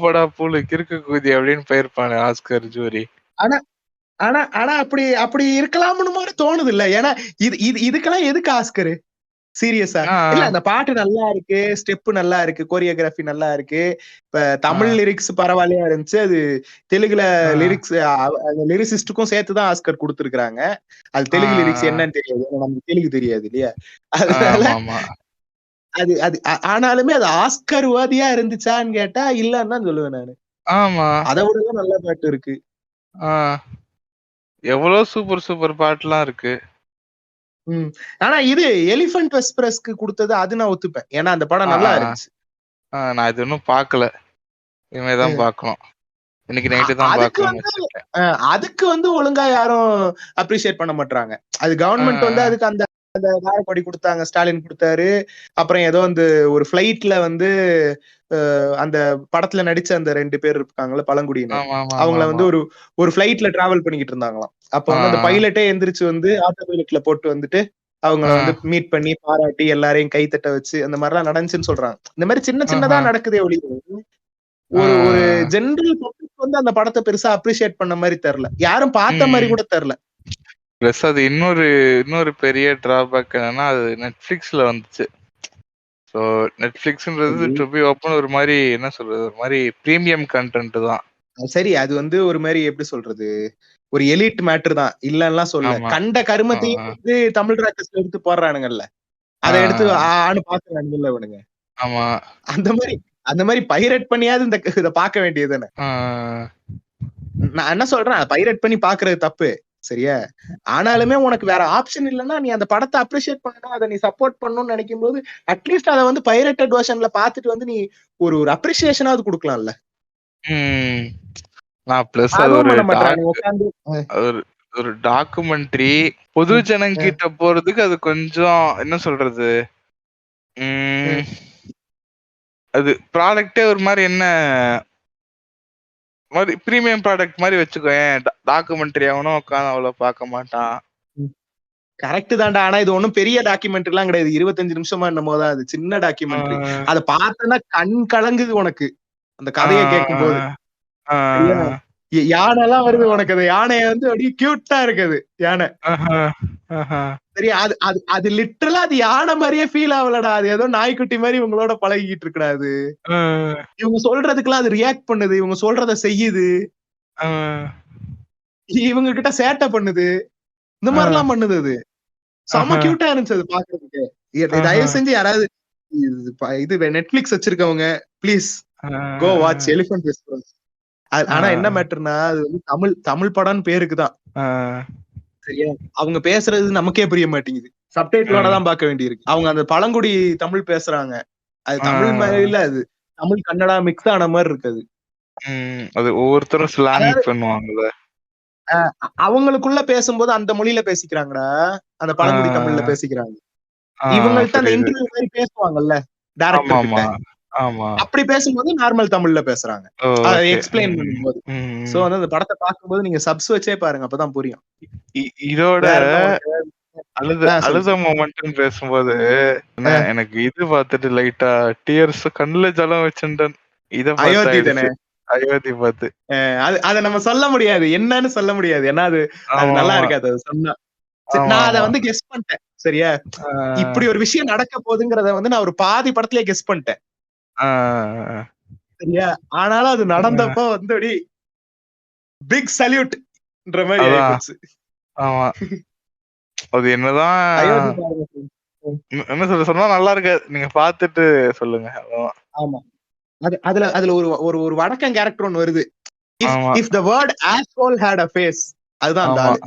போடா பூலு கிறுக்கு கூதி அப்படின்னு போயிருப்பானே ஆஸ்கர் ஜூரி. ஆனா ஆனா ஆனா அப்படி அப்படி இருக்கலாம்னு மாதிரி தோணுது இல்ல. ஏன்னா இதுக்கெல்லாம் எதுக்கு ஆஸ்கரு சீரியஸா? இல்ல, அந்த பாட்டு நல்லா இருக்கு, ஸ்டெப் நல்லா இருக்கு, கோரியோகிராஃபி நல்லா இருக்கு, இப்ப தமிழ் லிரிக்ஸ் பரவாயில்லையா இருந்துச்சு, அது தெலுங்குல லிரிக்ஸ் லிரிசிஸ்டுக்கும் சேர்த்துதான் ஆஸ்கர் கொடுத்துருக்காங்க. அது தெலுங்கு லிரிக்ஸ் என்னன்னு தெரியாது, நமக்கு தெலுங்கு தெரியாது இல்லையா, அதனால அது அது ஆனாலுமே அது ஆஸ்கர் வாதியா இருந்துச்சான்னு கேட்டா இல்லன்னு தான் சொல்லுவேன் நானு. அதை விடதான் நல்ல பாட்டு இருக்கு. எவ்வளவு சூப்பர் சூப்பர் பாட்டுலாம் இருக்கு. ஆனா இது எலிஃபண்ட் வெஸ்பிரஸ்க்கு கொடுத்தது அது நான் ஒத்துப்பேன், ஏன்னா அந்த படம் நல்லா இருந்துச்சு. நான் இது இன்னும் பாக்கல, இனிமேதான் பாக்கணும், இன்னைக்கு நைட்டு தான் பாக்கணும். அதுக்கு வந்து ஒழுங்கா யாரும் அப்ரிஷியேட் பண்ண மாட்டாங்க. அது கவர்மெண்ட் வந்து அதுக்கு அந்த வாரப்படி கொடுத்தாங்க, ஸ்டாலின் கொடுத்தாரு. அப்புறம் ஏதோ வந்து ஒரு பிளைட்ல வந்து அந்த படத்துல நடிச்ச அந்த 2 பேர் இருக்காங்கல்ல பழங்குடியினர், அவங்கள வந்து ஒரு பிளைட்ல டிராவல் பண்ணிக்கிட்டு இருந்தாங்களாம். அப்ப வந்து அந்த பைலட்டே எந்திரிச்சு வந்து ஆட்டோ பைலட்ல போட்டு வந்துட்டு அவங்கள வந்து மீட் பண்ணி பாராட்டி எல்லாரையும் கைத்தட்ட வச்சு அந்த மாதிரி எல்லாம் நடந்துச்சுன்னு சொல்றாங்க. இந்த மாதிரி சின்ன சின்னதா நடக்குதே ஒளி, ஒரு ஜெனரல் பப்ளிக் வந்து அந்த படத்தை பெருசா அப்ரிஷியேட் பண்ண மாதிரி தெரியல, யாரும் பார்த்த மாதிரி கூட தெரியல. பிளஸ் அது இன்னொரு பெரிய டிராபேக் என்னன்னா, அது நெட்ஃபிளிக்ஸ்ல வந்துச்சு. ஸோ நெட்ஃபிளிக்ஸ்ன்றது டு பி ஓப்பன் ஒரு மாதிரி என்ன சொல்றது, ஒரு மாதிரி பிரீமியம் கண்டென்ட் தான். சரி, அது வந்து ஒரு மாதிரி எப்படி சொல்றது, ஒரு எலிட் மேட்டர் தான், இல்லன்னா சொல்ல. கண்ட கருமத்தையும் வந்து தமிழ் ராக்கர்ஸ்ல எடுத்து போடுறானுங்கல்ல, அதை எடுத்து ஆணு பாக்குறானுங்கல்ல இவனுங்க. ஆமா, அந்த மாதிரி பைரேட் பண்ணியாவது இத பார்க்க வேண்டியது தானே. நான் என்ன சொல்றேன், பைரேட் பண்ணி பாக்குறது தப்பு சரியா, ஆனாலுமே உனக்கு வேற ஆப்ஷன் இல்லைன்னா நீ அந்த படத்தை அப்ரிஷியேட் பண்ணணும், அதை நீ சப்போர்ட் பண்ணணும்னு நினைக்கும் போது அட்லீஸ்ட் அதை வந்து பைரேட்டட் வெர்ஷன்ல பாத்துட்டு வந்து நீ ஒரு அப்ரிசியேஷனாவது கொடுக்கலாம்ல. ஒரு டாக்குமெண்ட்ரி பொது ஜனங்கிட்ட போறதுக்கு அது கொஞ்சம் என்ன சொல்றது, அது ப்ராடக்டே ஒரு மாதிரி என்ன மாதிரி பிரீமியம் ப்ராடக்ட் மாதிரி வச்சுக்கோயேன். டாக்குமெண்ட்ரி அவனும் உட்காந்து அவ்வளவு பார்க்க மாட்டான். கரெக்ட் தான்டா, ஆனா இது ஒண்ணும் பெரிய டாக்குமெண்ட்ரி எல்லாம் கிடையாது, 25 நிமிஷமா என்னமோ தான், அது சின்ன டாக்குமெண்ட்ரி. அதை பார்த்தனா கண் கலங்குது உனக்கு அந்த கதையை கேட்கும் போது. யானை எல்லாம் வருது உனக்கு, அது யானைய வந்து அப்படியே கியூட்டா இருக்குது யானை. சரியா, அது லிட்டரலா அது யானை மாதிரியே ஃபீல் ஆகலடா, அது ஏதோ நாய்க்குட்டி மாதிரி இவங்களோட பழகிட்டு இருக்கடாது. இவங்க சொல்றதுக்கெல்லாம் அது ரியாக்ட் பண்ணுது, இவங்க சொல்றத செய்யுது, இவங்க கிட்ட சேட்டை பண்ணுது, இந்த மாதிரி எல்லாம் பண்ணுது. அது செம கியூட்டா இருந்துச்சு அது பாக்குறதுக்கு. தயவு செஞ்சு யாராவது இது நெட்ஃபிளிக்ஸ் வச்சிருக்கவங்க please go watch elephant whisperers. ஆனா என்ன மேட்டர்னா, அது வந்து தமிழ் படம்னு பேருக்குதான் சரியா, அவங்க பேசுறது நமக்கே புரிய மாட்டேங்குது. சப்டைட்டிலோட தான் பார்க்க வேண்டியிருக்கு. அவங்க அந்த பழங்குடி தமிழ் பேசுறாங்க, அது தமிழ் மாதிரி இல்ல, அது தமிழ் கன்னடா மிக்ஸ் ஆன மாதிரி இருக்குது. அது ஒவ்வொருத்தரும் ஸ்லாங் பண்ணுவாங்கல்ல, அவங்களுக்குள்ள பேசும்போது அந்த மொழியில பேசிக்கிறாங்கடா, அந்த பழங்குடி தமிழ்ல பேசிக்கிறாங்க. இவங்கள்ட்ட அந்த இன்டர்வியூ மாதிரி பேசுவாங்கல்ல டைரக்டர் கிட்ட, அப்படி பேசும்போது நார்மல் தமிழ்ல பேசுறாங்க, அதை எக்ஸ்பிளைன் பண்ணும்போது. சோ வந்து அந்த படத்தை பார்க்கும்போது நீங்க சப்ஸ் வச்சே பாருங்க, அப்பதான் புரியும். இதோட அழுத மொமெண்ட் பேசும்போது எனக்கு இது பார்த்துட்டு லைட்டா டியர்ஸ் கண்ணுல ஜலம் வச்சுட்டேன். இத அயோத்தி பார்த்து அத நம்ம சொல்ல முடியாது, என்னன்னு சொல்ல முடியாது, ஏன்னா அது நல்லா இருக்காது அது சொன்னா. நான் அதை வந்து கெஸ் பண்ணிட்டேன். சரியா, இப்படி ஒரு விஷயம் நடக்க போகுதுங்கிறத வந்து நான் ஒரு பாதி படத்திலேயே கெஸ் பண்ணிட்டேன். சரியா, ஆனாலும் அது நடந்தப்போ வந்து அப்படி பிக் சல்யூட்ன்ற மாதிரி ஆயிடுச்சு. ஆமா, அது என்னதான் என்ன சொன்னா நல்லா இருக்காது, நீங்க பாத்துட்டு சொல்லுங்க. ஆமா, அதுல ஒரு ஒரு வடக்கன் கேரக்டர் ஒன்னு வருது, if the word asshole had a face, அதுதான் அந்த ஆளு.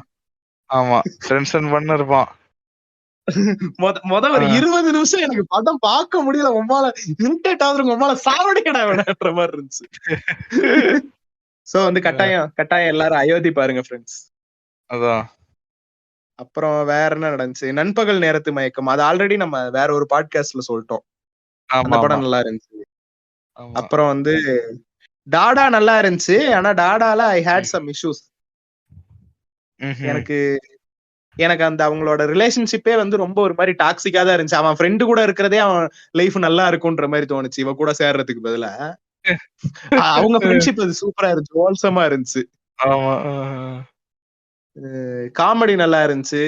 ஆமா, டென்ஷன் பண்ண இருப்பான். முத ஒரு 20 நிமிஷம் எனக்கு படம் பார்க்க முடியல, உம்மால இரிட்டேட் ஆகுது, உம்மால சாவடிக்கடா வேணான்ற மாதிரி இருந்துச்சு. சோ வந்து கட்டாயம் எல்லாரும் அயோத்தி பாருங்க ஃப்ரெண்ட்ஸ். அதான். அப்புறம் வேற என்ன நடந்துச்சு, நண்பகல் நேரத்து மயக்கம், அது ஆல்ரெடி நம்ம வேற ஒரு பாட்காஸ்ட்ல சொல்லிட்டோம், அந்த படம் நல்லா இருந்துச்சு. அப்புறம் வந்து டாடா நல்லா இருந்துச்சு, ஆனா டாடால ஐ ஹேட் சம் இஷ்யூஸ். எனக்கு அந்த அவங்களோட ரிலேஷன்ஷிப்பே வந்து ரொம்ப ஒரு மாதிரி டாக்ஸிக்கா தான் இருந்துச்சு. அவன் ஃப்ரெண்டு கூட இருக்கிறதே அவன் லைஃப் நல்லா இருக்கும்ன்ற மாதிரி தோணுச்சு, இவ கூட சேர்றதுக்கு பதிலா. அவங்க ஃப்ரெண்ட்ஷிப் அது சூப்பரா இருந்துச்சு, ஹோல்சமா இருந்துச்சு. காமெடி நல்லா இருந்துச்சு.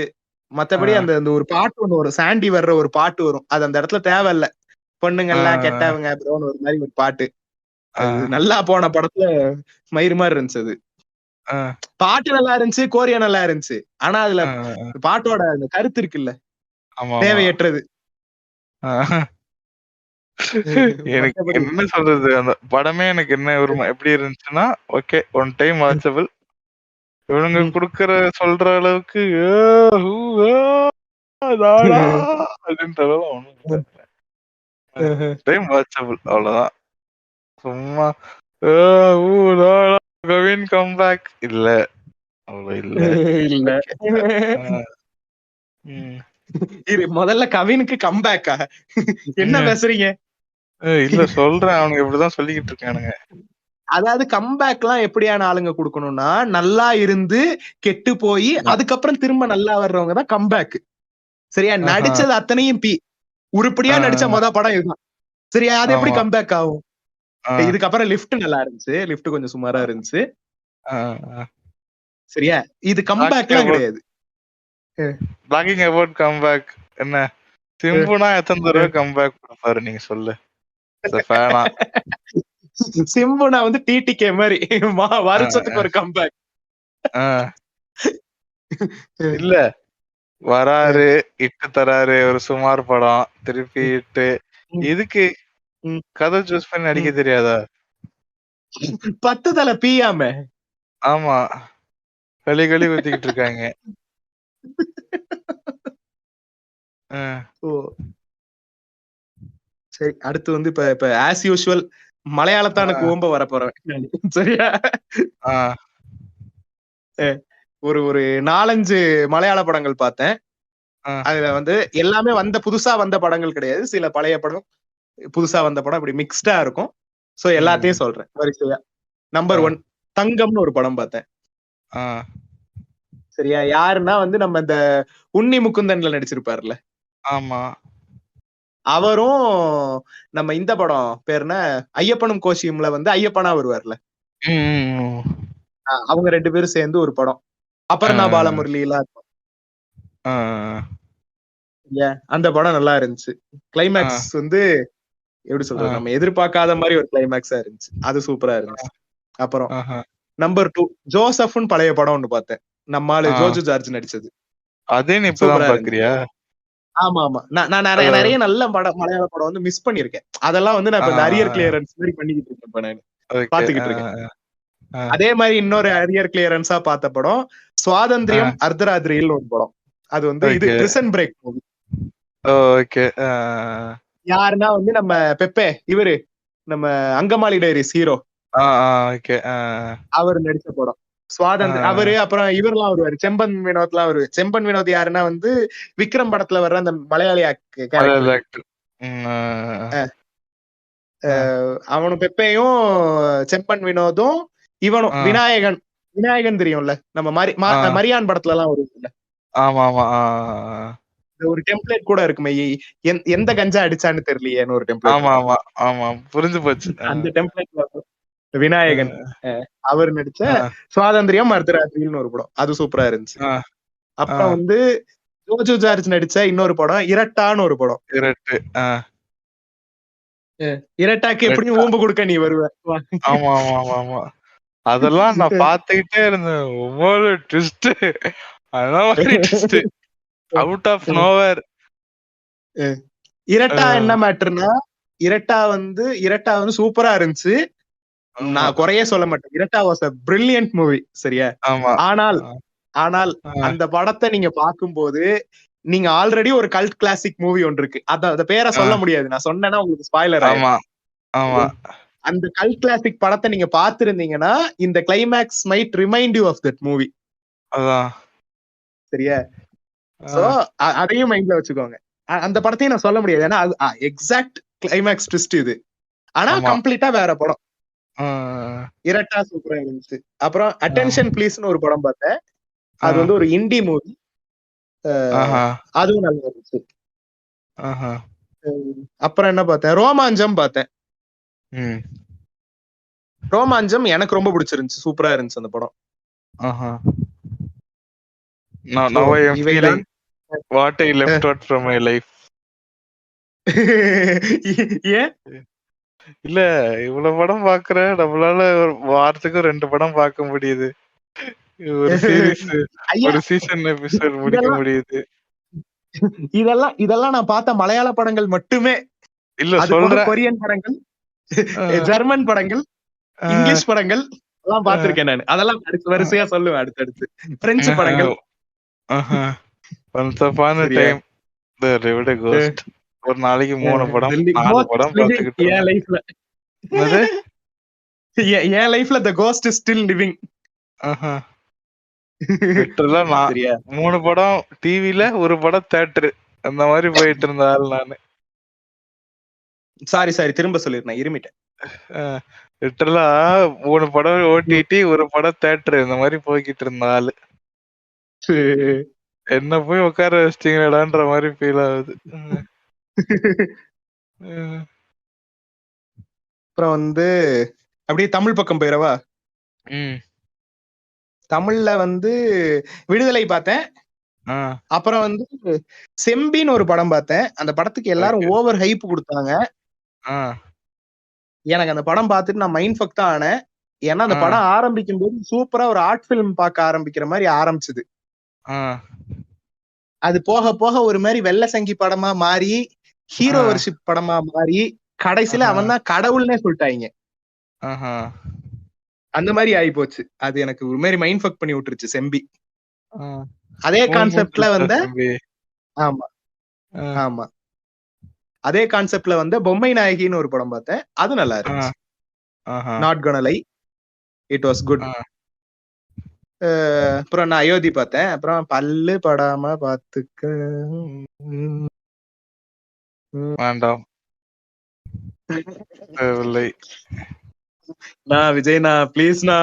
மத்தபடி அந்த ஒரு பாட்டு ஒண்ணு வரும், சாண்டி வர்ற ஒரு பாட்டு வரும், அது அந்த இடத்துல தேவையில்ல, பொண்ணுங்கள்லாம் கெட்டவங்க ப்ரோன்னு ஒரு மாதிரி ஒரு பாட்டு, நல்லா போன படத்துல மயிறு மாதிரி இருந்துச்சு. அது பாட்டு நல்லா இருந்துச்சு, கோரியா நல்லா இருந்துச்சு, ஆனா அதுல பாட்டோட அந்த கருத்து இருக்குல்ல, தேவையற்றது. எனக்கு என்ன சொல்றது, அந்த படமே எனக்கு என்ன ஒரு எப்படி இருந்துச்சுன்னா, ஓகே ஒன் டைம் வாட்சபிள், இவனுங்க குடுக்கற சொல்ற அளவுக்கு டைம் வாட்சபிள், அவ்வளவுதான். சும்மா கவின் கம்பேக் இல்ல, அவ்வளவு இல்ல. முதல்ல கவினுக்கு கம்பேக்கா, என்ன பேசுறீங்க? இல்ல சொல்றேன், அவனுக்கு இப்படிதான் சொல்லிக்கிட்டு இருக்கானுங்க. அதாவது கம்பேக் எல்லாம் எப்படியான ஆளுங்க கொடுக்கணும்னா, நல்லா இருந்து கெட்டு போய் அதுக்கப்புறம் திரும்ப நல்லா வர்றவங்க தான் கம்பேக். சரியா, நடிச்சது அத்தனையும் உருப்படியா நடிச்ச படம் இதுதான். சரியா, அது எப்படி கம்பேக் ஆகும்? இதுக்கப்புறம் லிஃப்ட் நல்லா இருந்துச்சு, லிஃப்ட் கொஞ்சம் சுமாரா இருந்துச்சு. சரியா, இது கம்பேக் எல்லாம் கிடையாது. டாக்கிங் அபௌட் கம்பேக், என்ன சிம்புனா எத்தனை தடவை கம்பேக் கொடுப்பாரு நீங்க சொல்லு. சிம்புனா வந்து டிடிகே மாதிரி வருஷத்துக்கு ஒரு கம்பேக் இல்ல, வராரு இட்டு தராரு ஒரு சுமார் படம், திருப்பி இட்டு, இதுக்கு கதை சூஸ் பண்ணி நடிக்க தெரியாதா? 10 தலை பியாம. ஆமா, களி ஊத்திக்கிட்டு இருக்காங்க. சரி, அடுத்து வந்து இப்ப ஆஸ் யூசுவல் மலையாளத்தானுக்கு ஓம்ப வர போறேன். சரியா, ஒரு 4-5 மலையாள படங்கள் பார்த்தேன். அதுல வந்து எல்லாமே புதுசா வந்த படங்கள் கிடையாது, சில பழைய படம், புதுசா வந்த படம், இப்படி மிக்ஸ்டா இருக்கும். சோ எல்லாத்தையும் சொல்றேன் வரிசையா. நம்பர் 1 தங்கம்னு ஒரு படம் பார்த்தேன். சரியா, யாருன்னா வந்து நம்ம இந்த உன்னி முகுந்தன்ல நடிச்சிருப்பாருல, ஆமா, அவரும் நம்ம இந்த படம் பேர்ன ஐயப்பனும் கோஷியும்ல வந்து ஐயப்பனா வருவார்ல, அவங்க 2 பேரும் சேர்ந்து ஒரு படம், அபர்ணா பாலமுரளி எல்லாம் இருக்கும். அந்த படம் நல்லா இருந்துச்சு. கிளைமேக்ஸ் வந்து எப்படி சொல்றது, நம்ம எதிர்பார்க்காத மாதிரி ஒரு கிளைமேக்ஸா இருந்துச்சு, அது சூப்பரா இருந்துச்சு. அப்புறம் நம்பர் 2 ஜோசப்னு பழைய படம் ஒண்ணு பார்த்தேன், நம்மால ஜோஜு ஜார்ஜ் நடிச்சது. அதே நீ இப்பதான் பாக்குறியா? ஆமா ஆமா, நான் நிறைய நல்ல மலையாள படம் வந்து மிஸ் பண்ணிருக்கேன், அதெல்லாம் வந்து நான் இப்ப அரியர் கிளியரன்ஸ் மாதிரி பண்ணிக்கிட்டு இருக்கேன், இப்ப நான் பாத்துக்கிட்டு இருக்கேன். அதே மாதிரி இன்னொரு அரியர் கிளியரன்ஸா பார்த்த படம் சுவாதந்திரியம் அர்த்தராத்திரியில் ஒரு படம், அது வந்து இது பிரிசன் பிரேக் மூவி. ஓகே. யாருன்னா வந்து நம்ம பெப்பே, இவரு நம்ம அங்கமாலி டைரிஸ் ஹீரோ, ஓகே. அவர் நடிச்ச படம் அவரு. அப்புறம் இவரெல்லாம் வருவாரு, செம்பன் வினோத்லாம் வருவாரு. செம்பன் வினோத் யாருன்னா வந்து விக்ரம் படத்துல வர்ற அந்த மலையாளி கேரக்டர். actor. அவனும் பெப்பையும் செம்பன் வினோதும் இவனும் விநாயகன். விநாயகன் தெரியும்ல, நம்ம மரியான் படத்துல எல்லாம் வருவாங்கல்ல. ஆமா ஆமா. ஒரு டெம்ப்ளேட் கூட இருக்குமே, எந்த கஞ்சா அடிச்சான்னு தெரியலையேன்னு ஒரு டெம்ப்ளேட். ஆமா ஆமா ஆமா, புரிஞ்சு போச்சு. அந்த டெம்ப்ளேட்ல விநாயகன் அவர் நடிச்ச சுவாதந்திரியம் அர்த்தராத்திரின்னு ஒரு படம், அது சூப்பரா இருந்துச்சு. அப்புறம் வந்து ஜோஜு ஜார்ஜ் நடிச்ச இன்னொரு படம் இரட்டான்னு ஒரு படம். இரட்டாக்கு எப்படியும் ஊம்பு கொடுக்க நீ வருவ. ஆமா ஆமா ஆமா ஆமா, அதெல்லாம் நான் பாத்துக்கிட்டே இருந்தேன். ஒவ்வொரு ட்விஸ்ட் அவுட் ஆஃப் நோவேர். இரட்டா என்ன மேட்டர்னா, இரட்டா வந்து சூப்பரா இருந்துச்சு, நான் குறையே சொல்ல மாட்டேன். இரட்டா வாஸ் a brilliant மூவி, சரியா? ஆனால் அந்த படத்தை நீங்க பாக்கும்போது, நீங்க ஆல்ரெடி ஒரு கல்ட் கிளாசிக் மூவி ஒன்று இருக்கு, அத பேரை சொல்ல முடியாது, நான் சொன்னேன்னா உங்களுக்கு ஸ்பாயிலர் ஆகும். அந்த கல்ட் கிளாசிக் படத்தை நீங்க பாத்துருந்தீங்கன்னா, இந்த climax might remind you of that movie. சரியா? சோ அதையும் மைண்ட்ல வச்சுக்கோங்க. அந்த படத்தையும் நான் சொல்ல முடியாது, ஏன்னா எக்ஸாக்ட் கிளைமேக்ஸ் ட்விஸ்ட் இது, ஆனா கம்ப்ளீட்டா வேற படம். இரட்டா சூப்பரா இருந்துச்சு. அப்புறம் அட்டென்ஷன் ப்ளீஸ்னு ஒரு படம் பார்த்தேன், அது வந்து ஒரு இண்டி மூவி, அதுவும் நல்லா இருந்துச்சு. அப்புறம் என்ன பார்த்தேன், ரோமாஞ்சம் பார்த்தேன். ரோமாஞ்சம் எனக்கு ரொம்ப பிடிச்சிருந்துச்சு, சூப்பரா இருந்துச்சு அந்த படம். Now I am feeling what I left out from my life. ஏன் இல்ல, இவ்வளவு படம் பாக்குறேன், நம்மளால ஒரு வாரத்துக்கு 2 படம் பார்க்க முடியுது, ஒரு சீரிஸ் ஒரு சீசன் எபிசோட் முடிக்க முடியுது. இதெல்லாம் நான் பார்த்த மலையாள படங்கள் மட்டுமே இல்ல, சொல்றேன். கொரியன் படங்கள், ஜெர்மன் படங்கள், இங்கிலீஷ் படங்கள் எல்லாம் பார்த்திருக்கேன் நான். அதெல்லாம் வரிசையா சொல்லுவேன் அடுத்தடுத்து. பிரெஞ்சு படங்கள், Once upon a time the lived a ghost. ஒரு நாளைக்கு 3 படம் 4 படம் பார்த்துக்கிட்டு என் லைஃப்ல the ghost is still living. லிட்டரலா நான் 3 படம் டிவில, 1 படம் தியேட்டர், அந்த மாதிரி போயிட்டு இருந்த ஆள் நானு. சாரி திரும்ப சொல்லிருந்தேன், இருமிட்டேன். லிட்டரலா 3 படம் ஓடிடி, 1 படம் தியேட்டர், இந்த மாதிரி போய்கிட்டு இருந்த ஆளு. என்ன போய் உட்கார வச்சிட்டீங்களான்ற மாதிரி ஃபீல் ஆகுது. அப்புறம் வந்து அப்படியே தமிழ் பக்கம் போயிடவா? தமிழ்ல வந்து விடுதலை பார்த்தேன். அப்புறம் வந்து செம்பின்னு ஒரு படம் பார்த்தேன். அந்த படத்துக்கு எல்லாரும் ஓவர் ஹைப் கொடுத்தாங்க. எனக்கு அந்த படம் பார்த்துட்டு நான் மைண்ட் ஃபக் தான் ஆனேன். ஏன்னா அந்த படம் ஆரம்பிக்கும் போது சூப்பரா ஒரு ஆர்ட் பிலிம் பார்க்க ஆரம்பிக்கிற மாதிரி ஆரம்பிச்சது. அது போக போக ஒரு மாதிரி வெள்ளை சங்கி படமா மாறி, ஹீரோ வர்ஷிப் படமா மாறி, கடைசியில அவன் தான் கடவுள்னே சொல்லிட்டாங்க. அந்த மாதிரி ஆகி போச்சு. அது எனக்கு ஒரு மாதிரி மைண்ட் ஃபக் பண்ணி விட்டுருச்சு செம்பி. அதே கான்செப்ட்ல வந்த ஆமா அதே கான்செப்ட்ல வந்த பொம்மை நாயகின்னு ஒரு படம் பார்த்தேன், அது நல்லா இருந்துச்சு. Not gonna lie, it was good. அப்புறம் நான் அயோத்தி பார்த்தேன். அப்புறம் பல்லு படாம பாத்துக்க வேண்டாம் நான் விஜய்னா ப்ளீஸ்னா,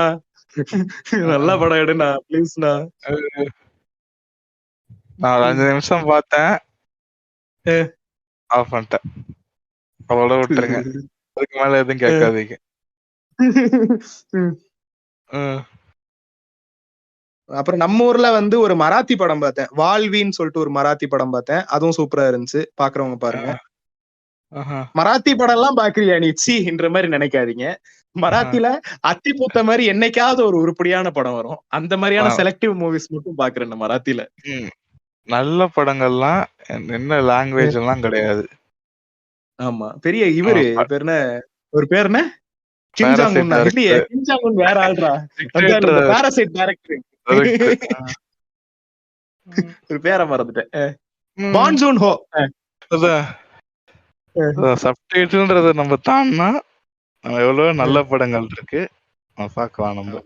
நல்ல படம் எடுண்ணா ப்ளீஸ்னா. நான் 5 நிமிஷம் பார்த்தேன், ஆஃப் பண்ணிட்டேன். அவ்வளோ விட்டுருங்க, அதுக்கு மேல எதுவும் கேட்காதீங்க. அப்புறம் நம்ம ஊர்ல வந்து ஒரு மராத்தி படம் பார்த்தேன், வால்வின்னு சொல்லிட்டு ஒரு மராத்தி படம் பார்த்தேன், அதுவும் சூப்பரா இருந்துச்சு. பாக்குறவங்க பாருங்க. மராத்தி படம் எல்லாம் பாக்குறியா நீ சீன்ற மாதிரி நினைக்காதீங்க. மராத்தில அத்தி பூத்த மாதிரி என்னைக்காவது ஒரு உருப்படியான படம் வரும், அந்த மாதிரியான செலக்டிவ் மூவிஸ் மட்டும் பாக்குறேன் மராத்தில. நல்ல படங்கள்லாம் என்ன லாங்குவேஜ் எல்லாம் கிடையாது. ஆமா, பெரிய இவரு பேர் என்ன, ஒரு பேர் என்ன, கிம் ஜாங் உன். இல்லையே, கிம் ஜாங் உன் வேற ஆள்ரா, பாராசைட் டைரக்டர். ஒரு பேரை மறந்துட்டேன். பான் ஜூன் ஹோ. சப்டைட்டில்ன்றத நம்ம தான்னா எவ்வளவு நல்ல படங்கள் இருக்கு, பார்க்கலாம் நம்ம.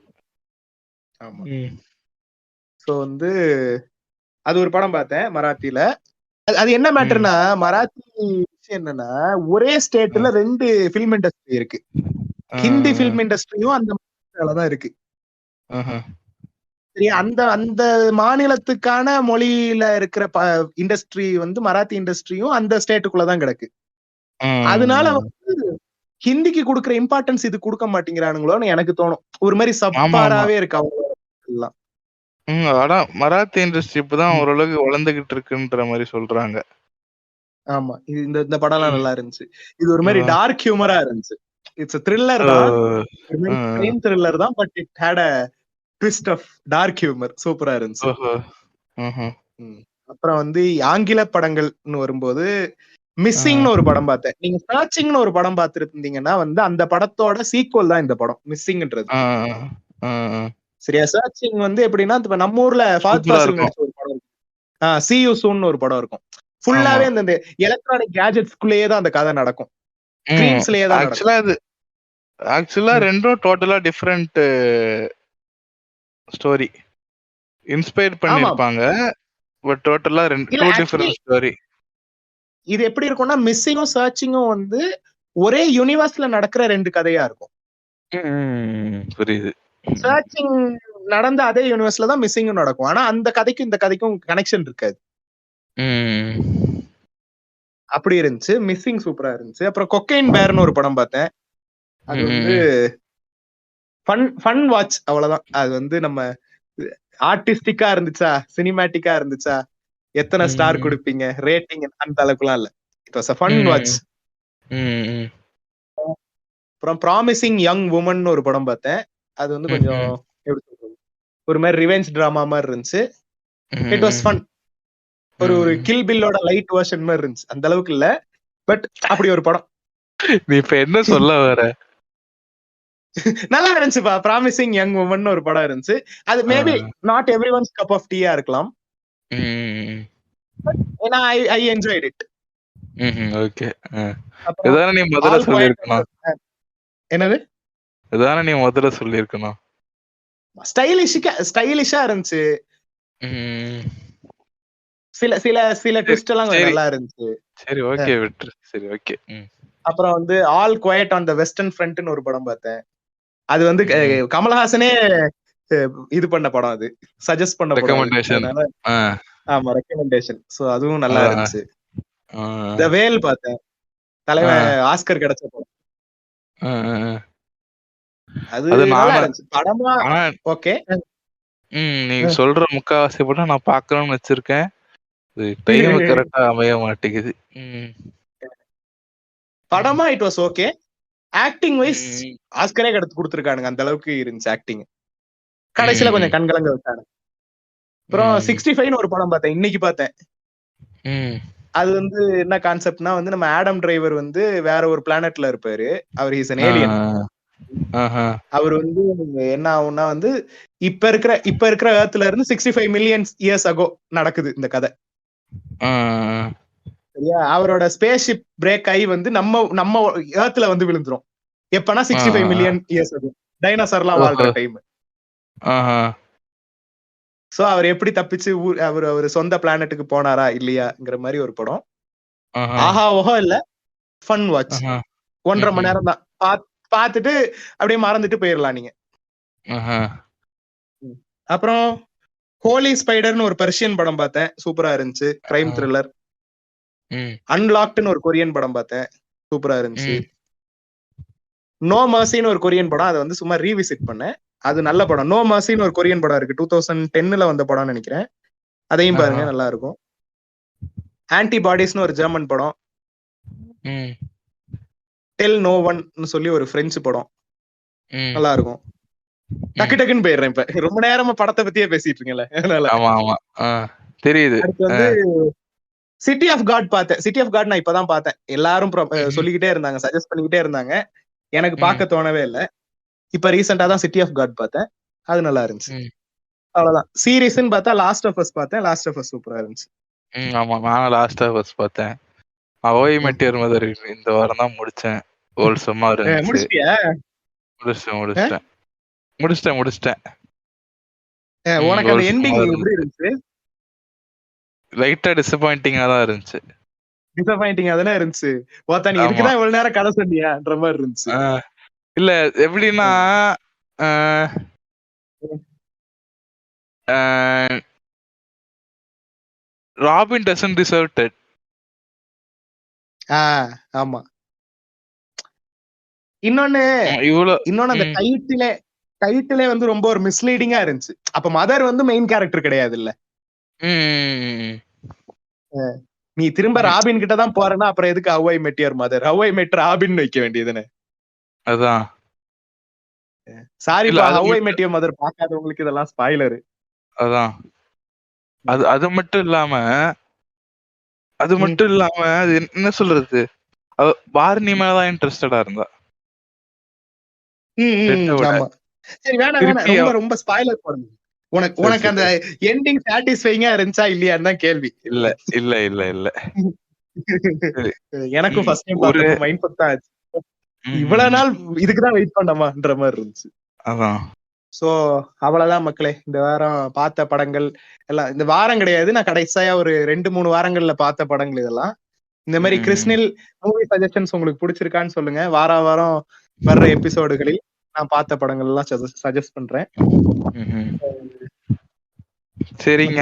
ஆமா. சோ வந்து அது ஒரு படம் பார்த்தேன் மராத்தில. அது என்ன மேட்டர்னா, மராத்தி விஷயம் என்னன்னா, ஒரே ஸ்டேட்ல 2 ஃபிலிம் இண்டஸ்ட்ரி இருக்கு. ஹிந்தி ஃபிலிம் இண்டஸ்ட்ரியும் அந்த தான் இருக்கு. சரியா? அந்த அந்த மாநிலத்துக்கான மொழியில இருக்கிற இண்டஸ்ட்ரி வந்து மராத்தி இண்டஸ்ட்ரியும் அந்த ஸ்டேட்டுக்குள்ளதான் கிடக்கு. அதனால வந்து ஹிந்திக்கு கொடுக்குற இம்பார்ட்டன்ஸ் இது கொடுக்க மாட்டேங்கிறானுங்களோன்னு எனக்கு தோணும். ஒரு மாதிரி சப்பாராவே இருக்கு அவங்க எல்லாம். ஆனா மராத்தி இண்டஸ்ட்ரி இப்பதான் ஓரளவுக்கு வளர்ந்துகிட்டு இருக்குன்ற மாதிரி சொல்றாங்க. ஆமா, இந்த படம் எல்லாம் நல்லா இருந்துச்சு. இது ஒரு மாதிரி டார்க் ஹியூமரா இருந்துச்சு. இட்ஸ் த்ரில்லர் தான், கிரைம் த்ரில்லர் தான், but it had a twist of dark humour. சூப்பரா இருந்துச்சு. அப்புறம் வந்து ஆங்கில படங்கள்னு வரும்போது மிஸ்ஸிங்னு ஒரு படம் பார்த்தேன். நீங்க சர்ச்சிங்னு ஒரு படம் பார்த்துருந்தீங்கன்னா வந்து அந்த படத்தோட சீக்வல் தான் இந்த படம் மிஸ்ஸிங்ன்றது. சரியா? சர்ச்சிங் வந்து எப்படின்னா, இப்ப நம்ம ஊர்ல ஃபாஸ்ட் ஃபாசில் நடிச்ச ஒரு படம் இருக்கும், see you soon ஒரு படம் இருக்கும். ஃபுல்லாவே அந்த எலக்ட்ரானிக் கேஜெட்ஸ்குள்ளேயே தான் அந்த கதை நடக்கும், ஸ்கிரீன்ஸ்லயே தான் நடக்கும். ஆக்சுவலா ரெண்டும் டோட்டலா டிஃபரெண்ட் ஸ்டோரி இன்ஸ்பயர் பண்ணிருப்பாங்க, பட் டோட்டலா டூ டிஃபரெண்ட் ஸ்டோரி. இது எப்படி இருக்கும்னா, மிஸ்ஸிங்கும் சர்ச்சிங்கும் வந்து ஒரே யூனிவர்ஸ்ல நடக்கிற 2 கதையா இருக்கும். புரியுது. சர்ச்சிங் நடந்த அதே யூனிவர்ஸ்ல தான் மிஸ்ஸிங்கும் நடக்கும். ஆனா அந்த கதைக்கும் இந்த கதைக்கும் கனெக்ஷன் இருக்காது. அப்படி இருந்துச்சு. மிஸ்ஸிங் சூப்பரா இருந்துச்சு. அப்புறம் கொக்கைன் பேர்னு ஒரு படம் பார்த்தேன். அது வந்து ஃபன் வாட்ச், அவ்வளவுதான். அது வந்து நம்ம ஆர்டிஸ்டிக்கா இருந்துச்சா, சினிமேட்டிக்கா இருந்துச்சா, எத்தனை ஸ்டார் கொடுப்பீங்க, ரேட்டிங் அந்த அளவுக்குலாம் இல்ல. It was a fun watch. அப்புறம் ப்ராமிசிங் யங் வுமன் ஒரு படம் பார்த்தேன். அது வந்து கொஞ்சம் எப்படி சொல்றது, ஒரு மாதிரி ரிவெஞ்ச் டிராமா மாதிரி இருந்துச்சு. It was fun. ஒரு கில் பில்லோட லைட் வெர்ஷன் மாதிரி இருந்துச்சு. அந்த அளவுக்கு இல்ல, பட் அப்படி ஒரு படம். நீ இப்ப என்ன சொல்ல வர? நல்லா இருந்துச்சுப்பா. ப்ராமிசிங் யங் வுமன் ஒரு படம் இருந்துச்சு. அது மேபி நாட் எவ்ரிஒன்ஸ் கப் ஆஃப் டீயா இருக்கலாம். ஏன்னா ஐ என்ஜாய்ட் இட். ஓகே. இதான நீ முதல்ல சொல்லிருக்கணும். என்னது? இதான நீ முதல்ல சொல்லிருக்கணும். ஸ்டைலிஷா இருந்துச்சு. சில சில சில ட்விஸ்ட் எல்லாம் நல்லா இருந்துச்சு. சரி, ஓகே, விட்டு. சரி, ஓகே. அப்புறம் வந்து all quiet on the western ஃப்ரண்ட்னு ஒரு படம் பார்த்தேன். அது வந்து கமல்ஹாசனே இது பண்ண படம், அது சஜஸ்ட் பண்ண படம். ஆமா, ரெக்கமெண்டேஷன். சோ அதுவும் நல்லா இருந்துச்சு. தி வேல் பார்த்தேன், தலைவன் ஆஸ்கர் கிடைச்ச படம். அது நல்லா இருந்துச்சு படமா. ஓகே, நீ சொல்ற முக்காவாசி படம் நான் பார்க்கணும்னு வச்சிருக்கேன். டைம் கரெக்டா அமைய மாட்டேங்குது. படமா it was okay. Acting wise ஆஸ்கரே கொடுத்துருக்கானுங்க, அந்த அளவுக்கு இருந்துச்சு ஆக்டிங். கடைசியில கொஞ்சம் கண்கலங்க விட்டாங்க. அப்புறம் 65 ஒரு படம் பார்த்தேன், இன்னைக்கு பார்த்தேன். அது வந்து என்ன கான்செப்ட்னா வந்து, நம்ம ஆடம் டிரைவர் வந்து வேற ஒரு பிளானட்ல இருப்பாரு. அவர் இஸ் an alien. அவர் வந்து என்ன ஆகும்னா வந்து, இப்ப இருக்கிற எர்த்ல இருந்து 65 மில்லியன் இயர்ஸ் அகோ நடக்குது இந்த கதை. சரியா? அவரோட ஸ்பேஸ் ஷிப் பிரேக் ஆகி வந்து நம்ம எர்த்ல வந்து விழுந்துரும். எப்பனா 65 மில்லியன் இயர்ஸ் அகோ, டைனோசர்லாம் வாழ்ற டைம். சோ அவர் எப்படி தப்பிச்சு அவர் சொந்த பிளானட்டுக்கு போனாரா இல்லையாங்கிற மாதிரி ஒரு படம். ஆஹா ஓஹோ இல்ல, ஃபன் வாட்ச். 1.5 மணி நேரம் தான், பார்த்துட்டு அப்படியே மறந்துட்டு போயிடலாம் நீங்க. அப்புறம் ஹோலி ஸ்பைடர்னு ஒரு பெர்ஷியன் படம் பார்த்தேன், சூப்பரா இருந்துச்சு, கிரைம் த்ரில்லர். அன்லாக்ட்னு ஒரு கொரியன் படம் பார்த்தேன், சூப்பரா இருந்துச்சு. நோ மர்சின்னு ஒரு கொரியன் படம், அதை வந்து சும்மா ரீவிசிட் பண்ணேன், அது நல்ல படம். நோ மர்சின்னு ஒரு கொரியன் படம் இருக்கு, 2010ல வந்த படம்னு நினைக்கிறேன், அதையும் பாருங்க, நல்லா இருக்கும். ஆன்டிபாடிஸ்னு ஒரு ஜெர்மன் படம். டெல் நோ ஒன் சொல்லி ஒரு பிரெஞ்சு படம், நல்லா இருக்கும். டக்குன்னு போயிடுறேன், இப்ப ரொம்ப நேரமா படத்தை பத்தியே பேசிட்டு இருக்கீங்கல்ல, தெரியுது. அடுத்து வந்து சிட்டி ஆஃப் காட் பார்த்தேன். சிட்டி ஆஃப் காட் நான் இப்பதான் பார்த்தேன். எல்லாரும் சொல்லிக்கிட்டே இருந்தாங்க, சஜஸ்ட் பண்ணிக்கிட்டே இருந்தாங்க, எனக்கு பார்க்க தோணவே இல்லை. இப்ப ரீசெண்டா தான் சிட்டி ஆஃப் காட் பார்த்தேன், அது நல்லா இருந்துச்சு. அவ்வளவுதான். சீரீஸ்ன்னு பார்த்தா லாஸ்ட் ஆஃப் அஸ் பார்த்தேன், லாஸ்ட் ஆஃப் அஸ் சூப்பரா இருந்துச்சு. ஆமா, நானும் லாஸ்டா பஸ் பார்த்தேன். அவோய் மெட்டியர் மதர் இந்த வாரம் தான் முடிச்சேன். ஹோல்சமா இருந்துச்சு. முடிச்சிட்டியா? முடிச்சிட்டேன். உனக்கு அந்த எண்டிங் எப்படி இருந்துச்சு? லைட்டா டிசப்பாயிண்டிங்கா தான் இருந்துச்சு. டிசப்பாயிண்டிங்கா தானே இருந்துச்சு. ஓத்தா நீ இதுக்கு தான் இவ்வளவு நேரம் கதை சொன்னியான்ற மாதிரி இருந்துச்சு. இல்ல எப்படின்னா ராபின் டசன்ட் டிசர்வ் இட். ஆமா. இன்னொன்னு அந்த டைட்டிலே வந்து ரொம்ப ஒரு மிஸ்லீடிங்கா இருந்துச்சு. அப்ப மதர் வந்து மெயின் கேரக்டர் கிடையாது இல்ல. நீ திரும்ப ராபின் கிட்ட தான் போறேன்னா அப்புறம் எதுக்கு ஹவ் ஐ மெட் யுவர் மதர், ஹவ் ஐ மெட் ராபின் வைக்க வேண்டியதுன்னு. அதான் சாரி, ஹவ் ஐ மெட் யுவர் மதர் பார்க்காதவங்களுக்கு இதெல்லாம் ஸ்பாயிலர். அதான் அது மட்டும் இல்லாம அது என்ன சொல்றது, பார்னி மேலதான் இன்ட்ரெஸ்டடா இருந்தா. சரி வேணாம், ரொம்ப ஸ்பாயிலர் போடுங்க. உனக்கு அந்த எண்டிங் சாட்டிஸ்ஃபைங்கா இருந்துச்சா இல்லையான்னு தான் கேள்வி. இல்ல எனக்கும் ஃபர்ஸ்ட் டைம் பார்த்தப்ப மைண்ட் ஃபக் தான் ஆச்சு. இவ்வளவு நாள் இதுக்கு தான் வெயிட் பண்ணமான்ற மாதிரி இருந்துச்சு. அதான். சோ அவ்வளவுதான் மக்களே, இந்த வாரம் பார்த்த படங்கள் எல்லாம். இந்த வாரம் கிடையாது, நான் கடைசியா ஒரு 2-3 வாரங்கள்ல பார்த்த படங்கள் இதெல்லாம். இந்த மாதிரி கிறிஸ்னில் மூவி சஜஷன்ஸ் உங்களுக்கு பிடிச்சிருக்கான்னு சொல்லுங்க. வாரம் வர்ற எபிசோடுகளில் நான் பார்த்த படங்கள் எல்லாம் சஜஸ்ட் பண்றேன். சரிங்க.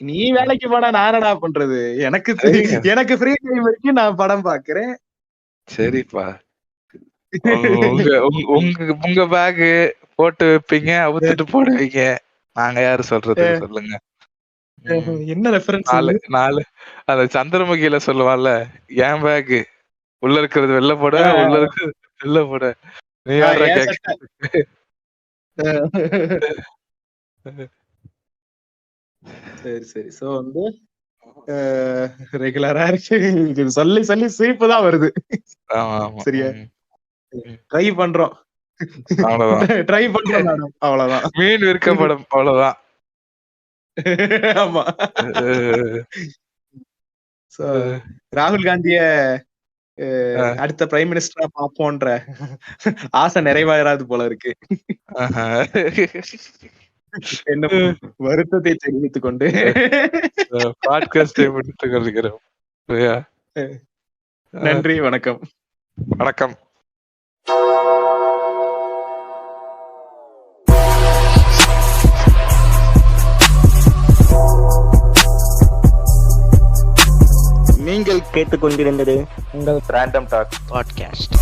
நீ வேலைக்கு போனா நான் என்னடா பண்றது? எனக்கு ஃப்ரீ டைம் வரைக்கும் நான் படம் பாக்குறேன். சரிப்பா, உங்க பேக் போட்டு வைப்பீங்க, அவுத்துட்டு போடுவீங்க. நாங்க யாரு சொல்றது சொல்லுங்க. என்ன ரெஃபரன்ஸ்? நாலு அந்த சந்திரமுகியில சொல்லுவான்ல, என் பேக் உள்ள இருக்கிறது வெளில போட, உள்ள இருக்கிறது வெளில போட, நீ யாரா கேக்க? சரி. சோ வந்து ரெகுலரா இருக்கு, சொல்லி சிரிப்பு தான் வருது. சரியா, ட்ரை பண்றோம். அவ்வளவுதான். மீன் விற்கப்படும், அவ்வளவுதான். ஆமா. ராகுல் காந்திய அடுத்த பிரைம் மினிஸ்டரா பாப்போன்ற ஆசை நிறைவேறாது போல இருக்கு. என்ன வருத்தத்தை தெரிவித்துக் கொண்டு பாட்காஸ்டை முடித்துக் கொள்கிறோம். நன்றி, வணக்கம். நீங்கள் கேட்டுக்கொண்டிருந்தது உங்கள் ரேண்டம் டாக் பாட்காஸ்ட்.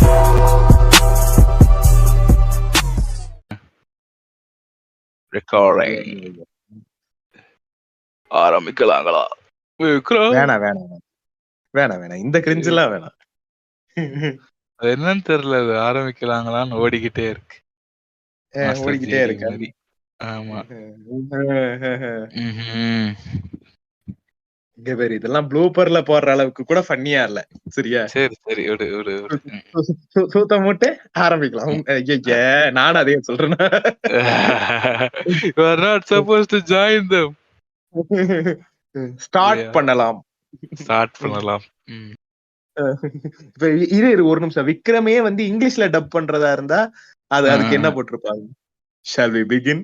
ரெக்கார்டிங் ஆரம்பிக்கலாங்களா? வேணாம், இந்த கிரிஞ்ச் எல்லாம் வேணாம். என்னன்னு தெரியல, அது ஆரம்பிக்கலாங்களான்னு ஓடிக்கிட்டே இருக்கு. ஆமா. இதெல்லாம் ப்ளூப்பர்ல போடுற அளவுக்கு கூட ஃபன்னியா இல்ல. சரியா, சரி சூத்த மூட்டு ஆரம்பிக்கலாம். நானும் அதே சொல்றேன். You are not supposed to join them. Start பண்ணலாம். இப்ப இரு ஒரு நிமிஷம். விக்ரமே வந்து இங்கிலீஷ்ல டப் பண்றதா இருந்தா அதுக்கு என்ன போட்டிருப்பாங்க? Shall we begin?